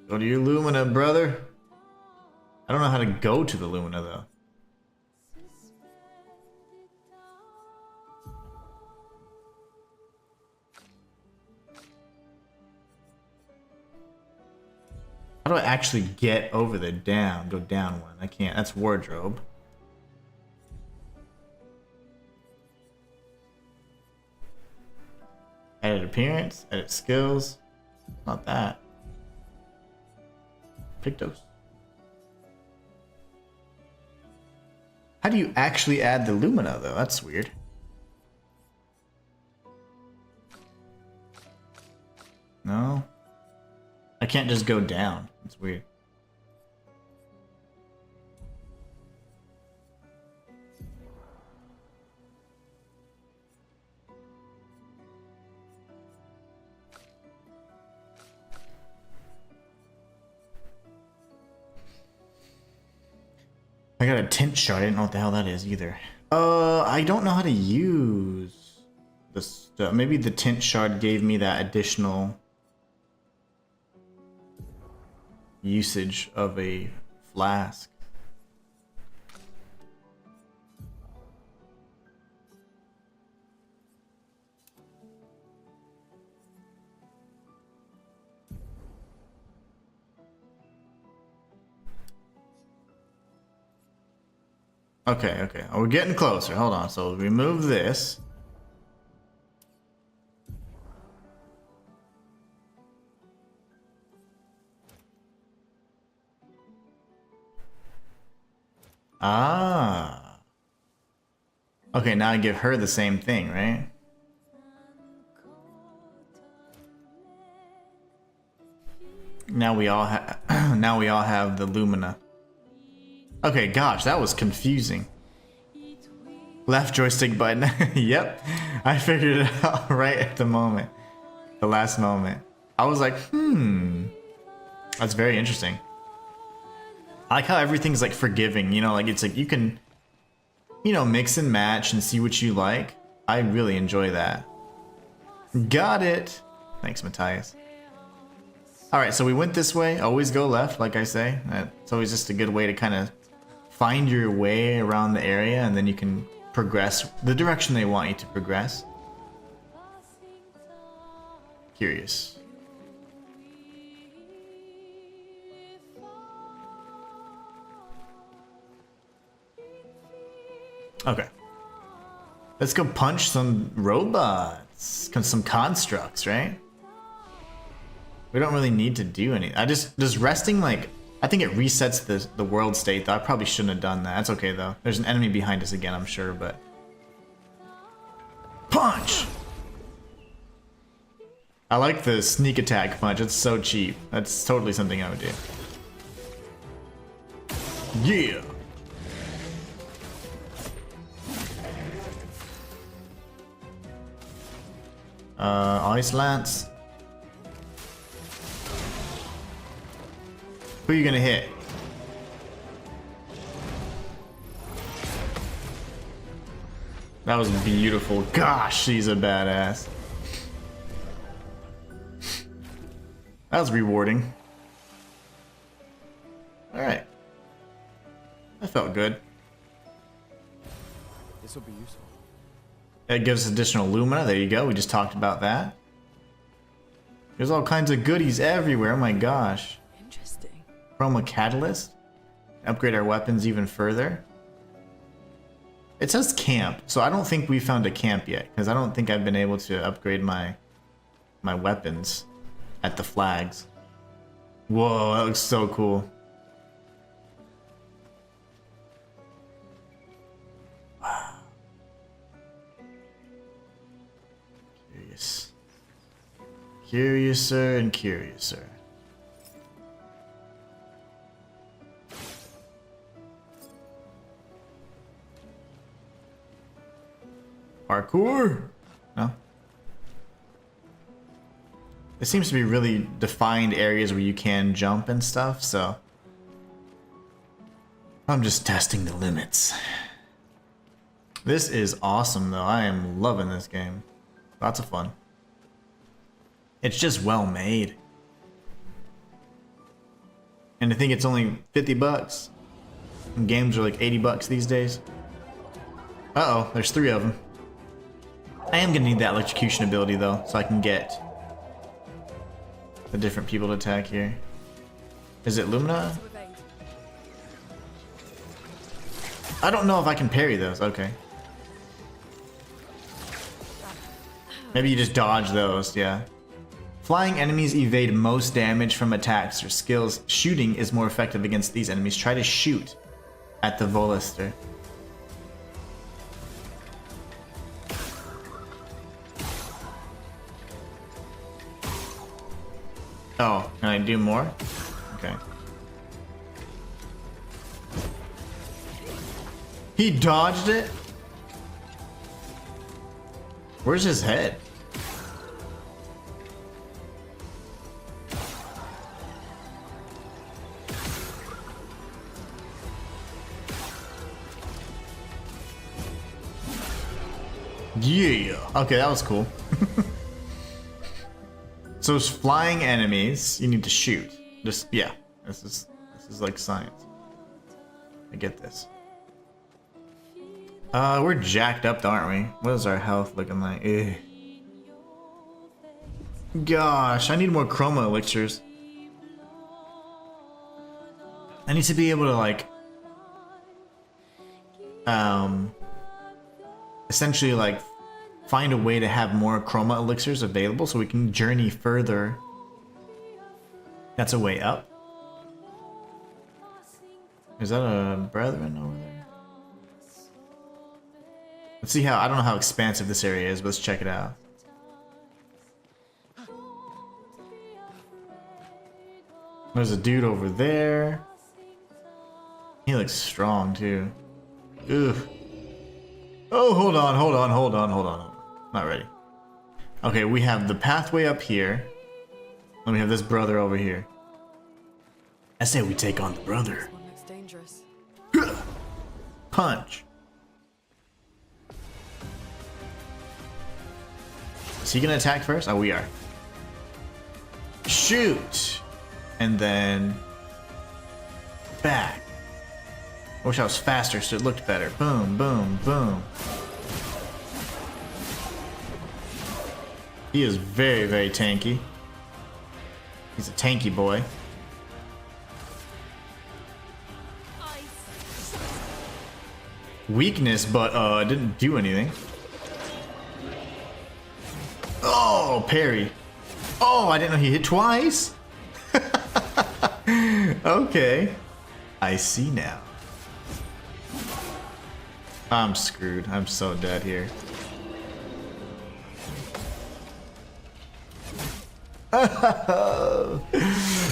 Go to your Lumina, brother. I don't know how to go to the Lumina, though. How do I actually get over there? Down. Go down one. I can't. That's wardrobe. Edit appearance. Edit skills. Not that. Pictos. How do you actually add the Lumina, though? That's weird. No. I can't just go down. It's weird. I got a tint shard. I didn't know what the hell that is either. I don't know how to use this. Maybe the tint shard gave me that additional usage of a flask. Okay, okay. We're getting closer. Hold on. So remove this. Ah. Okay, now I give her the same thing, right? Now we all have now we all have the Lumina. Okay, gosh, that was confusing. Left joystick button. Yep. I figured it out right at the moment. The last moment. I was like, that's very interesting. I like how everything's like forgiving, you know, like it's like you can, you know, mix and match and see what you like. I really enjoy that. Got it. Thanks, Matthias. Alright, so we went this way. Always go left, like I say. It's always just a good way to kind of find your way around the area, and then you can progress the direction they want you to progress. Curious. Okay. Let's go punch some robots. Some constructs, right? We don't really need to do anything. Does resting, like, I think it resets the world state, though. I probably shouldn't have done that. That's okay, though. There's an enemy behind us again, I'm sure, but... Punch! I like the sneak attack punch. It's so cheap. That's totally something I would do. Yeah! Ice Lance. Who are you gonna hit? That was beautiful. Gosh, she's a badass. That was rewarding. Alright. That felt good. This will be useful. It gives us additional Lumina. There you go. We just talked about that. There's all kinds of goodies everywhere. Oh my gosh. Interesting. Chroma Catalyst. Upgrade our weapons even further. It says camp, so I don't think we found a camp yet, because I don't think I've been able to upgrade my weapons at the flags. Whoa, that looks so cool. Wow. Curious. Curiouser and curiouser. Parkour? No? There seems to be really defined areas where you can jump and stuff, so... I'm just testing the limits. This is awesome, though. I am loving this game. Lots of fun. It's just well made. And I think it's only 50 bucks. And games are like 80 bucks these days. Uh-oh, there's 3 of them. I am gonna need that electrocution ability though, so I can get the different people to attack here. Is it Lumina? I don't know if I can parry those. Okay. Maybe you just dodge those, yeah. Flying enemies evade most damage from attacks or skills. Shooting is more effective against these enemies. Try to shoot at the Volister. Oh, can I do more? Okay. He dodged it? Where's his head? Yeah. Okay, that was cool. So it's flying enemies you need to shoot. Just yeah. This is like science. I get this. We're jacked up, aren't we? What is our health looking like? Ugh. Gosh, I need more chroma elixirs. I need to be able to like essentially like find a way to have more chroma elixirs available so we can journey further. That's a way up. Is that a brethren over there? Let's see how, I don't know how expansive this area is, but let's check it out. There's a dude over there. He looks strong too. Ugh. Oh, hold on. Not ready. Okay, we have the pathway up here. Then we have this brother over here. I say we take on the brother. This one looks dangerous. Punch. Is he gonna attack first? Oh, we are. Shoot! And then back. I wish I was faster so it looked better. Boom, boom, boom. He is very, very tanky. He's a tanky boy. Weakness, but didn't do anything. Oh, parry. Oh, I didn't know he hit twice. Okay. I see now. I'm screwed. I'm so dead here.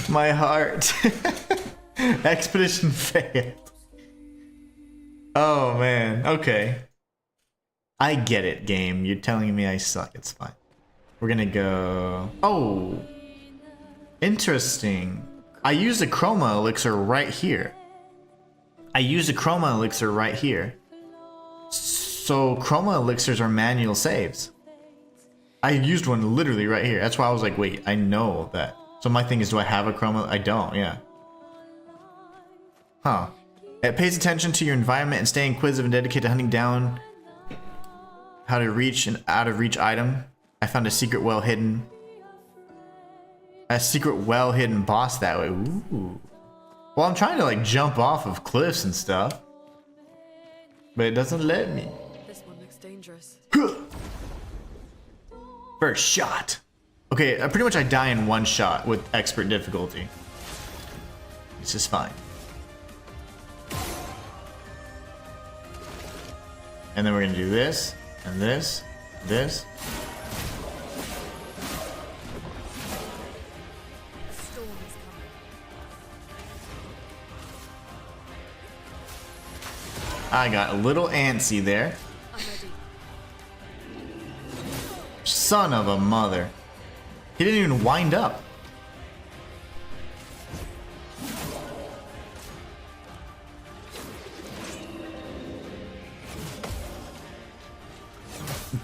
My heart. Expedition failed. Oh man. Okay. I get it, game. You're telling me I suck. It's fine. We're gonna go... Oh! Interesting. I used a chroma elixir right here. So chroma elixirs are manual saves. I used one literally right here. That's why I was like, wait, I know that. So my thing is, do I have a chroma? I don't, yeah. Huh. It pays attention to your environment and stay inquisitive and dedicated to hunting down how to reach an out of reach item. I found a secret well hidden boss that way. Ooh. Well, I'm trying to like jump off of cliffs and stuff, but it doesn't let me. This one looks dangerous. First shot. Okay, pretty much I die in one shot with expert difficulty. This is fine. And then we're gonna do this, and this, this. I got a little antsy there. Son of a mother. He didn't even wind up.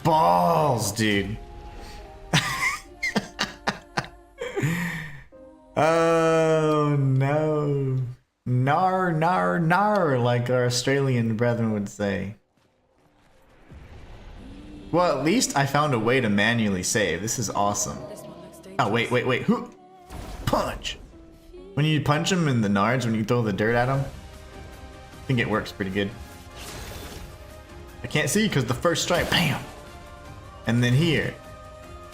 Balls, dude. Oh no. Nar, nar, nar, like our Australian brethren would say. Well, at least I found a way to manually save. This is awesome. Oh, wait. Who? Punch! When you punch him in the nards, when you throw the dirt at him, I think it works pretty good. I can't see because the first strike, bam! And then here.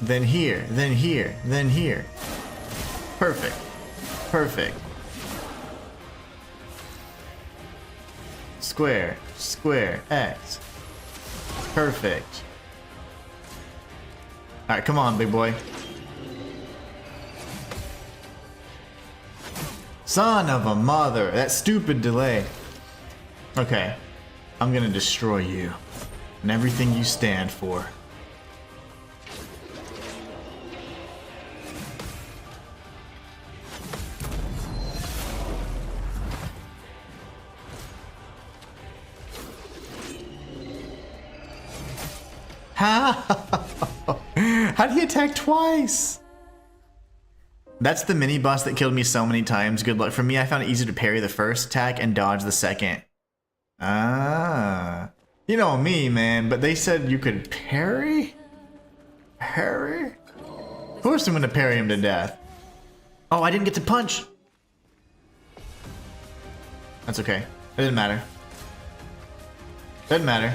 Then here. Then here. Then here. Perfect. Perfect. Square. Square. X. Perfect. Alright, come on, big boy. Son of a mother. That stupid delay. Okay. I'm gonna destroy you. And everything you stand for. How do you attack twice? That's the mini boss that killed me so many times. Good luck. For me, I found it easier to parry the first attack and dodge the second. Ah. You know me, man, but they said you could parry? Parry? Of course I'm gonna parry him to death. Oh, I didn't get to punch. That's okay. It doesn't matter. Doesn't matter.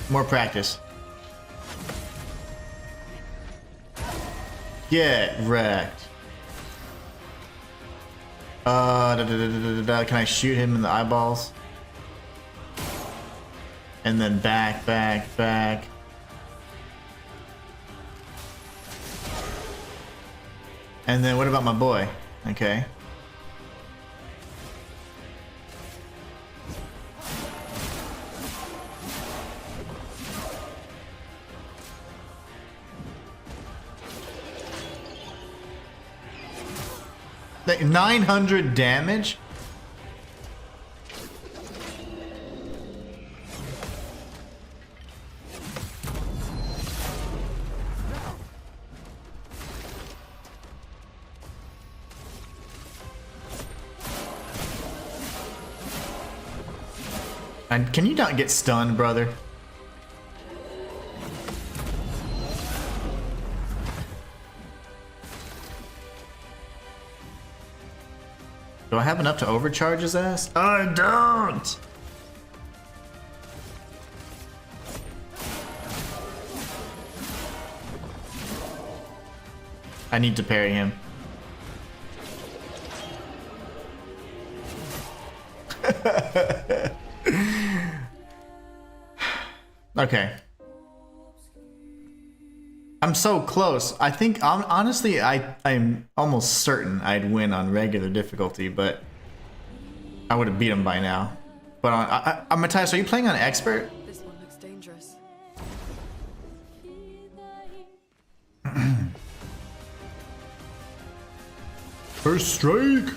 More practice. Get wrecked. Can I shoot him in the eyeballs? And then back. And then what about my boy? Okay. Like 900 damage? And can you not get stunned, brother? Do I have enough to overcharge his ass? I don't! I need to parry him. Okay. I'm so close. I think, honestly, I'm almost certain I'd win on regular difficulty, but I would have beat him by now. But on, Matthias, are you playing on expert? This one looks dangerous. First strike.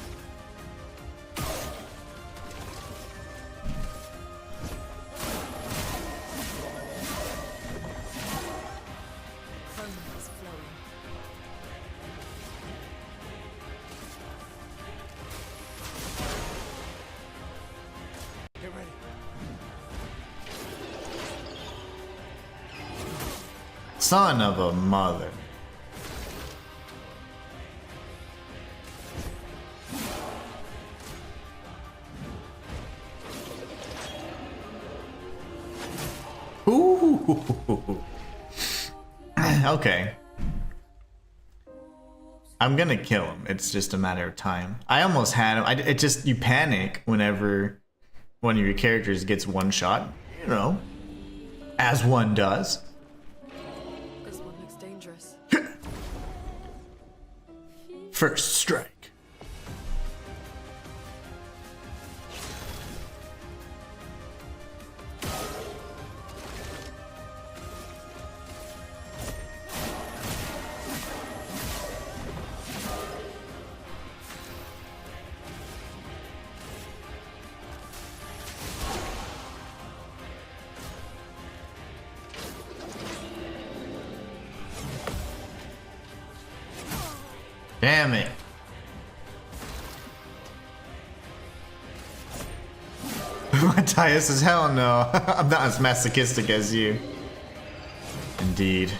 Son of a mother. Ooh. Okay. I'm gonna kill him. It's just a matter of time. I almost had him. It just, you panic whenever one of your characters gets one shot, you know, as one does. This one looks dangerous. First strike. Damn it. Matthias says, hell no. I'm not as masochistic as you. Indeed.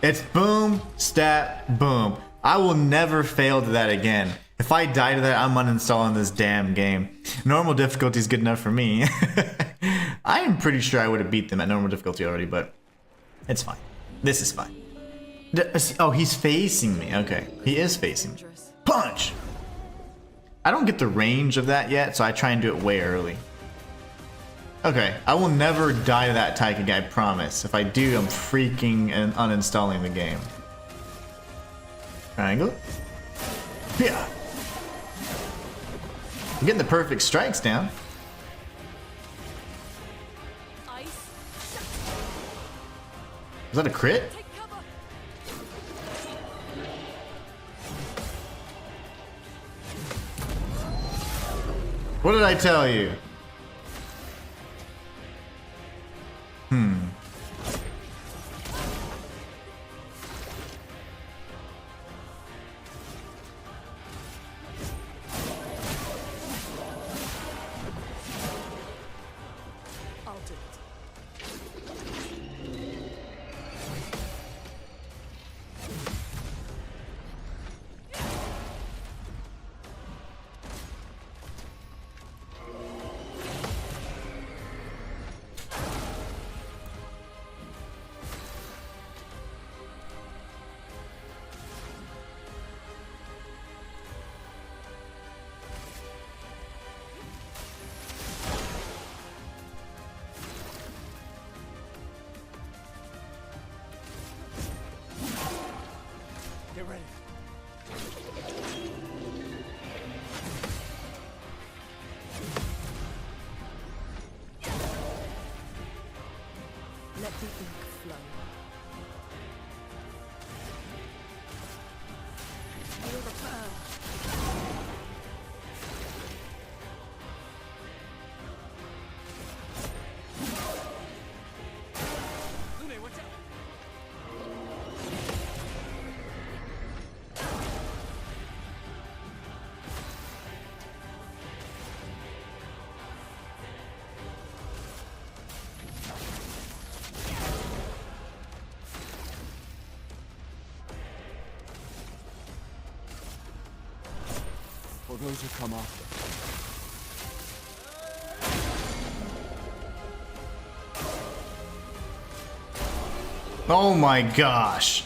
It's boom, stat, boom. I will never fail to that again. If I die to that, I'm uninstalling this damn game. Normal difficulty is good enough for me. I am pretty sure I would have beat them at normal difficulty already, but it's fine. This is fine. Oh, he's facing me. Okay, he is facing me. Punch! I don't get the range of that yet, so I try and do it way early. Okay, I will never die to that Taika guy, I promise. If I do, I'm freaking and uninstalling the game. Triangle. Yeah. I'm getting the perfect strikes down. Is that a crit? What did I tell you? Get ready. Let the ink flow. Feel the power. Lune, watch out. For those who come after. Oh my gosh.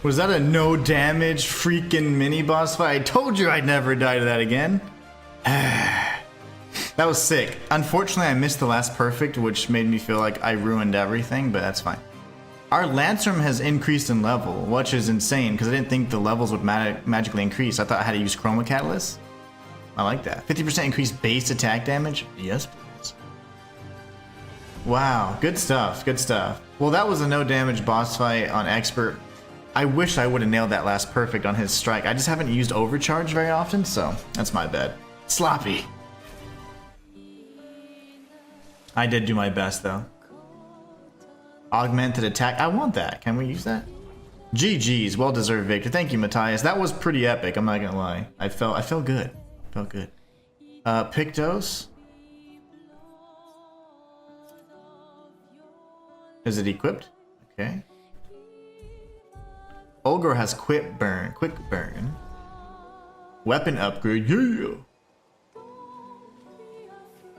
Was that a no damage freaking mini boss fight? I told you I'd never die to that again. That was sick. Unfortunately, I missed the last perfect, which made me feel like I ruined everything, but that's fine. Our Lancerum has increased in level, which is insane because I didn't think the levels would magically increase. I thought I had to use Chroma Catalyst. I like that. 50% increased base attack damage? Yes, please. Wow, good stuff, good stuff. Well, that was a no damage boss fight on Expert. I wish I would have nailed that last perfect on his strike. I just haven't used Overcharge very often, so that's my bad. Sloppy. I did do my best, though. Augmented attack. I want that. Can we use that? GG's. Well-deserved victory. Thank you, Matthias. That was pretty epic. I'm not gonna lie. I felt good. Felt good. Pictos. Is it equipped? Okay. Olgor has quick burn. Weapon upgrade. Yeah.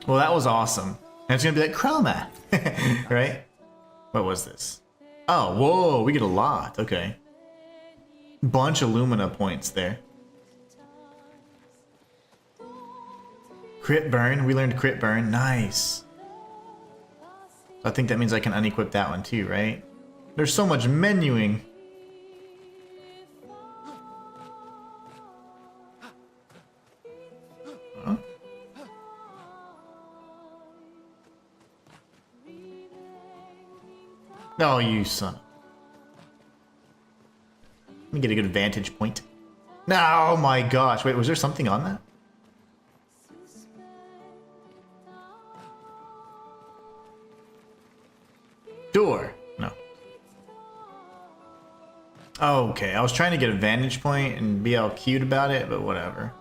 Well, that was awesome. And it's gonna be like Chroma, right? What was this? Oh, whoa! We get a lot. Okay. Bunch of Lumina points there. Crit burn. We learned crit burn. Nice. I think that means I can unequip that one too, right? There's so much menuing. Huh? Oh, you son. Let me get a good vantage point. No, oh my gosh. Wait, was there something on that? Door. No. Oh, okay, I was trying to get a vantage point and be all cute about it, but whatever.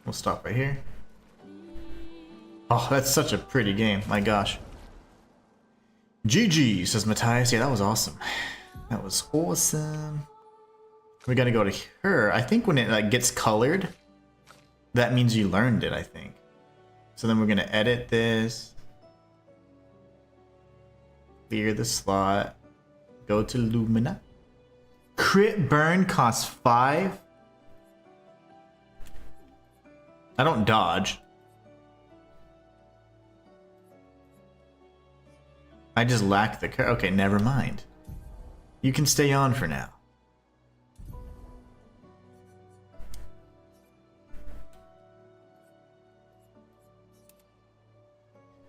We'll stop right here. Oh, that's such a pretty game. My gosh. GG, says Matthias. Yeah, that was awesome. That was awesome. We gotta go to her. I think when it like gets colored, that means you learned it, I think. So then we're gonna edit this. Clear the slot. Go to Lumina. Crit burn costs 5. I don't dodge. I just lack the okay, never mind. You can stay on for now.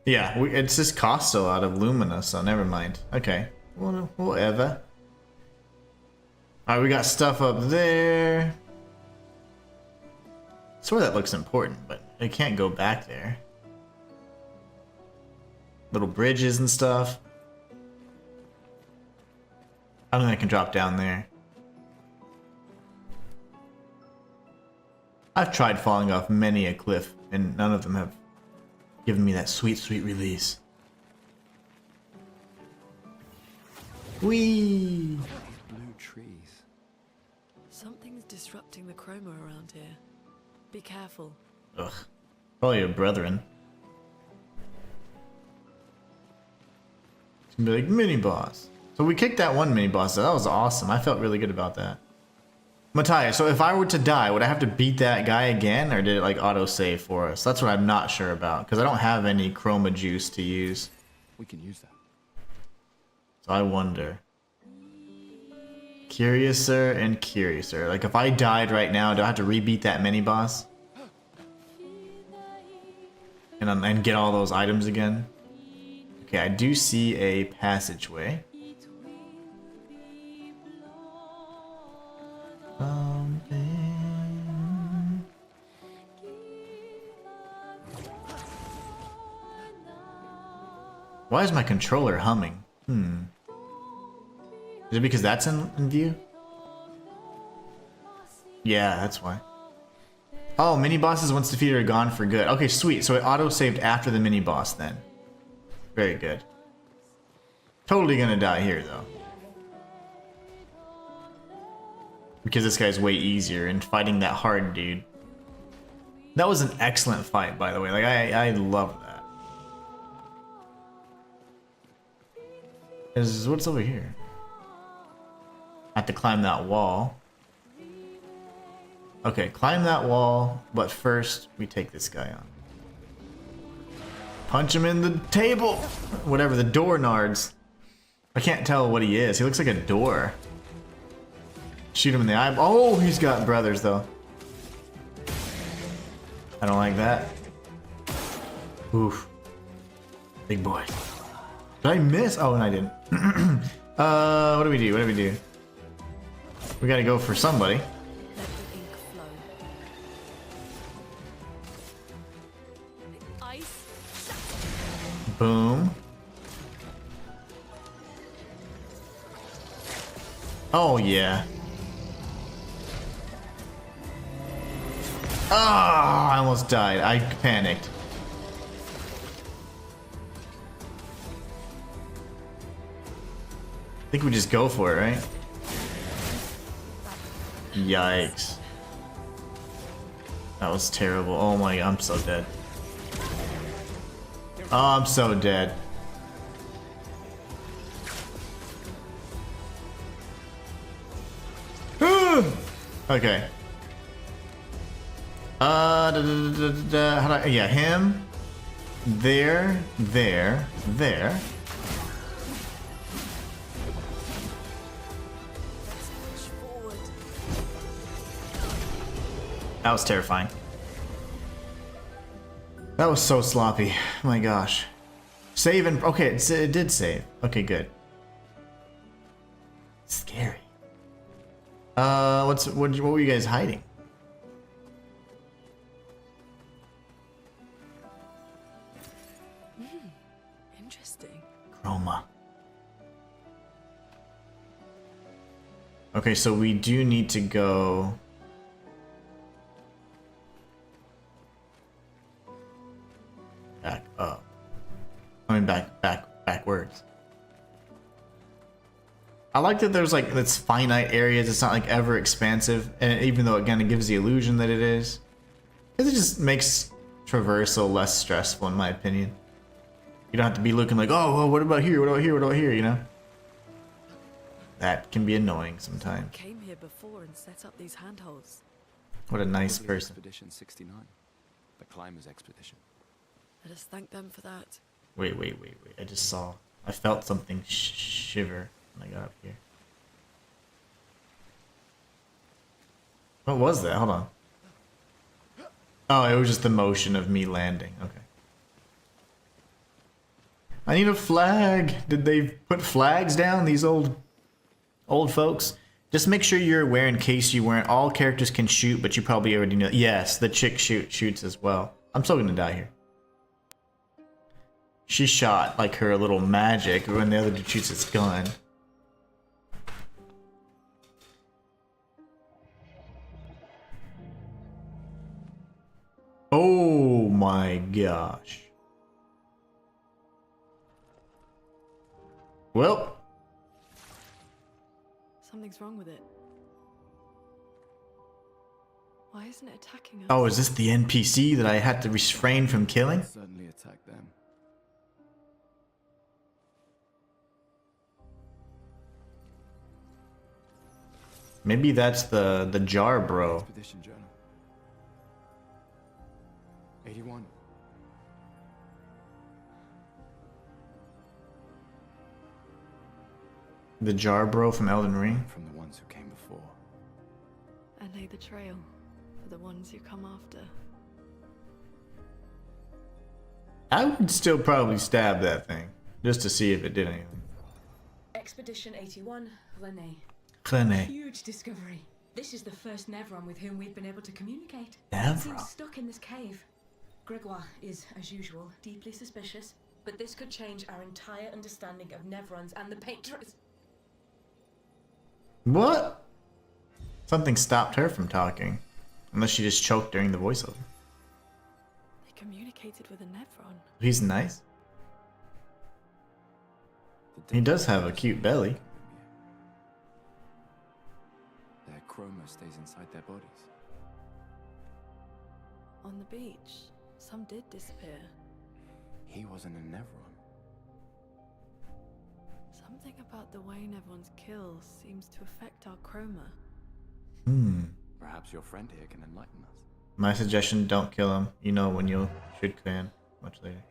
Yeah, it's just Costo out of Lumina, so never mind. Okay, well, whatever. Alright, we got stuff up there. I swear that looks important, but I can't go back there. Little bridges and stuff. I don't think I can drop down there. I've tried falling off many a cliff, and none of them have given me that sweet, sweet release. Whee! Blue trees. Something's disrupting the chroma around here. Be careful. Ugh. Probably your brethren. It's gonna be like mini boss. So we kicked that one mini boss. That was awesome. I felt really good about that. Matthias, so if I were to die, would I have to beat that guy again, or did it like auto save for us? That's what I'm not sure about, because I don't have any chroma juice to use. We can use that. So I wonder. Curiouser and curiouser. Like if I died right now, do I have to rebeat that mini boss? And get all those items again? Okay, I do see a passageway. Why is my controller humming? Is it because that's in view? Yeah, that's why. Oh, mini bosses once defeated are gone for good. Okay, sweet. So it auto-saved after the mini boss then. Very good. Totally gonna die here though. Because this guy's way easier and fighting that hard dude. That was an excellent fight, by the way. Like I love that. What's over here? I have to climb that wall. Okay, climb that wall, but first we take this guy on. Punch him in the table! Whatever, the door nards. I can't tell what he is. He looks like a door. Shoot him in the eye. Oh, he's got brothers though. I don't like that. Oof. Big boy. Did I miss? Oh, and I didn't. What do we do? What do we do? We gotta go for somebody. Boom. Oh, yeah. Ah, I almost died. I panicked. I think we just go for it, right? Yikes. That was terrible. Oh my, I'm so dead. Oh, I'm so dead. Okay. How do I, yeah, him. There. That was terrifying. That was so sloppy. Oh my gosh. Save and okay, it did save. Okay, good. Scary. What were you guys hiding? Interesting. Chroma. Okay, so we do need to go... back up. I mean backwards. I like that there's like it's finite areas, it's not like ever expansive, and even though it kind of gives the illusion that it is. It just makes traversal less stressful in my opinion. You don't have to be looking like, oh, well, what about here, what about here, what about here, you know? That can be annoying sometimes. Came here before and set up these handholds. What a nice person. Expedition 69. The climbers expedition. Let us thank them for that. Wait. I just saw. I felt something shiver when I got up here. What was that? Hold on. Oh, it was just the motion of me landing. Okay. I need a flag. Did they put flags down, these old folks? Just make sure you're aware in case you weren't. All characters can shoot, but you probably already know. Yes, the chick shoots as well. I'm still gonna die here. She shot like her little magic when the other dude shoots his gun. Oh my gosh. Well, something's wrong with it. Why isn't it attacking us? oh, is this the NPC that I had to refrain from killing? Certainly attack them. Maybe that's the jar bro. Expedition journal. 81. The jar bro from Elden Ring. From the ones who came before. And lay the trail for the ones who come after. I would still probably stab that thing just to see if it did anything. Expedition 81, René. René. Huge discovery. This is the first Nevron with whom we've been able to communicate. Nevron? He seems stuck in this cave. Gregoire is, as usual, deeply suspicious, but this could change our entire understanding of Nevrons and the Paintress. What? Something stopped her from talking. Unless she just choked during the voiceover. They communicated with a Nevron. He's nice. He does have a cute belly. Their chroma stays inside their bodies. On the beach, some did disappear. He wasn't a Nevron. Something about the way Nevrons kill seems to affect our chroma. Perhaps your friend here can enlighten us. My suggestion, don't kill him. You know when you should can. Much later.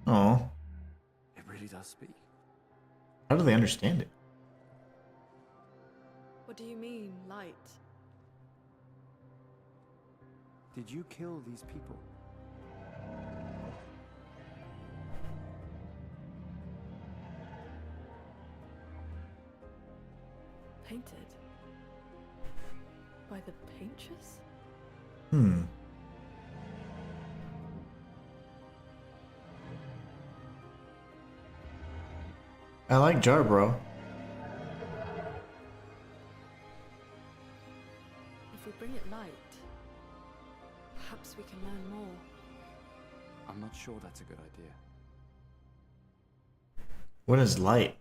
Oh. It really does speak. How do they understand it? What do you mean, light? Did you kill these people? Painted? By the Paintress? I like Jar Bro. If we bring it light, perhaps we can learn more. I'm not sure that's a good idea. What is light?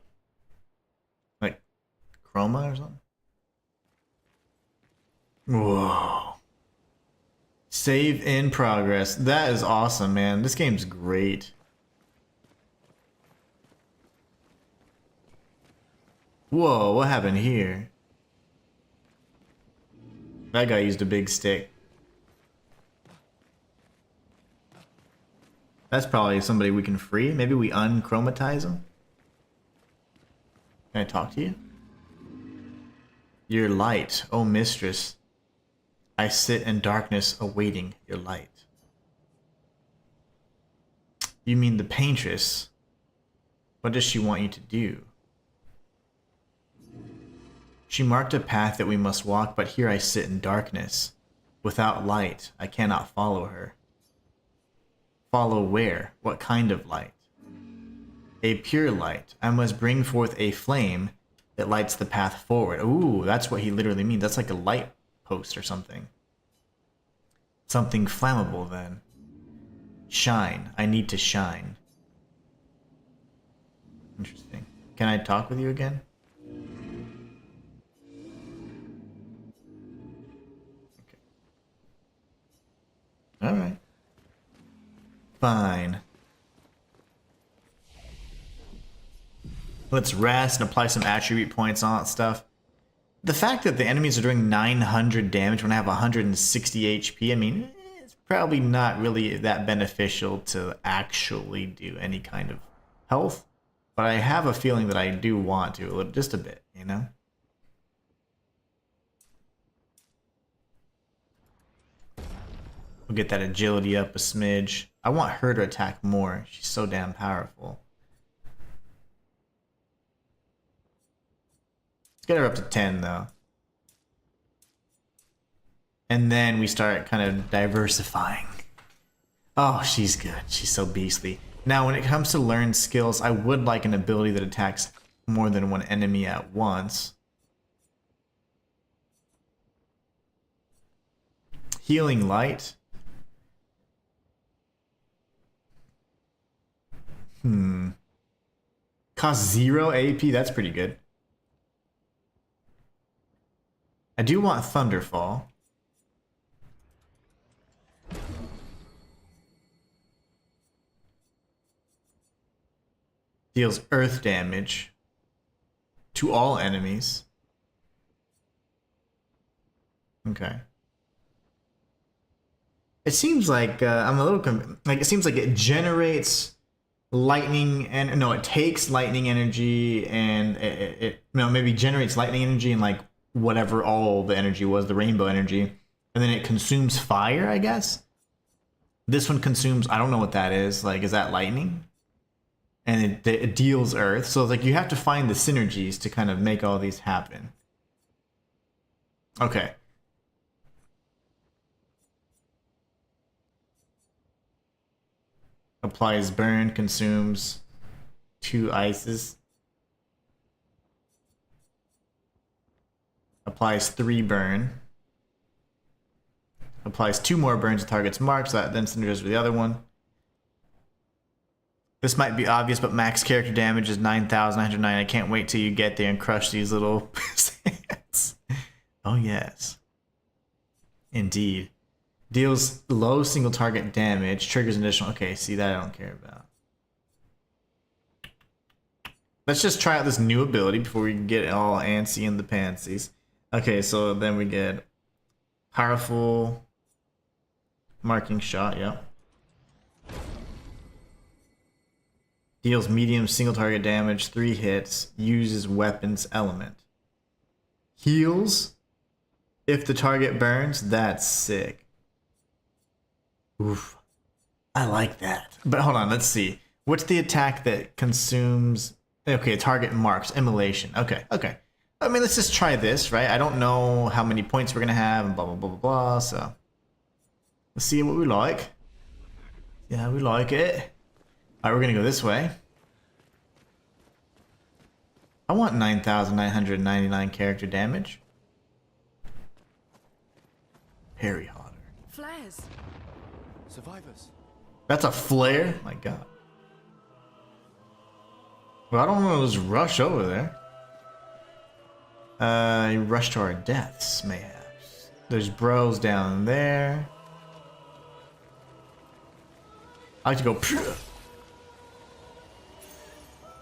Like chroma or something? Whoa. Save in progress. That is awesome, man. This game's great. Whoa, what happened here? That guy used a big stick. That's probably somebody we can free. Maybe we unchromatize him? Can I talk to you? Your light, oh mistress. I sit in darkness awaiting your light. You mean the Paintress? What does she want you to do? She marked a path that we must walk, but here I sit in darkness. Without light, I cannot follow her. Follow where? What kind of light? a pure light. I must bring forth a flame that lights the path forward. Ooh, that's what he literally means. That's like a light post or something. Something flammable then. Shine. I need to shine. Interesting. Can I talk with you again? Okay. Alright. Fine. Let's rest and apply some attribute points on that stuff. The fact that the enemies are doing 900 damage when I have 160 HP, I mean, it's probably not really that beneficial to actually do any kind of health. But I have a feeling that I do want to, just a bit, you know? We'll get that agility up a smidge. I want her to attack more. She's so damn powerful. Let's get her up to 10, though. And then we start kind of diversifying. Oh, she's good. She's so beastly. Now, when it comes to learned skills, I would like an ability that attacks more than one enemy at once. Healing Light. Cost 0 AP, that's pretty good. I do want Thunderfall. Deals earth damage to all enemies. Okay. It seems like I'm a little like it seems like it generates lightning and no, it takes lightning energy and it maybe generates lightning energy and like whatever all the energy was, the rainbow energy, and then it consumes fire, I guess. This one consumes, I don't know what that is. Like, is that lightning? And it deals earth. So like you have to find the synergies to kind of make all these happen. Okay. Applies burn, consumes 2 ices. Applies 3 burn. Applies 2 more burns to target's mark, so that then synergizes with the other one. This might be obvious, but max character damage is 9,909. I can't wait till you get there and crush these little sands. Oh yes. Indeed. Deals low single target damage, triggers additional... Okay, see, that I don't care about. Let's just try out this new ability before we get all antsy in the pantsies. Okay, so then we get powerful marking shot, yep. Deals medium single target damage, 3 hits, uses weapons element. Heals if the target burns, that's sick. Oof. I like that. But hold on, let's see. What's the attack that consumes... Okay, target marks, immolation. Okay, okay. I mean, let's just try this, right? I don't know how many points we're going to have and blah, blah, blah, blah, blah, so... Let's see what we like. Yeah, we like it. Alright, we're going to go this way. I want 9,999 character damage. Parry harder. Flares. Survivors. That's a flare? My god. Well, I don't want to just rush over there. You rush to our deaths, mayhaps. There's bros down there. I like to go.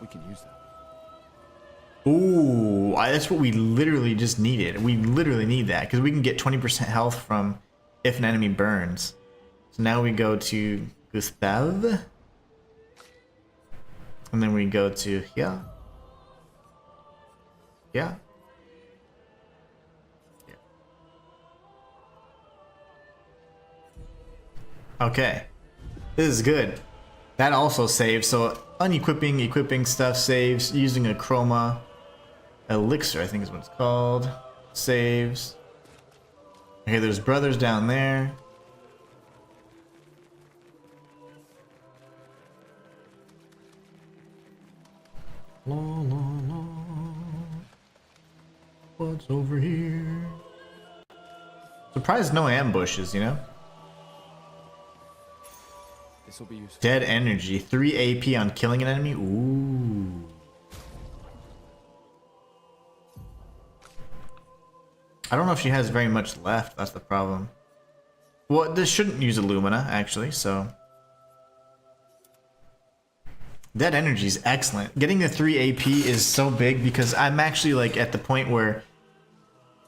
We can use that. Ooh, that's what we literally just needed. We literally need that because we can get 20% health from if an enemy burns. So now we go to Gustave. And then we go to here. Yeah. Okay. This is good. That also saves. So unequipping, equipping stuff saves. Using a chroma elixir, I think is what it's called. Saves. Okay, there's brothers down there. La, la, la. What's over here? Surprised no ambushes, you know? This will be useful. Dead energy, 3 AP on killing an enemy. Ooh. I don't know if she has very much left. That's the problem. Well, this shouldn't use Illumina, actually, so... Dead energy is excellent. Getting the 3 AP is so big because I'm actually like at the point where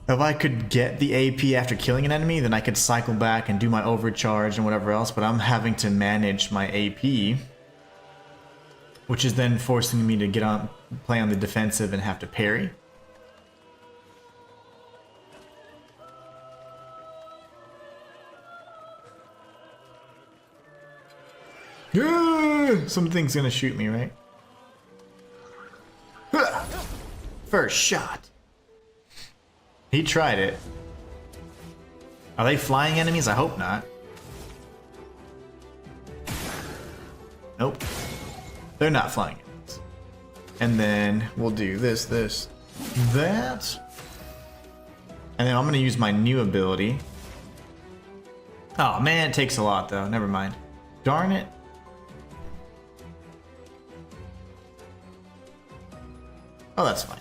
if I could get the AP after killing an enemy, then I could cycle back and do my overcharge and whatever else, but I'm having to manage my AP, which is then forcing me to play on the defensive and have to parry. Yeah! Something's gonna shoot me, right? First shot. He tried it. Are they flying enemies? I hope not. Nope. They're not flying enemies. And then we'll do this, that. And then I'm gonna use my new ability. Oh man, it takes a lot though. Never mind. Darn it. Oh, that's fine.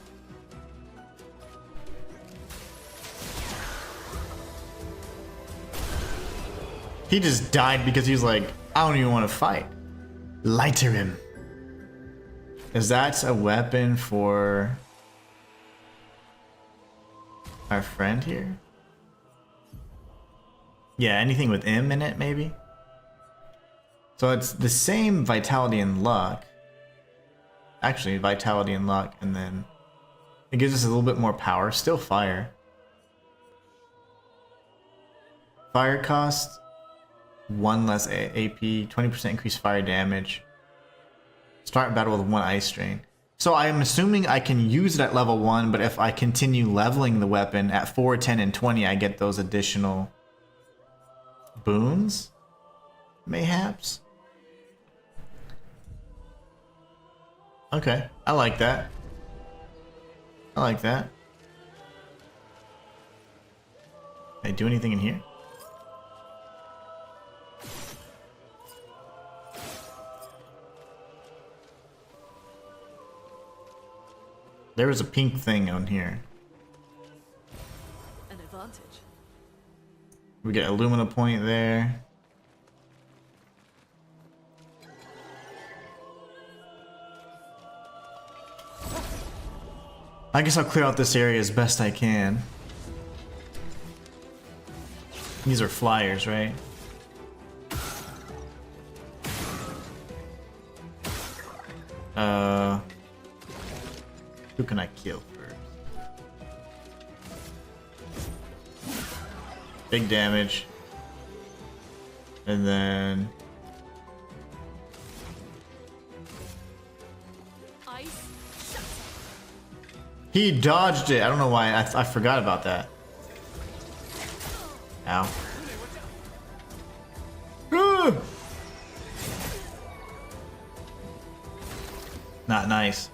He just died because he was like, I don't even want to fight. Lighter him. Is that a weapon for our friend here? Yeah, anything with M in it, maybe? So it's the same vitality and luck. Actually, vitality and luck, and then it gives us a little bit more power. Still fire. Fire cost 1 less AP, 20% increased fire damage. Start battle with 1 ice strain. So I'm assuming I can use it at level 1, but if I continue leveling the weapon at 4, 10, and 20, I get those additional boons? Mayhaps? Okay, I like that. I like that. Can I do anything in here? There was a pink thing on here. An advantage. We get Illumina point there. I guess I'll clear out this area as best I can. These are flyers, right? Who can I kill first? Big damage. And then... He dodged it. I don't know why. I forgot about that. Ow. Ah! Not nice.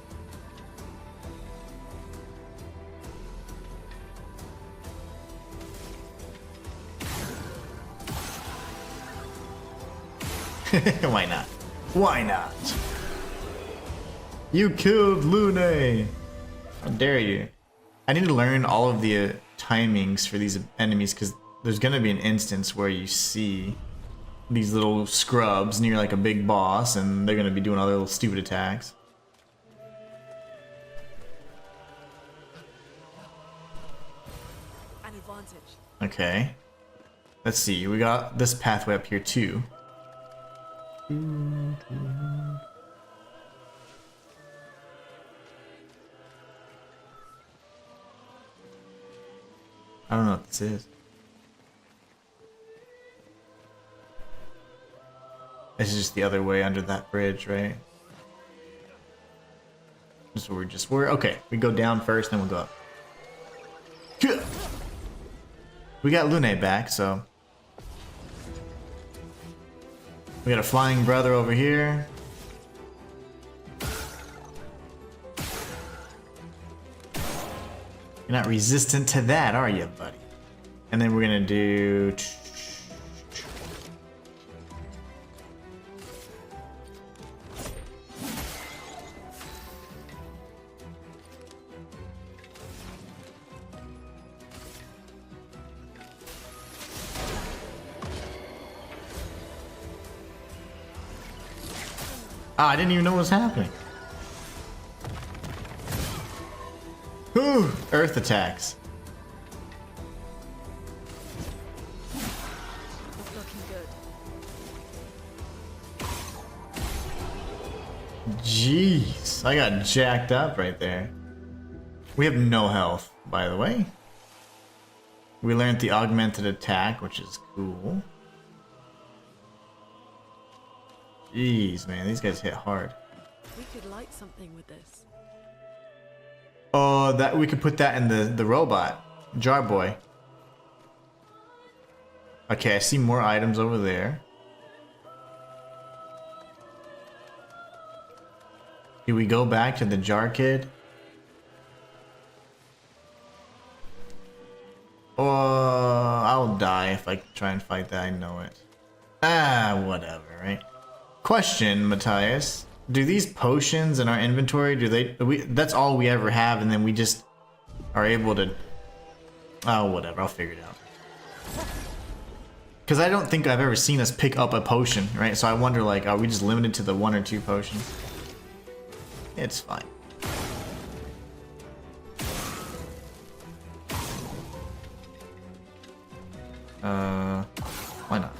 Why not? Why not? You killed Lune! How dare you? I need to learn all of the timings for these enemies because there's gonna be an instance where you see these little scrubs near like a big boss and they're gonna be doing all their little stupid attacks. An advantage. Okay. Let's see, we got this pathway up here too. I don't know what this is. This is just the other way under that bridge, right? This is where we just were. Okay, we go down first, then we'll go up. We got Lune back, so we got a flying brother over here. You're not resistant to that, are you, buddy? And then we're gonna do... Ah, I didn't even know what was happening. Ooh, earth attacks. Not looking good. Jeez, I got jacked up right there. We have no health, by the way. We learned the augmented attack, which is cool. Jeez, man, these guys hit hard. We could light something with this. Oh, that we could put that in the robot, Jar Boy. Okay, I see more items over there. Do we go back to the Jar Kid? Oh, I'll die if I try and fight that. I know it. Ah, whatever, right? Question, Matthias. Do these potions in our inventory, that's all we ever have, and then we just are able to... Oh, whatever, I'll figure it out. Because I don't think I've ever seen us pick up a potion, right? So I wonder, like, are we just limited to the 1 or 2 potions? It's fine. Why not?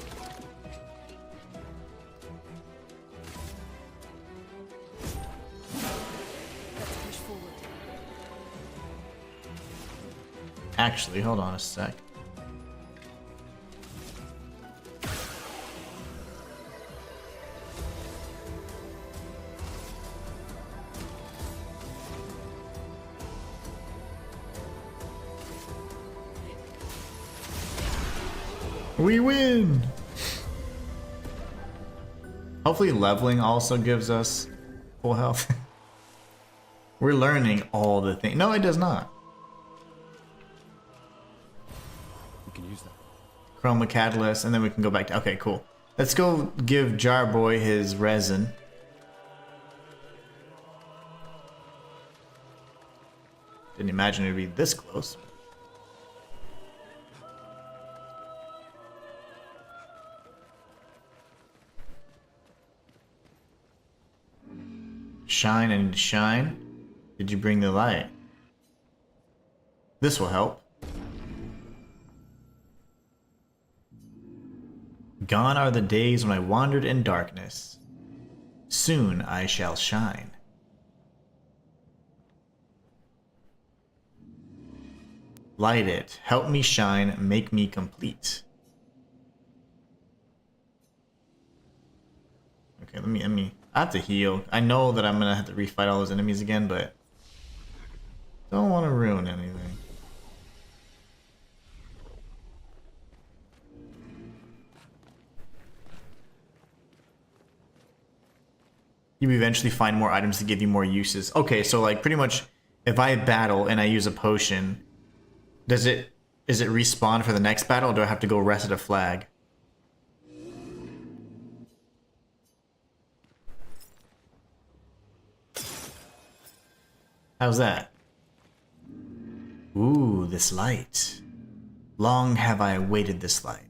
Actually, hold on a sec. We win! Hopefully leveling also gives us full health. We're learning all the things. No, it does not. We can use that. Chroma Catalyst, and then we can go back to... Okay, cool. Let's go give Jar Boy his resin. Didn't imagine it'd be this close. Shine, I need to shine. Did you bring the light? This will help. Gone are the days when I wandered in darkness. Soon I shall shine. Light it, help me shine, make me complete. Okay, let me I have to heal. I know that I'm gonna have to refight all those enemies again, but don't want to ruin anything. You eventually find more items to give you more uses. Okay, so like pretty much if I battle and I use a potion, is it respawn for the next battle, or do I have to go reset a flag? How's that? Ooh, this light. Long have I awaited this light.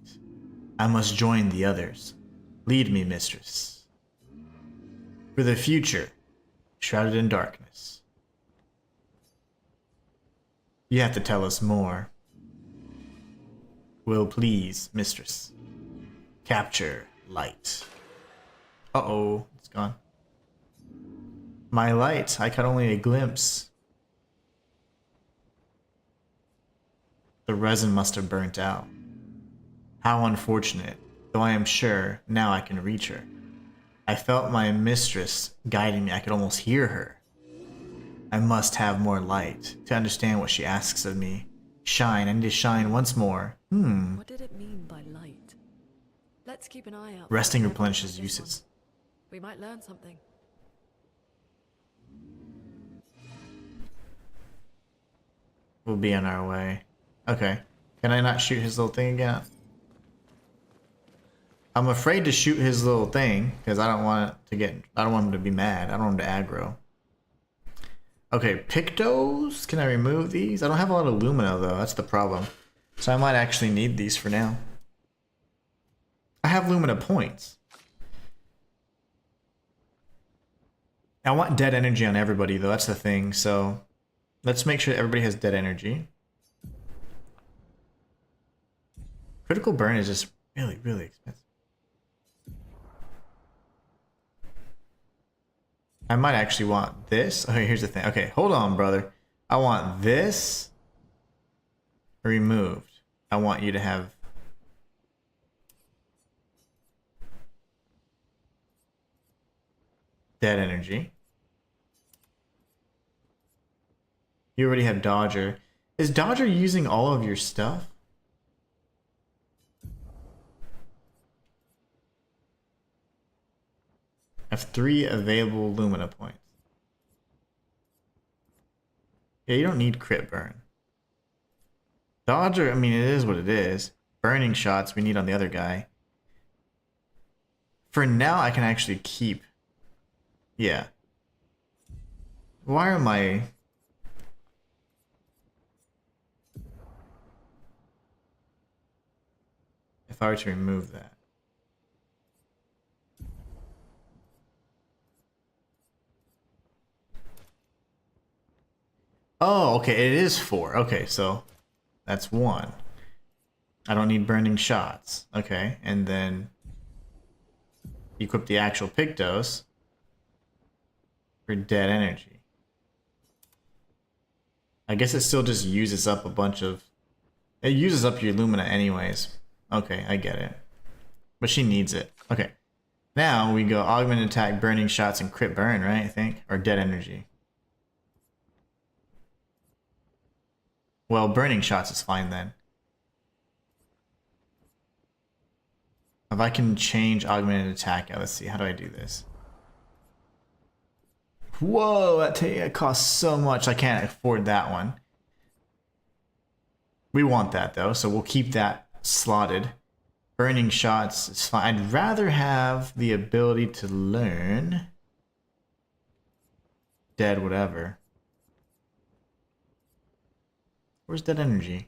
I must join the others. Lead me, mistress. For the future, shrouded in darkness. You have to tell us more. Will please, mistress. Capture light. Uh-oh, it's gone. My light, I caught only a glimpse. The resin must have burnt out. How unfortunate, though I am sure now I can reach her. I felt my mistress guiding me, I could almost hear her. I must have more light to understand what she asks of me. Shine, I need to shine once more. What did it mean by light? Let's keep an eye out. Resting replenishes uses. We might learn something. We'll be on our way. Okay. Can I not shoot his little thing again? I'm afraid to shoot his little thing because I don't want it to get. I don't want him to be mad. I don't want him to aggro. Okay, Pictos. Can I remove these? I don't have a lot of Lumina though. That's the problem. So I might actually need these for now. I have Lumina points. I want dead energy on everybody though. That's the thing. So let's make sure everybody has dead energy. Critical burn is just really, really expensive. I might actually want this. Okay, here's the thing. Okay, hold on, brother. I want this removed. I want you to have dead energy. You already have Dodger. Is Dodger using all of your stuff? I have 3 available Lumina points. Yeah, you don't need crit burn. Dodger, I mean, it is what it is. Burning shots we need on the other guy. For now, I can actually keep. Yeah. Why am I... If I were to remove that. Oh, okay, it is 4. Okay, so that's 1. I don't need burning shots. Okay, and then equip the actual Pictos for dead energy. I guess it still just uses up a bunch of... It uses up your Lumina anyways. Okay, I get it. But she needs it. Okay. Now we go augment attack, burning shots, and crit burn, right? I think? Or dead energy. Well, burning shots is fine then. If I can change augmented attack, let's see, how do I do this? Whoa, that costs so much, I can't afford that one. We want that though, so we'll keep that slotted. Burning shots is fine. I'd rather have the ability to learn dead whatever. Where's dead energy?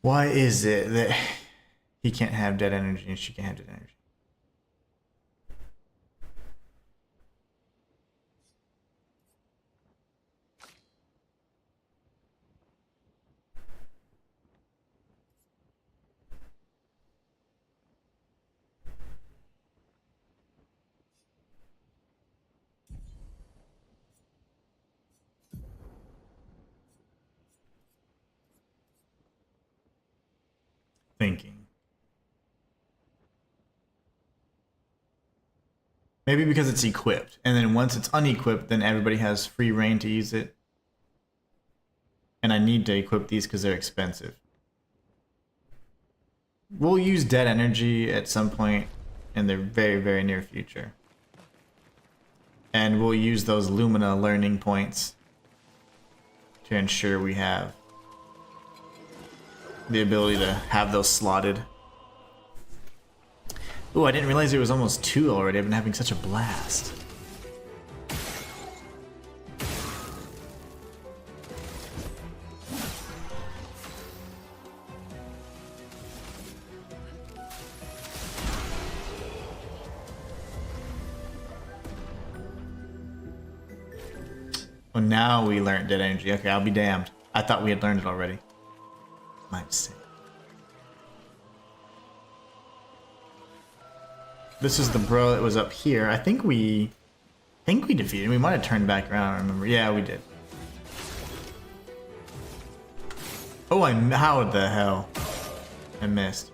Why is it that he can't have dead energy and she can't have dead energy? Thinking. Maybe because it's equipped, and then once it's unequipped, then everybody has free reign to use it. And I need to equip these because they're expensive. We'll use dead energy at some point in the very, very near future. And we'll use those Lumina learning points to ensure we have the ability to have those slotted. Ooh, I didn't realize it was almost 2 already. I've been having such a blast. Well, now we learned dead energy. Okay, I'll be damned. I thought we had learned it already. My mistake. This is the bro that was up here. I think we defeated him. We might have turned back around, I don't remember. Yeah, we did. Oh, how the hell? I missed.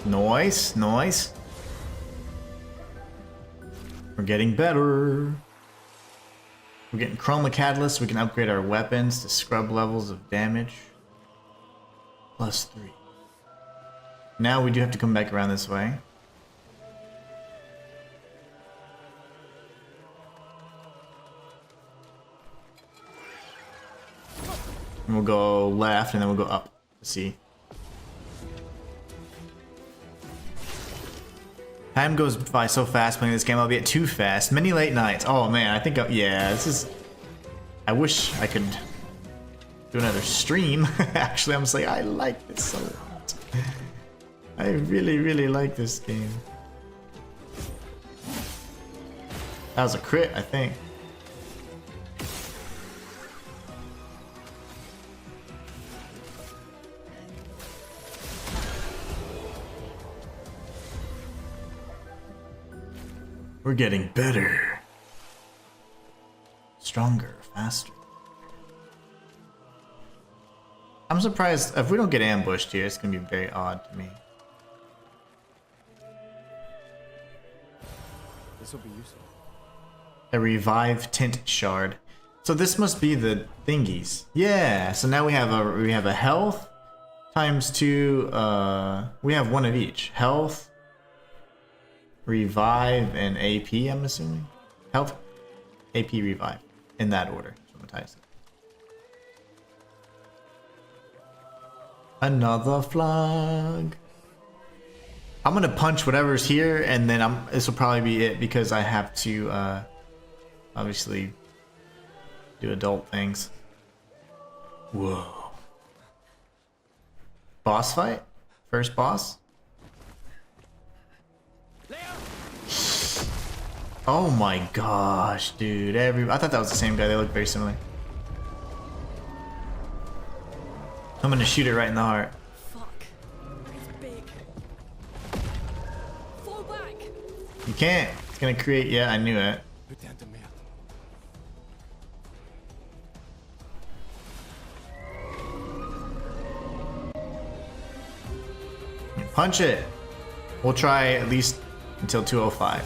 Nice, nice. We're getting better. We're getting Chroma Catalyst. We can upgrade our weapons to scrub levels of damage. +3. Now we do have to come back around this way. And we'll go left and then we'll go up to see. Time goes by so fast playing this game, albeit too fast. Many late nights. Oh man, I think, yeah, this is... I wish I could do another stream. Actually, I'm just like, I like this so much. I really, really like this game. That was a crit, I think. We're getting better. Stronger, faster. I'm surprised if we don't get ambushed here, it's gonna be very odd to me. This will be useful. A revive tint shard. So this must be the thingies. Yeah. So now we have a health times 2. We have one of each. Health, revive, and AP. I'm assuming. Health, AP, revive. In that order. Another flag. I'm gonna punch whatever's here, and then this will probably be it because I have to obviously do adult things. Whoa. Boss fight? First boss? Oh my gosh, dude. I thought that was the same guy. They look very similar. I'm gonna shoot it right in the heart. Fuck. It's big. Fall back. You can't. It's gonna create. Yeah, I knew it. Punch it. We'll try at least until 205.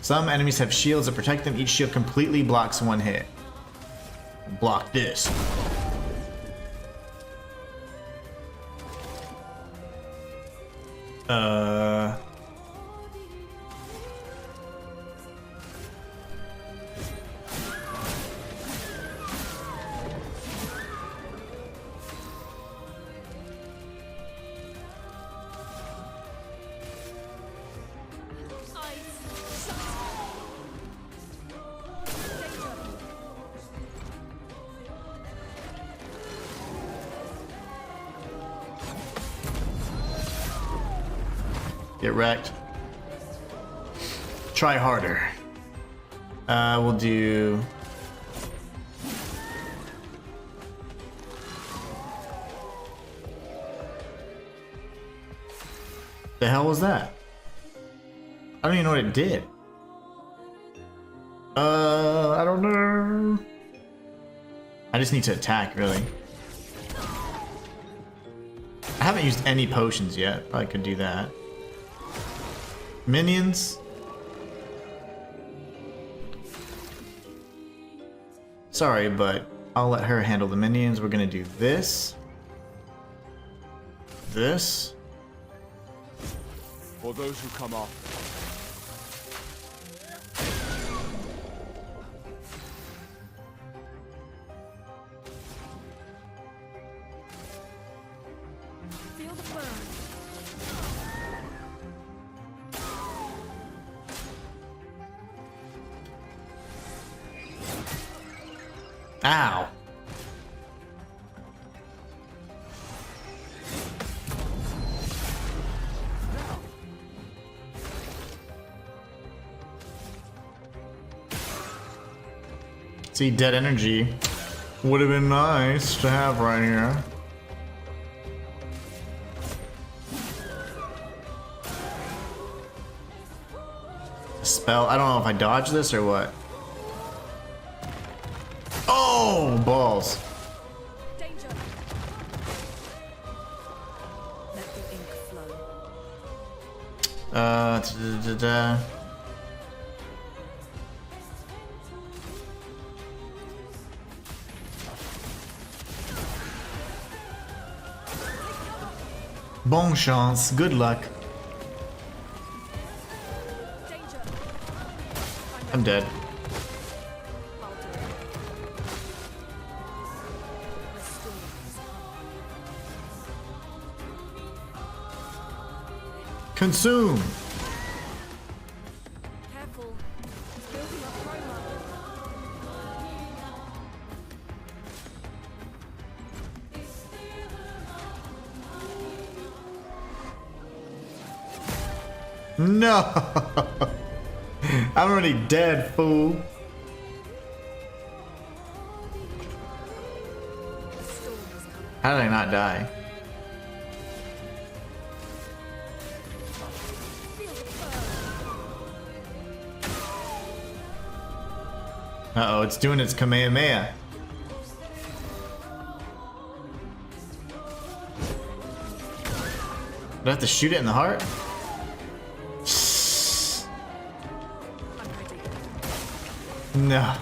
Some enemies have shields that protect them. Each shield completely blocks one hit. Block this. Get wrecked. Try harder. We'll do... The hell was that? I don't even know what it did. I don't know. I just need to attack, really. I haven't used any potions yet. Probably could do that. Minions. Sorry, but I'll let her handle the minions. We're gonna do this. This. For those who come off. Feel the burn. Ow. See, dead energy would have been nice to have right here. spell. I don't know if I dodge this or what. Oh, balls. Danger. Let the ink flow. Bon chance. Good luck. I'm dead. Consume. Careful. It's building up chroma. No. I'm already dead, fool. How did I not die? Uh-oh, it's doing its Kamehameha. Do I have to shoot it in the heart? No.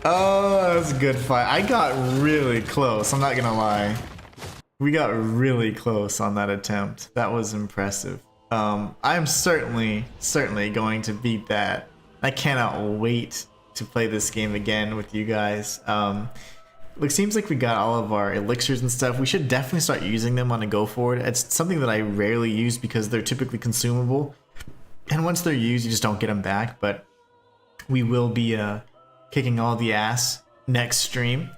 Oh, that's a good fight. I got really close, I'm not gonna lie. We got really close on that attempt. That was impressive. I'm certainly going to beat that. I cannot wait to play this game again with you guys. Look, seems like we got all of our elixirs and stuff. We should definitely start using them on a go forward. It's something that I rarely use because they're typically consumable. And once they're used, you just don't get them back. But we will be kicking all the ass next stream.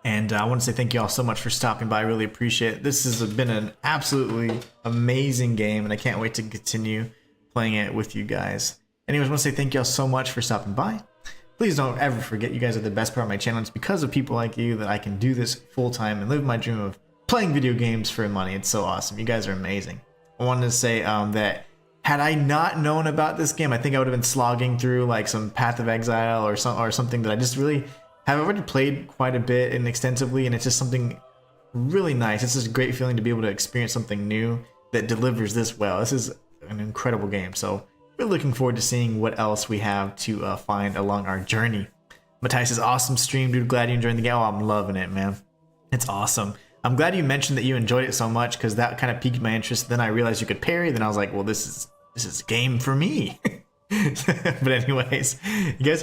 And I want to say thank you all so much for stopping by. I really appreciate it. This has been an absolutely amazing game, and I can't wait to continue playing it with you guys. Anyways, I want to say thank you all so much for stopping by. Please don't ever forget, you guys are the best part of my channel. It's because of people like you that I can do this full time and live my dream of playing video games for money. It's so awesome. You guys are amazing. I wanted to say that had I not known about this game, I think I would have been slogging through like some Path of Exile or something that I just really have already played quite a bit and extensively, and it's just something really nice. It's just a great feeling to be able to experience something new that delivers this well. This is an incredible game, so we're looking forward to seeing what else we have to find along our journey. Matthias says, awesome stream, dude. Glad you enjoyed the game. Oh, I'm loving it, man. It's awesome. I'm glad you mentioned that you enjoyed it so much because that kind of piqued my interest. Then I realized you could parry. Then I was like, well, this is a game for me. But anyways, you guys have